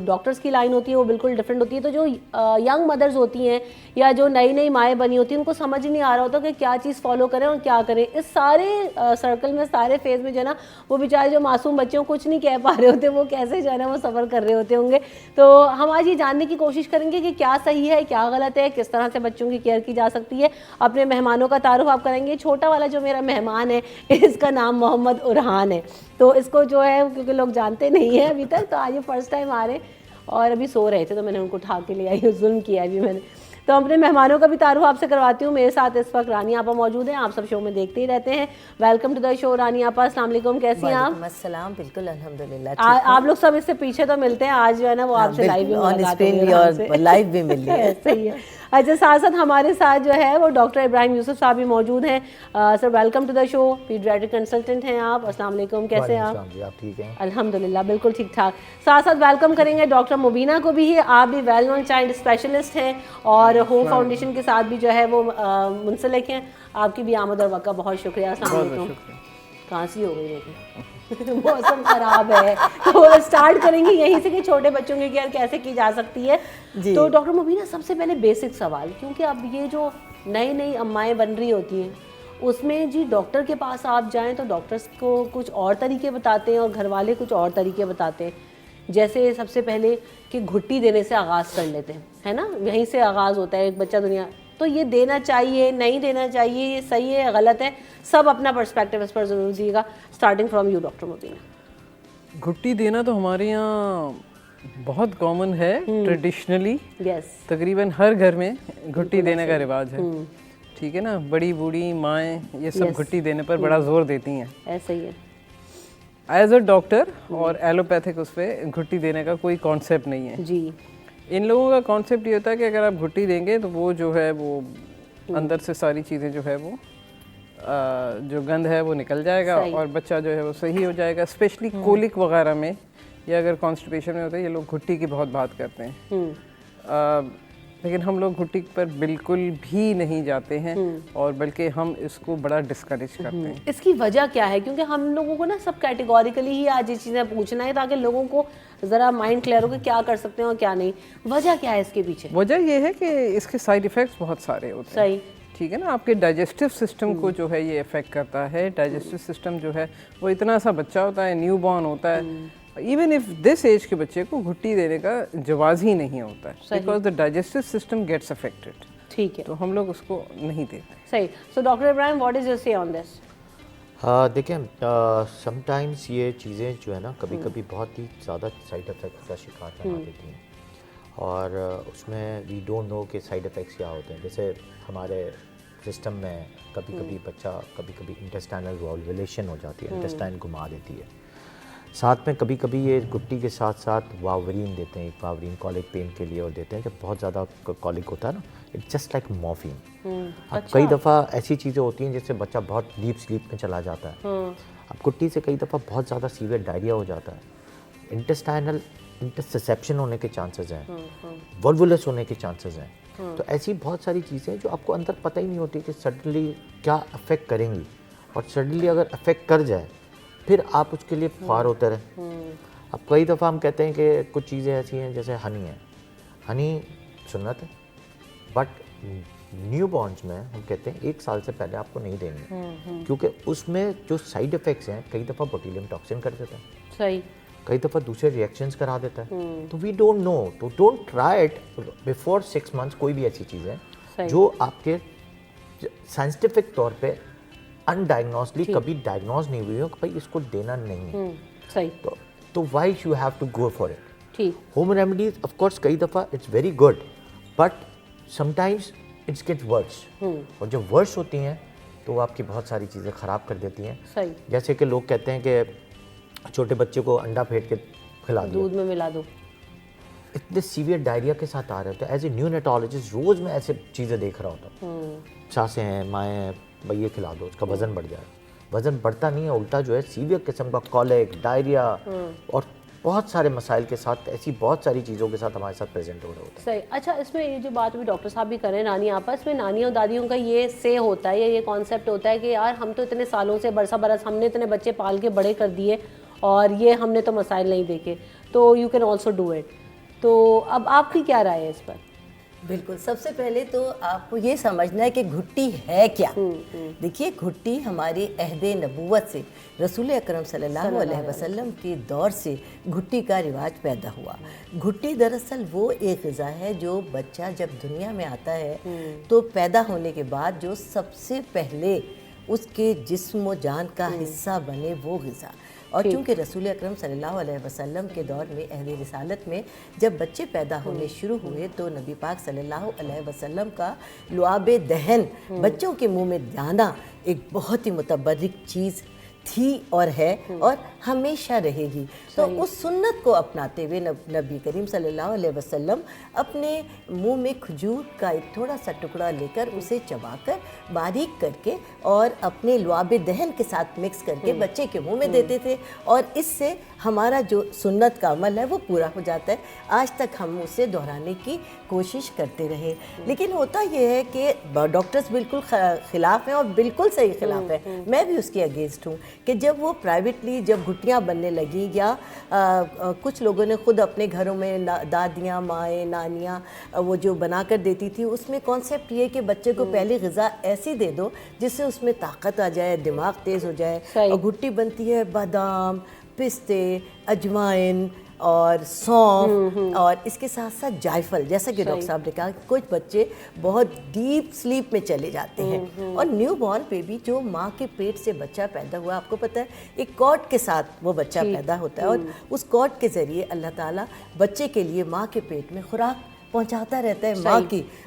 ڈاکٹرز کی لائن ہوتی ہے وہ بالکل ڈفرینٹ ہوتی ہے. تو جو ینگ مدرز ہوتی ہیں یا جو نئی مائیں بنی ہوتی ہیں, ان کو سمجھ نہیں آ رہا ہوتا کہ کیا چیز فالو کریں اور کیا کریں. اس سارے سرکل میں, سارے فیز میں جو ہے نا, وہ بیچارے جو معصوم بچوں کو کچھ نہیں کہہ پا رہے ہوتے, وہ کیسے جو ہے نا وہ صبر کر رہے ہوتے ہوں گے. تو ہم آج یہ جاننے کی کوشش کریں گے کہ کیا صحیح ہے, کیا غلط ہے, کس طرح سے بچوں کی کیئر کی جا سکتی ہے. اپنے مہمانوں کا تعارف آپ کریں گے. چھوٹا والا جو میرا مہمان ہے اس کا نام محمد ارحان ہے. تو اس کو جو ہے کیونکہ لوگ جانتے نہیں ہیں ابھی تک, تو آج یہ فرسٹ ٹائم آ رہے ہیں, اور ابھی سو رہے تھے تو میں نے ان کو اٹھا کے لے آئی, ظلم کیا ابھی میں نے. تو اپنے مہمانوں کا بھی تعارف آپ سے کرواتی ہوں. میرے ساتھ اس وقت رانی آپا موجود ہیں, آپ سب شو میں دیکھتے ہی رہتے ہیں. ویلکم ٹو دا شو رانی آپا, السلام علیکم, کیسی ہیں آپ؟ وعلیکم السلام, بالکل الحمدللہ. آپ لوگ سب اس سے پیچھے تو ملتے ہیں, آج جو ہے نا وہ آپ سے لائیو بھی مل رہی ہے. صحیح ہے. اچھا, ساتھ ساتھ ہمارے ساتھ جو ہے وہ ڈاکٹر ابراہیم یوسف صاحب بھی موجود ہیں. Sir welcome to the show, paediatric consultant ہیں آپ. السلام علیکم, کیسے ہیں آپ؟ آپ ٹھیک ہیں؟ الحمدللہ بالکل ٹھیک ٹھاک. ساتھ ساتھ ویلکم کریں گے ڈاکٹر مبینہ کو بھی. آپ بھی ویل نون چائلڈ اسپیشلسٹ ہیں اور ہوم فاؤنڈیشن کے ساتھ بھی جو ہے وہ منسلک ہیں. آپ کی بھی آمد اور وقت کا بہت شکریہ. السلام علیکم. کہاں سی ہو گئی موسم خراب ہے, تو اسٹارٹ کریں گے یہیں سے کہ چھوٹے بچوں کی کیئر کیسے کی جا سکتی ہے. تو ڈاکٹر مبینہ, سب سے پہلے بیسک سوال, کیونکہ اب یہ جو نئی امائیں بن رہی ہوتی ہیں اس میں جی ڈاکٹر کے پاس آپ جائیں تو ڈاکٹرز کو کچھ اور طریقے بتاتے ہیں اور گھر والے کچھ اور طریقے بتاتے ہیں. جیسے سب سے پہلے کہ گھٹی دینے سے آغاز کر لیتے ہیں, ہے نا, یہیں سے آغاز ہوتا ہے ایک بچہ دنیا. تو یہ دینا چاہیے, نہیں دینا چاہیے, یہ صحیح ہے, غلط ہے, سب اپنا پرسپیکٹیو اس پر ضرور دیجیے گا. اسٹارٹنگ فرام یو ڈاکٹر مبینہ. گھٹی دینا تو ہمارے یہاں بہت کامن ہے ٹریڈیشنلی. یس, تقریباً ہر گھر میں گھٹی دینے کا رواج ہے. ٹھیک ہے نا, بڑی بوڑھی مائیں یہ سب گھٹی دینے پر بڑا زور دیتی ہیں. ایسا ہی ہے. ایز اے ڈاکٹر اور ایلوپیتھک اس پہ گھٹی دینے کا کوئی کانسیپٹ نہیں ہے. جی, ان لوگوں کا کانسیپٹ یہ ہوتا ہے کہ اگر آپ گھٹی دیں گے تو وہ جو ہے وہ اندر سے ساری چیزیں جو ہے وہ جو گند ہے وہ نکل جائے گا اور بچہ جو ہے وہ صحیح ہو جائے گا. اسپیشلی کولک وغیرہ میں یا اگر کانسٹیپیشن میں ہوتا ہے, یہ لوگ گھٹی کی بہت بات کرتے ہیں. لیکن ہم لوگ گھٹی پر بالکل بھی نہیں جاتے ہیں, اور بلکہ ہم اس کو بڑا ڈسکریج کرتے ہیں. اس کی وجہ کیا ہے؟ کیونکہ ہم لوگوں کو نا سب کیٹیگوریکلی ہی آج یہ چیزیں پوچھنا ہے تاکہ لوگوں کو ذرا مائنڈ کلیئر ہو کہ کیا کر سکتے ہیں اور کیا نہیں. وجہ کیا ہے اس کے پیچھے؟ وجہ یہ ہے کہ اس کے سائیڈ ایفیکٹس بہت سارے ہوتے ہیں. صحیح, ٹھیک ہے نا, آپ کے ڈائجسٹو سسٹم کو جو ہے یہ افیکٹ کرتا ہے. ڈائجسٹو سسٹم جو ہے وہ اتنا سا بچہ ہوتا ہے, نیو بورن ہوتا ہے, ایون اف دس ایج کے بچے کو گھٹی دینے کا جواز ہی نہیں ہوتا ہے, because the digestive system gets affected. ٹھیک ہے, تو ہم لوگ اس کو نہیں دیتے. صحیح. سو doctor Ebrahim, what is your سے آن دس؟ دیکھیں, سم ٹائمس یہ چیزیں جو ہے نا کبھی کبھی بہت ہی زیادہ سائڈ افیکٹس کا شکار بنا دیتی ہیں, اور اس میں وی ڈونٹ نو کہ سائڈ افیکٹس کیا ہوتے ہیں. جیسے ہمارے سسٹم میں کبھی کبھی بچہ کبھی انٹسٹائنل والولیشن ہو جاتی ہے, انٹسٹائن گھما دیتی ہے. ساتھ میں کبھی کبھی یہ گھٹی کے ساتھ ساتھ واورین دیتے ہیں, واورین کالک پین کے لیے, اور دیتے ہیں جب بہت زیادہ کالک ہوتا ہے نا, اٹس جسٹ لائک مورفین. اب کئی دفعہ ایسی چیزیں ہوتی ہیں جس سے بچہ بہت ڈیپ سلیپ میں چلا جاتا ہے. اب گھٹی سے کئی دفعہ بہت زیادہ سیویئر ڈائریا ہو جاتا ہے, انٹسٹائنل انٹرسیپشن ہونے کے چانسز ہیں, والوولس ہونے کے چانسز ہیں. تو ایسی بہت ساری چیزیں جو آپ کو اندر پتہ ہی نہیں ہوتی کہ سڈنلی کیا افیکٹ کریں گی, اور سڈنلی اگر افیکٹ کر جائے پھر آپ اس کے لیے خوار ہوتے رہیں. اب کئی دفعہ ہم کہتے ہیں کہ کچھ چیزیں ایسی ہیں جیسے ہنی ہے, ہنی سنت ہے, بٹ نیو بورنس میں ہم کہتے ہیں 1 سال سے پہلے آپ کو نہیں دیں گے, کیونکہ اس میں جو سائیڈ افیکٹس ہیں کئی دفعہ بوٹیلیم ٹاکسن کر دیتا ہے, صحیح, کئی دفعہ دوسرے ریئیکشنز کرا دیتا ہے. تو وی ڈونٹ نو, تو don't try it before 6 months. کوئی بھی ایسی چیز ہے جو آپ کے سائنٹیفک طور پہ انڈائگنوسلی کبھی ڈائگنوز نہیں ہوئی ہو کہ بھائی اس کو دینا نہیں ہے, صحیح, تو why you have to go for it. ٹھیک. ہوم ریمیڈیز آف کورس کئی دفعہ it's very good, but sometimes it's get worse, اور جب ورس ہوتی ہیں تو وہ آپ کی بہت ساری چیزیں خراب کر دیتی ہیں. صحیح. جیسے کہ لوگ کہتے ہیں کہ چھوٹے بچے کو انڈا پھینٹ کے کھلا دیا, دودھ میں ملا دو. اتنے سیویئر ڈائریا کے ساتھ آ رہے ہوتے ہیں. ایز اے نیونیٹالوجسٹ روز میں ایسے چیزیں دیکھ رہا ہوتا ہوں, سانسیں ہیں, مائیں ہیں, بھائی یہ کھلا دو, اس کا وزن بڑھ جائے. وزن بڑھتا نہیں ہے, الٹا جو ہے سیویئر قسم کا کولک, ڈائریا اور بہت سارے مسائل کے ساتھ, ایسی بہت ساری چیزوں کے ساتھ ہمارے ساتھ پریزنٹ ہو رہا ہوتا ہے. صحیح. اچھا, اس میں یہ جو بات بھی ڈاکٹر صاحب بھی کر رہے ہیں نانی آپا, اس میں نانیوں دادیوں کا یہ سے ہوتا ہے یا یہ کانسیپٹ ہوتا ہے کہ یار ہم تو اتنے سالوں سے برسا برس ہم نے اتنے بچے پال کے بڑے کر دیے اور یہ ہم نے تو مسائل نہیں دیکھے, تو you can also do it. تو اب آپ کی کیا رائے ہے اس پر؟ بالکل, سب سے پہلے تو آپ کو یہ سمجھنا ہے کہ گھٹی ہے کیا. دیکھیے, گھٹی ہماری عہد نبوت سے, رسول اکرم صلی اللہ علیہ وسلم کے دور سے گھٹی کا رواج پیدا ہوا. گھٹی دراصل وہ ایک غذا ہے جو بچہ جب دنیا میں آتا ہے تو پیدا ہونے کے بعد جو سب سے پہلے اس کے جسم و جان کا حصہ بنے وہ غذا. اور چونکہ رسول اکرم صلی اللہ علیہ وسلم کے دور میں عہد رسالت میں جب بچے پیدا ہونے شروع ہوئے تو نبی پاک صلی اللہ علیہ وسلم کا لعاب دہن, بچوں کے منہ میں جانا, ایک بہت ہی متبرک چیز تھی اور ہے اور ہمیشہ رہے گی. تو اس سنت کو اپناتے ہوئے نبی کریم صلی اللہ علیہ وسلم اپنے منہ میں کھجور کا ایک تھوڑا سا ٹکڑا لے کر اسے چبا کر باریک کر کے اور اپنے لعاب دہن کے ساتھ مکس کر کے بچے کے منہ میں دیتے تھے, اور اس سے ہمارا جو سنت کا عمل ہے وہ پورا ہو جاتا ہے. آج تک ہم اسے دہرانے کی کوشش کرتے رہے. لیکن ہوتا یہ ہے کہ ڈاکٹرز بالکل خلاف ہیں اور بالکل صحیح خلاف ہیں, میں بھی اس کے اگینسٹ ہوں کہ جب وہ پرائیویٹلی جب گھٹیاں بننے لگیں یا کچھ لوگوں نے خود اپنے گھروں میں دادیاں, مائیں, نانیاں وہ جو بنا کر دیتی تھی, اس میں کانسیپٹ یہ کہ بچے کو پہلی غذا ایسی دے دو جس سے اس میں طاقت آ جائے, دماغ تیز ہو جائے. اور گھٹی بنتی ہے بادام, پستے, اجوائن اور سونف اور اس کے ساتھ ساتھ جائفل. جیسا کہ ڈاکٹر صاحب نے کہا کہ کچھ بچے بہت ڈیپ سلیپ میں چلے جاتے ہیں, اور نیو بورن بیبی جو ماں کے پیٹ سے بچہ پیدا ہوا, آپ کو پتہ ہے ایک کارڈ کے ساتھ وہ بچہ پیدا ہوتا ہے, اور اس کارڈ کے ذریعے اللہ تعالیٰ بچے کے لیے ماں کے پیٹ میں خوراک پہنچاتا رہتا ہے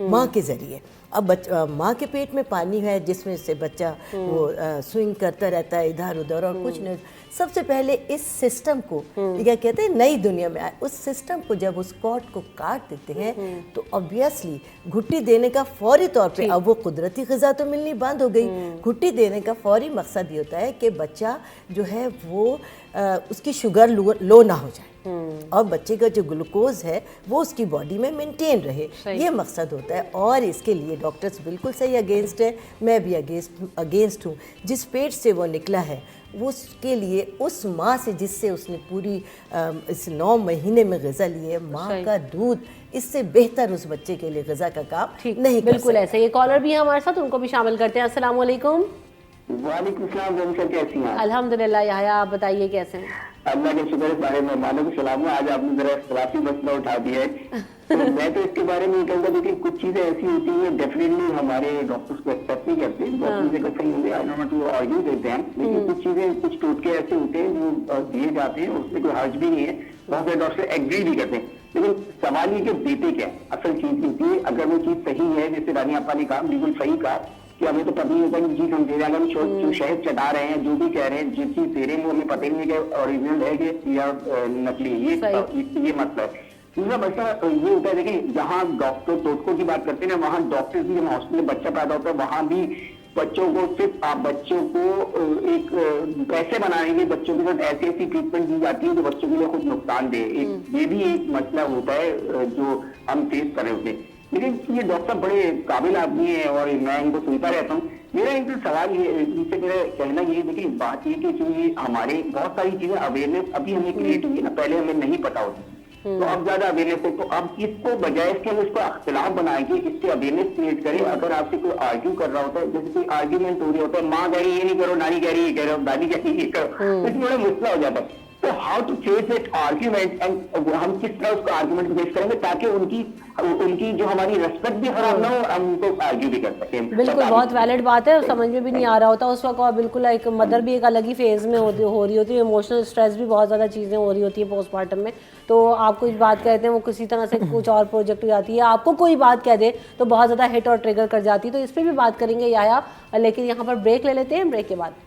ماں کے ذریعے. اب ماں کے پیٹ میں پانی ہے جس میں سے بچہ وہ سوئنگ کرتا رہتا ہے ادھر ادھر اور کچھ نہیں. سب سے پہلے اس سسٹم کو کیا کہتے ہیں نئی دنیا میں آئے, اس سسٹم کو جب اس کارڈ کو کاٹ دیتے ہیں تو obviously گھٹی دینے کا فوری طور پہ, اب وہ قدرتی غذا تو ملنی بند ہو گئی, گھٹی دینے کا فوری مقصد یہ ہوتا ہے کہ بچہ جو ہے وہ اس کی شوگر لو نہ ہو جائے اور بچے کا جو گلوکوز ہے وہ اس کی باڈی میں مینٹین رہے, یہ مقصد ہوتا ہے. اور اس کے لیے ڈاکٹرز بالکل صحیح اگینسٹ ہیں, میں بھی اگینسٹ ہوں. جس پیٹ سے وہ نکلا ہے وہ اس کے لیے اس ماں سے جس سے اس نے پوری اس 9 مہینے میں غذا لی ہے, ماں کا دودھ اس سے بہتر اس بچے کے لیے غذا کا کام نہیں کر بالکل ایسے. یہ کالر بھی ہے ہمارے ساتھ, ان کو بھی شامل کرتے ہیں. السلام علیکم. وعلیکم السلام. کیسی ہیں؟ الحمدللہ. یحییٰ آپ بتائیے کیسے ہیں؟ اللہ کے شکر ہے, سارے مہمانوں کو سلام ہے. آج آپ نے ذرا اختلافی مسئلہ اٹھا دیا ہے, میں تو اس کے بارے میں یہ کہوں گا دیکھیے کچھ چیزیں ایسی ہوتی ہیں ڈیفینیٹلی ہمارے ڈاکٹرس کو ایکسیپٹ نہیں کرتے, بہت چیزیں کٹھن ہوں گے آئی ڈونٹ ٹو آرگیو دیتے ہیں, لیکن کچھ چیزیں کچھ ٹوٹکے ایسے ہوتے ہیں جو دیے جاتے ہیں, اس میں کوئی حرج بھی نہیں ہے, بہت سارے ڈاکٹر ایگری بھی کرتے ہیں. لیکن سوال یہ کہ دیتے کیا اصل چیز ہوتی ہے. اگر وہ چیز صحیح ہے جیسے رانی آپا نے کہا, بالکل صحیح کہا کہ ہمیں تو پتہ نہیں ہوتا کہ چیز ہم دے رہے ہیں, ہم شہد چٹا رہے ہیں, جو بھی کہہ رہے ہیں, جس چیز دے رہے ہیں وہ ہمیں پتہ ہی نہیں ہے کہ اوریجنل ہے کہ یا نقلی, یہ مسئلہ ہے. دوسرا مسئلہ یہ ہوتا ہے دیکھیں جہاں ڈاکٹر ٹوٹکوں کی بات کرتے ہیں نا, وہاں ڈاکٹر بھی جب ہاسپٹل میں بچہ پیدا ہوتا ہے وہاں بھی بچوں کو صرف آپ بچوں کو ایک پیسے بنانے کے بچوں کے ساتھ ایسی ٹریٹمنٹ دی جاتی ہے جو بچوں کے لیے خود نقصان دے. یہ بھی ایک مسئلہ ہوتا ہے جو ہم فیس کر رہے ہوتے ہیں. لیکن یہ ڈاکٹر بڑے قابل آدمی ہیں اور میں ان کو سنتا رہتا ہوں. میرا ان سے سوال یہ ان سے میرا کہنا یہ ہے کہ بات یہ کہ جو یہ ہمارے بہت ساری چیزیں اویئرنیس ابھی ہمیں کریٹ ہوئی ہے نا, پہلے ہمیں نہیں پتا ہوتی, تو اب زیادہ اویئرنیس ہے. تو اب اس کو بجائے اس کے ہم اس کو اختلاف بنائیں گے, اس سے اویئرنیس کریٹ کریں. اگر آپ سے کوئی آرگیو کر رہا ہوتا ہے, جیسے کوئی آرگیومنٹ ہو رہی ہوتا ہے, ماں کہہ رہی ہے یہ نہیں کرو, نانی کہہ رہی ہے یہ کرو, دادی کہہ رہی ہے یہ کرو, تو اس میں بڑا مسئلہ ہو جاتا ہے. تو how to face that argument, and ہم کس طرح اس کو آرگیومنٹ فیس کریں گے تاکہ ان کی جو ہماری ریسپیکٹ بھی خراب نہ ہو, ہم ان کو آرگیو بھی کر سکیں. بالکل بہت ویلڈ بات ہے, سمجھ میں بھی نہیں آ رہا ہوتا اس وقت, اور بالکل ایک مدر بھی ایک الگ ہی فیز میں ہو رہی ہوتی ہے, ایموشنل اسٹریس بھی بہت زیادہ چیزیں ہو رہی ہوتی ہیں پوسٹ مارٹم میں. تو آپ کچھ بات کہتے ہیں وہ کسی طرح سے کچھ اور پروجیکٹ ہو جاتی ہے, آپ کو کوئی بات کہہ دے تو بہت زیادہ ہٹ اور ٹریگر کر جاتی ہے. تو اس پہ بھی بات کریں گے یحییٰ, لیکن یہاں پر بریک لے لیتے ہیں, بریک کے بعد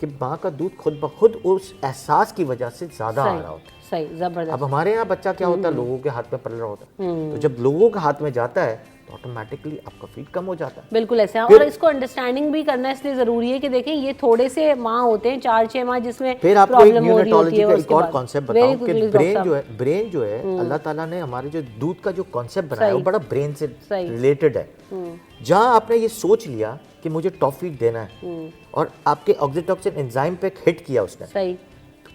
کہ ماں کا دودھ خود بخود اس احساس کی وجہ سے زیادہ آ رہا ہوتا ہے. صحیح, زبردست. اب ہمارے یہاں بچہ کیا ہوتا ہے, لوگوں کے ہاتھ میں پل رہا ہوتا ہے, تو جب لوگوں کے ہاتھ میں جاتا ہے تو آٹومیٹکلی آپ کا فیڈ کم ہو جاتا ہے. بالکل ایسے, اور اس کو انڈرسٹینڈنگ بھی کرنا اس لیے ضروری ہے کہ دیکھیں یہ تھوڑے سے ماں ہوتے ہیں, 4-6 ماہ, جس میں پھر آپ کو ایک پرابلم ہو رہی ہوتی نیونیٹالوجی ہے. کا ایک اور کانسیپٹ بتاؤں کہ برین جو ہے اللہ تعالیٰ نے ہمارے جو دودھ کا جو کانسیپٹ بنایا وہ بڑا برین سے ریلیٹڈ ہے. جہاں آپ نے یہ سوچ لیا کہ مجھے ٹاپ فیڈ دینا ہے اور آپ کے آکسیٹوسن انزائم پہ ہٹ کیا اس نے, صحیح,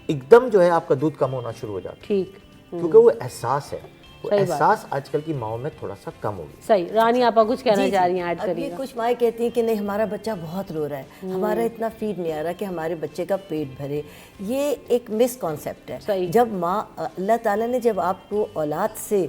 ایک دم جو ہے آپ کا دودھ کم ہونا شروع ہو جاتا ہے. ٹھیک, کیونکہ وہ احساس ہے, وہ احساس آج کل کی ماؤں میں تھوڑا سا کم ہوگی. صحیح. رانی آپا کچھ کہنا چاہ رہی ہیں, ایڈ اب کریے. یہ کچھ مائیں کہتی ہیں کہ نہیں ہمارا بچہ بہت رو رہا ہے, ہمارا اتنا فیڈ نہیں آ رہا کہ ہمارے بچے کا پیٹ بھرے. یہ ایک مس کانسیپٹ ہے. جب ماں, اللہ تعالیٰ نے جب آپ کو اولاد سے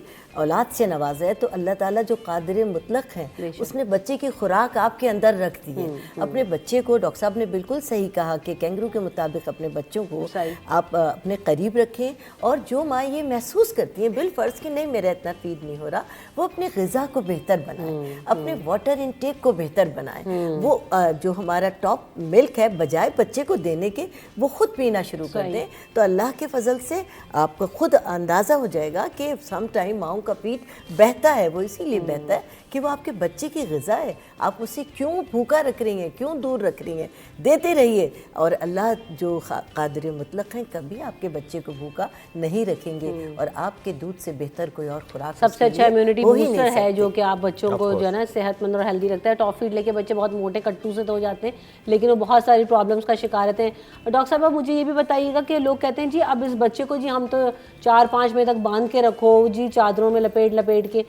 نوازا ہے تو اللہ تعالیٰ جو قادر مطلق ہیں اس نے بچے کی خوراک آپ کے اندر رکھ دی ہے. اپنے بچے کو, ڈاکٹر صاحب نے بالکل صحیح کہا کہ کینگرو کے مطابق اپنے بچوں کو آپ اپنے قریب رکھیں, اور جو ماں یہ محسوس کرتی ہیں بالفرض کہ نہیں میرا اتنا فیڈ نہیں ہو رہا, وہ اپنے غذا کو بہتر بنائیں, اپنے واٹر انٹیک کو بہتر بنائیں. وہ جو ہمارا ٹاپ ملک ہے بجائے بچے کو دینے کے وہ خود پینا شروع کر دیں, تو اللہ کے فضل سے آپ کو خود اندازہ ہو جائے گا کہ سم ٹائم ماؤں کا پیٹ بہتا ہے. وہ اسی لیے بہتا ہے کہ وہ آپ کے بچے کی غذا ہے, آپ اسے کیوں بھوکا رکھ رہی ہیں, کیوں دور رکھ رہی ہیں, دیتے رہیے. اور اللہ جو قادر مطلق ہیں کبھی آپ کے بچے کو بھوکا نہیں رکھیں گے, اور آپ کے دودھ سے بہتر کوئی اور خوراک سب سے اچھا امیونٹی بوسٹر ہے جو کہ آپ بچوں کو جو ہے نا صحت مند اور ہیلدی رکھتا ہے. ٹاپ فیڈ لے کے بچے بہت موٹے کٹو سے تو ہو جاتے ہیں, لیکن وہ بہت ساری پرابلمس کا شکار رہتے ہیں. ڈاکٹر صاحب مجھے یہ بھی بتائیے گا کہ لوگ کہتے ہیں جی اب اس بچے کو جی ہم تو 4-5 مہینے تک باندھ کے رکھو جی, چادروں میں لپیٹ کے.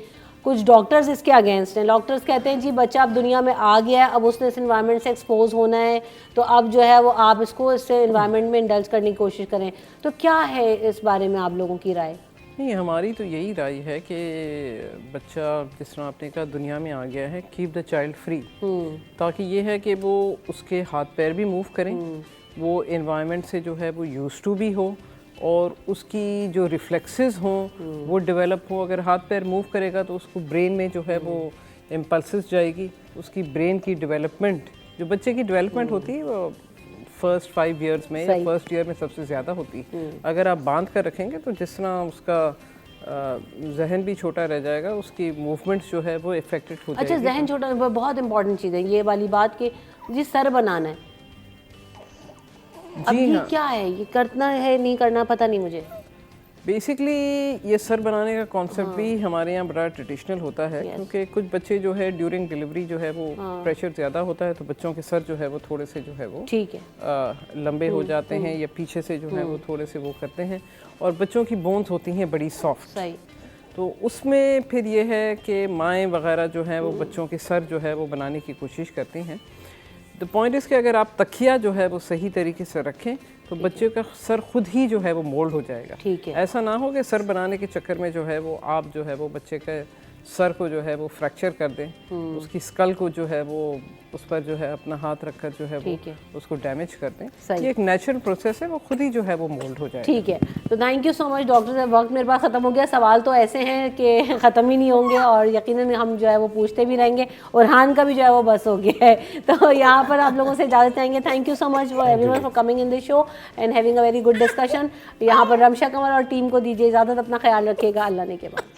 کچھ ڈاکٹرز اس کے اگینسٹ ہیں. ڈاکٹرز کہتے ہیں جی بچہ اب دنیا میں آ گیا ہے, اب اس نے اس انوائرمنٹ سے ایکسپوز ہونا ہے, تو اب جو ہے وہ آپ اس کو اس سے انوائرمنٹ میں انڈلج کرنے کی کوشش کریں. تو کیا ہے اس بارے میں آپ لوگوں کی رائے؟ نہیں, ہماری تو یہی رائے ہے کہ بچہ جس طرح آپ نے کہا دنیا میں آ گیا ہے, کیپ دا چائلڈ فری, تاکہ یہ ہے کہ وہ اس کے ہاتھ پیر بھی موو کریں, وہ انوائرمنٹ سے جو ہے وہ یوز ٹو بھی ہو, اور اس کی جو ریفلیکسز ہوں وہ ڈیولپ ہوں. اگر ہاتھ پیر موو کرے گا تو اس کو برین میں جو ہے وہ امپلسز جائے گی, اس کی برین کی ڈیولپمنٹ, جو بچے کی ڈیولپمنٹ ہوتی ہے وہ فرسٹ 5 ایئرز میں یا فرسٹ ایئر میں سب سے زیادہ ہوتی ہے. اگر آپ باندھ کر رکھیں گے تو جس طرح اس کا ذہن بھی چھوٹا رہ جائے گا, اس کی موومنٹس جو ہے وہ افیکٹڈ ہو جائے گی. اچھا, ذہن چھوٹا, بہت امپورٹنٹ چیز ہے یہ والی بات کہ جی سر بنانا ہے. اب یہ کیا ہے, یہ کرنا ہے نہیں کرنا پتہ نہیں مجھے. بیسکلی یہ سر بنانے کا کانسیپٹ بھی ہمارے یہاں بڑا ٹریڈیشنل ہوتا ہے, کیونکہ کچھ بچے جو ہے ڈیورنگ ڈیلیوری جو ہے وہ پریشر زیادہ ہوتا ہے, تو بچوں کے سر جو ہے وہ تھوڑے سے جو ہے وہ ٹھیک ہے لمبے ہو جاتے ہیں, یا پیچھے سے جو ہے وہ تھوڑے سے وہ کرتے ہیں, اور بچوں کی بونز ہوتی ہیں بڑی سافٹ. تو اس میں پھر یہ ہے کہ مائیں وغیرہ جو ہیں وہ بچوں کے سر جو ہے وہ بنانے کی کوشش کرتی ہیں. دا پوائنٹ اس کہ اگر آپ تکیہ جو ہے وہ صحیح طریقے سے رکھیں تو بچے کا سر خود ہی جو ہے وہ مولڈ ہو جائے گا. ایسا نہ ہو کہ سر بنانے کے چکر میں جو ہے وہ آپ جو ہے وہ بچے کے سر کو جو ہے وہ فریکچر کر دیں, اس کی اسکل کو جو ہے وہ اس پر جو ہے اپنا ہاتھ رکھ کر جو ہے وہ اس کو ڈیمیج کر دیں. یہ ایک نیچرل پروسیس ہے, وہ خود ہی جو ہے وہ مولڈ ہو جائے. ٹھیک ہے, تو thank you so much doctor صاحب. وقت میرے پاس ختم ہو گیا. سوال تو ایسے ہیں کہ ختم ہی نہیں ہوں گے, اور یقیناً ہم جو ہے وہ پوچھتے بھی رہیں گے, اور ہان کا بھی جو ہے وہ بس ہو گیا ہے. تو یہاں پر آپ لوگوں سے اجازت چاہیں گے. Thank you so much for every one for coming in this show and having a very good discussion. یہاں پر رمشا قمر اور ٹیم کو دیجیے اجازت. اپنا خیال رکھیے گا. اللہ نے کے بعد.